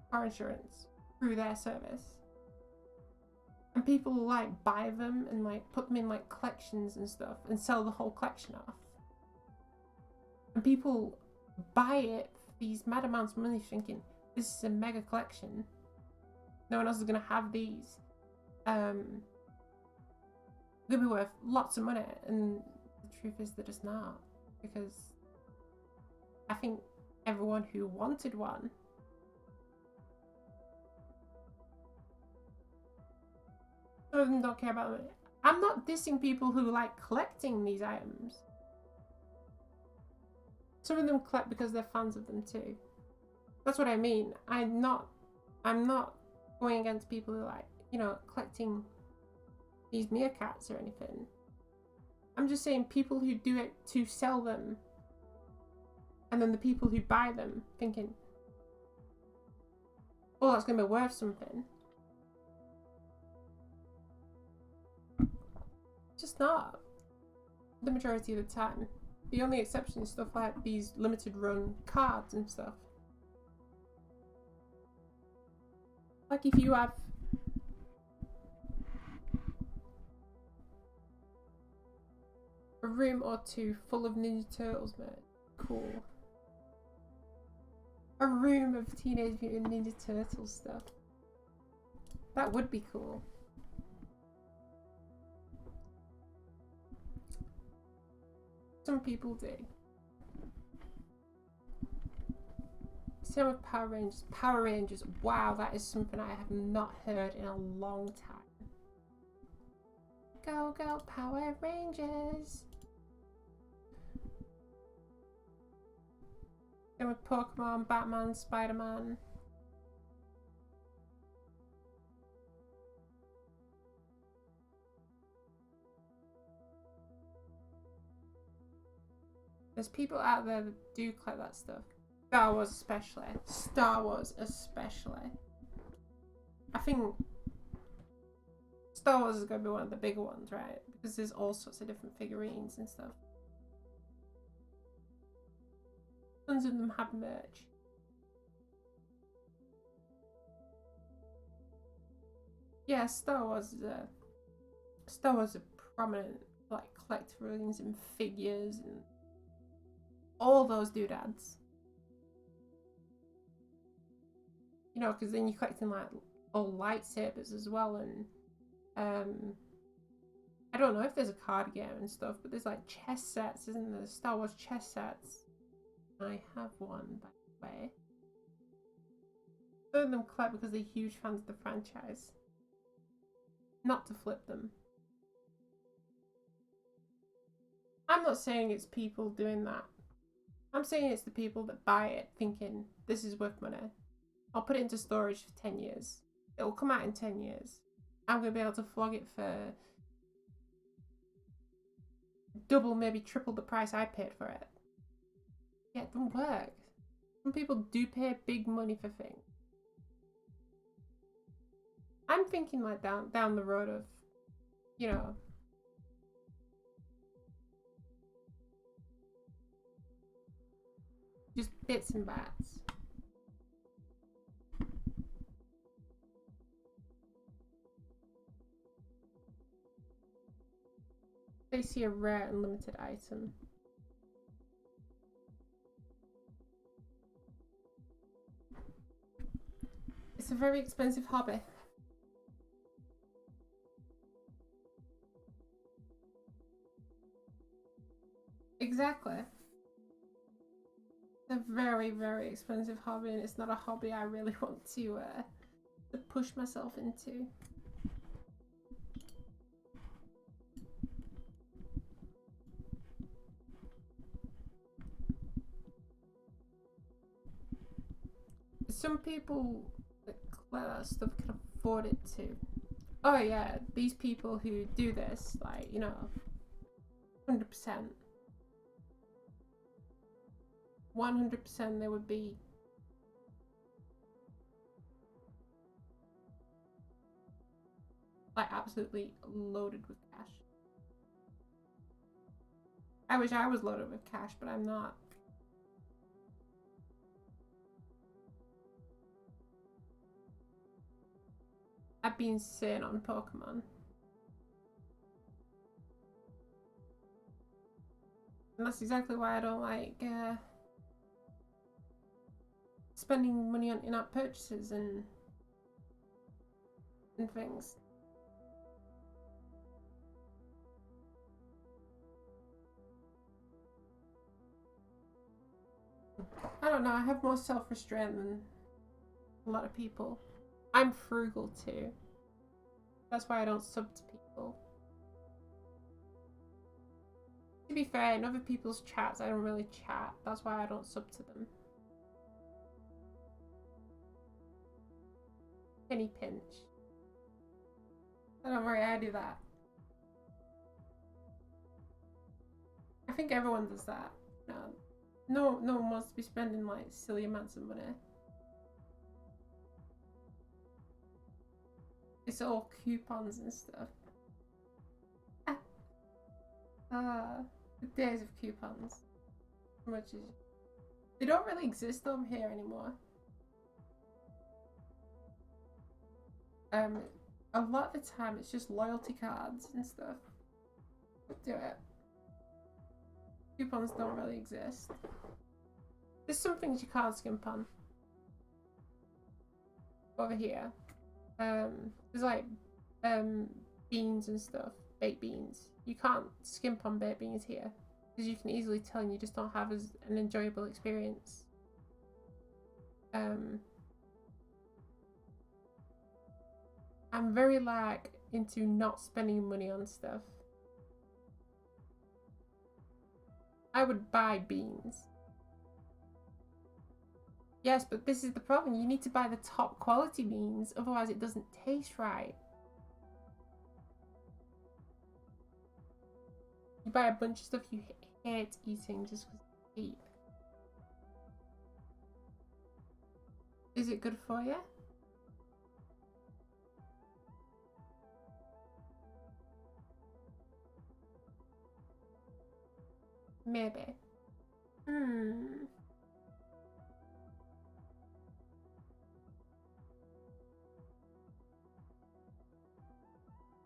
car insurance through their service, and people like buy them and like put them in like collections and stuff and sell the whole collection off, and people buy it for these mad amounts of money thinking this is a mega collection, no one else is going to have these, gonna be worth lots of money, and the truth is they're just not, because I think everyone who wanted one some of them don't care about it. I'm not dissing people who like collecting these items. Some of them collect because they're fans of them too. That's what I mean. I'm not going against people who like, you know, collecting these meerkats or anything. I'm just saying people who do it to sell them, and then the people who buy them thinking, oh, that's going to be worth something. Just not the majority of the time. The only exception is stuff like these limited run cards and stuff. Like if you have a room or two full of Ninja Turtles, man, cool. A room of Teenage Mutant Ninja Turtles stuff. That would be cool. Some people do. Same with Power Rangers. Power Rangers, wow, that is something I have not heard in a long time. Go, go, Power Rangers. Same with Pokemon, Batman, Spider-Man. There's people out there that do collect that stuff. Star Wars especially. Star Wars especially. I think Star Wars is going to be one of the bigger ones, right? Because there's all sorts of different figurines and stuff. Tons of them have merch. Yeah, Star Wars is a prominent like collectibles and figures and all those doodads. You know, because then you're collecting like all lightsabers as well, and I don't know if there's a card game and stuff, but there's like chess sets, isn't there? Star Wars chess sets. I have one, by the way. Some of them collect because they're huge fans of the franchise. Not to flip them. I'm not saying it's people doing that. I'm saying it's the people that buy it thinking, this is worth money. I'll put it into storage for 10 years. It'll come out in 10 years. I'm going to be able to flog it for double, maybe triple the price I paid for it. Yeah, it doesn't work. Some people do pay big money for things. I'm thinking like down the road of, you know, just bits and bats. They see a rare and limited item. It's a very expensive hobby. Exactly. It's a very, very expensive hobby, and it's not a hobby I really want to push myself into. Some people that collect that stuff can afford it too. Oh yeah, these people who do this, like, you know, 100%. 100% they would be like absolutely loaded with cash. I wish I was loaded with cash, but I'm not. I've been sitting on Pokemon. And that's exactly why I don't like spending money on in-app purchases and things. I don't know, I have more self-restraint than a lot of people. I'm frugal too. That's why I don't sub to people. To be fair, in other people's chats, I don't really chat. That's why I don't sub to them. Penny pinch. Don't worry, I do that. I think everyone does that. No one wants to be spending like silly amounts of money. It's all coupons and stuff. The days of coupons. They don't really exist over here anymore. A lot of the time it's just loyalty cards and stuff. Do it. Coupons don't really exist. There's some things you can't skimp on. Over here. There's like beans and stuff. Baked beans. You can't skimp on baked beans here. Because you can easily tell and you just don't have as an enjoyable experience. I'm very like into not spending money on stuff. I would buy beans. Yes, but this is the problem. You need to buy the top quality beans, otherwise it doesn't taste right. You buy a bunch of stuff you hate eating just because it's cheap. Is it good for you? Maybe.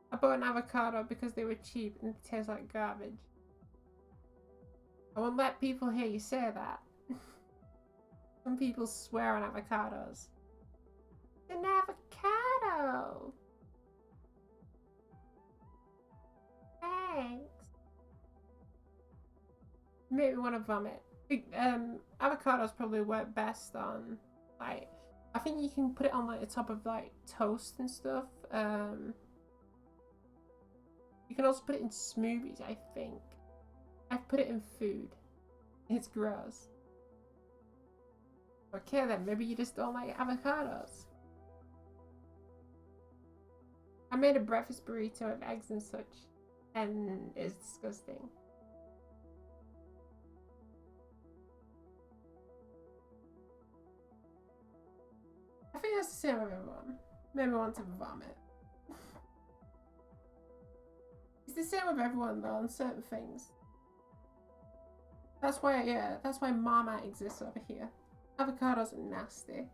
I bought an avocado because they were cheap and they taste like garbage. I won't let people hear you say that. Some people swear on avocados. An avocado! Thanks. Made me want to vomit. Avocados probably work best on, like, I think you can put it on like the top of like toast and stuff. You can also put it in smoothies, I think. I've put it in food. It's gross. Okay then, maybe you just don't like avocados. I made a breakfast burrito of eggs and such, and it's disgusting. I think that's the same with everyone. Made me want to vomit. It's the same with everyone though on certain things. That's why Marmite exists over here. Avocados are nasty.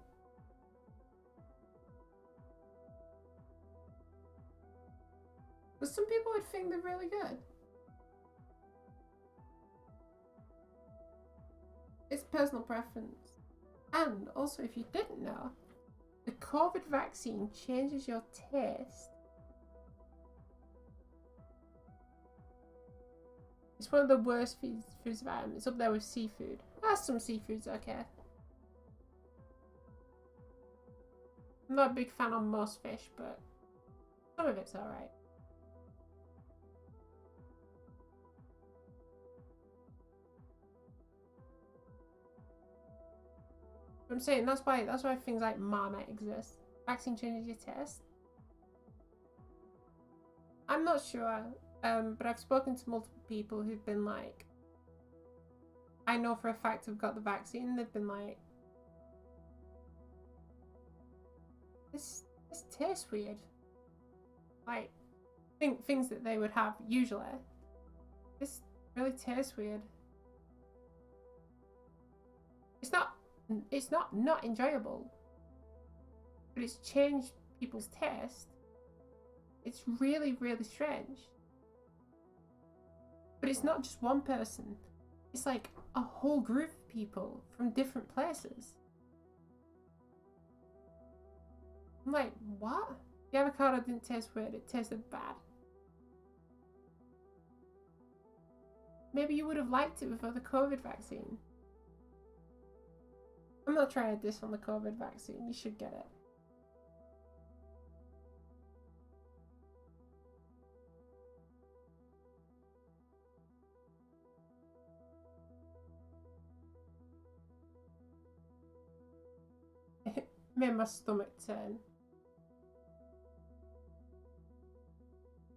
But some people would think they're really good. It's personal preference. And also, if you didn't know, the COVID vaccine changes your taste. It's one of the worst foods of Adam. It's up there with seafood. Some seafood's okay. I'm not a big fan on most fish, but some of it's alright. I'm saying that's why things like Marmite exist. Vaccine changes your taste. I'm not sure, but I've spoken to multiple people who've been like, I know for a fact I've got the vaccine. They've been like, this tastes weird. Like, things that they would have usually. This really tastes weird. It's not enjoyable, but it's changed people's taste. It's really, really strange. But it's not just one person. It's like a whole group of people from different places. I'm like, what? The avocado didn't taste weird, it tasted bad. Maybe you would have liked it before the COVID vaccine. I'm not trying to diss on the COVID vaccine. You should get it. made my stomach turn.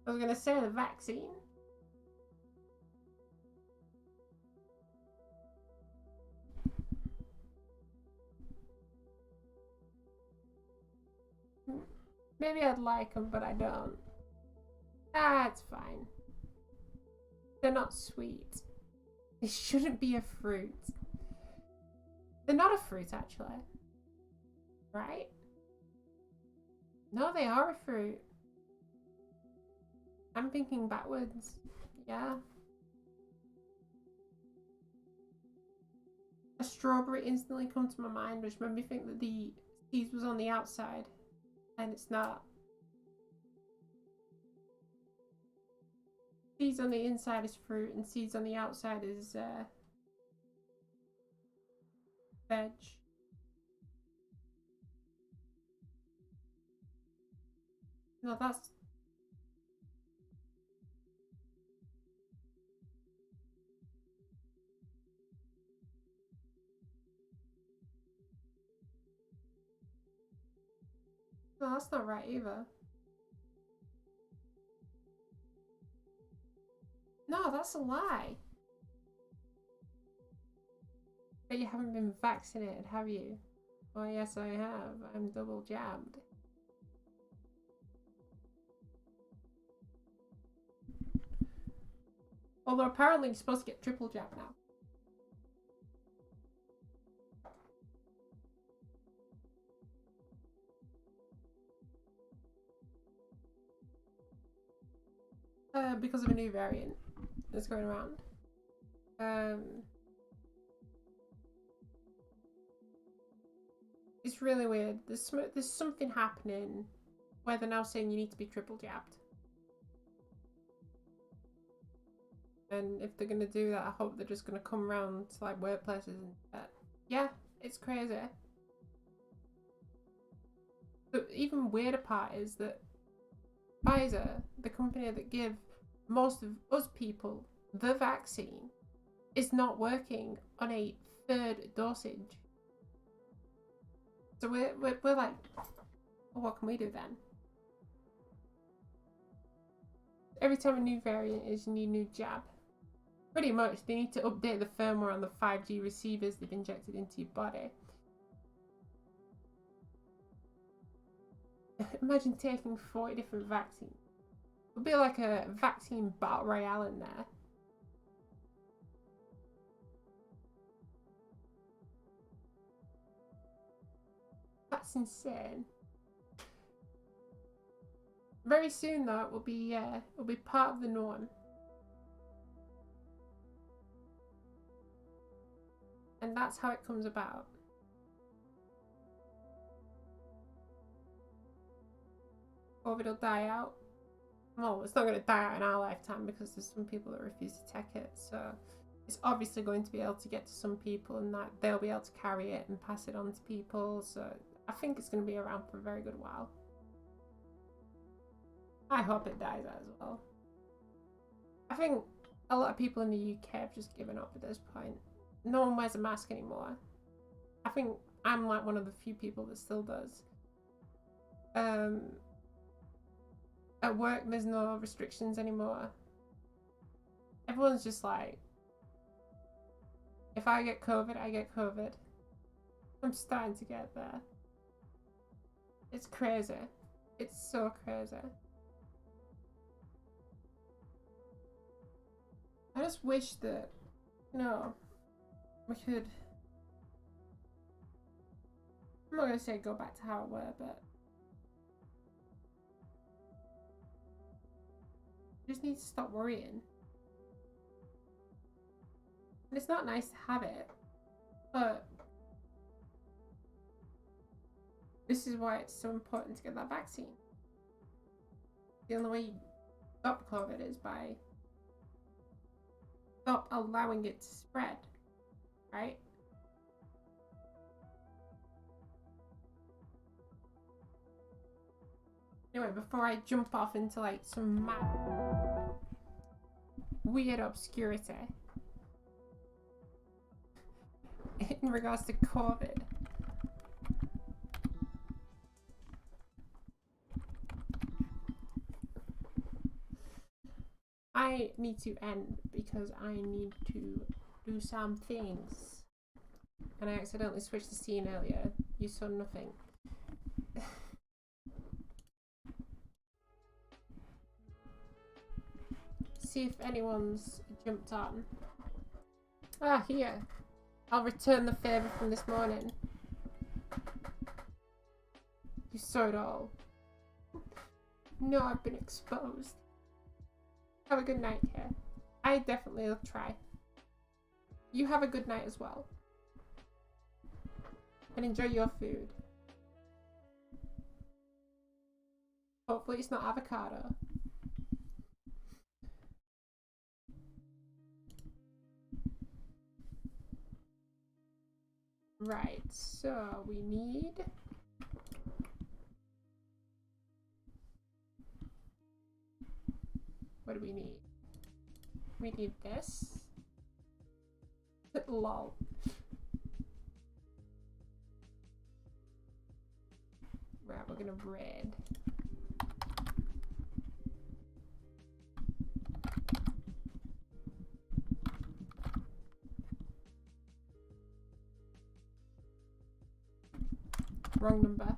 I was gonna say the vaccine. Maybe I'd like them, but I don't. Ah, it's fine. They're not sweet. They shouldn't be a fruit. They're not a fruit, actually. Right? No, they are a fruit. I'm thinking backwards. Yeah. A strawberry instantly comes to my mind, which made me think that the seeds was on the outside. And it's not. Seeds on the inside is fruit, and seeds on the outside is veg. No, that's... No, that's not right either. No, that's a lie. But you haven't been vaccinated, have you? Oh, yes, I have. I'm double jabbed. Although apparently you're supposed to get triple jab now. Because of a new variant that's going around. It's really weird. There's something happening where they're now saying you need to be triple jabbed. And if they're gonna do that, I hope they're just gonna come around to like workplaces and yeah, it's crazy. The even weirder part is that Pfizer, the company that give most of us people the vaccine, is not working on a third dosage. So we're like, well, what can we do then? Every time a new variant is, you need a new jab. Pretty much, they need to update the firmware on the 5G receivers they've injected into your body. Imagine taking 40 different vaccines. It would be like a vaccine battle royale in there. That's insane. Very soon, though, it will be part of the norm. And that's how it comes about. COVID will die out. Well, it's not going to die out in our lifetime because there's some people that refuse to take it. So it's obviously going to be able to get to some people, and that they'll be able to carry it and pass it on to people. So I think it's going to be around for a very good while. I hope it dies out as well. I think a lot of people in the UK have just given up at this point. No one wears a mask anymore. I think I'm like one of the few people that still does. At work, there's no restrictions anymore. Everyone's just like, if I get COVID, I get COVID. I'm starting to get there. It's crazy. It's so crazy. I just wish that, you know, we could... I'm not going to say go back to how it were, but... You just need to stop worrying. And it's not nice to have it, but... This is why it's so important to get that vaccine. The only way you stop COVID is by... stop allowing it to spread, right? Anyway, before I jump off into like some mad weird obscurity in regards to COVID, I need to end because I need to do some things. And I accidentally switched the scene earlier. You saw nothing. See if anyone's jumped on. Ah, here. I'll return the favour from this morning. You saw it all. No, I've been exposed. Have a good night, here. I definitely will try. You have a good night as well. And enjoy your food. Hopefully it's not avocado. Right, so we need... What do we need? We need this. Lol. Right, we're gonna raid. Wrong number.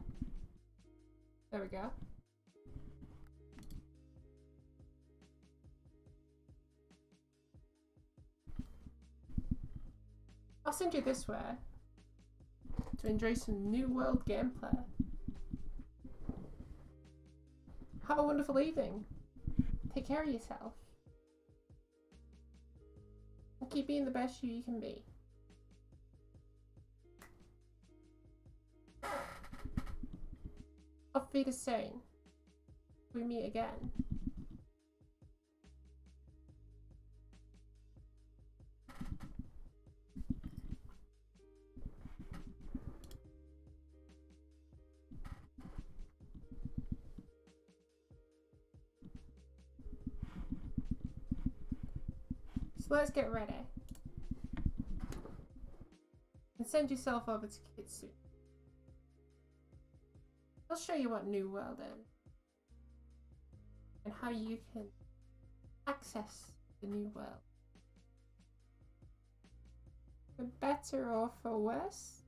There we go. I'll send you this way to enjoy some New World gameplay. Have a wonderful evening. Take care of yourself. And keep being the best you can be. Auf Wiedersehen. We meet again. So let's get ready. And send yourself over to Kitsune. I'll show you what New World is. And how you can access the New World. For better or for worse.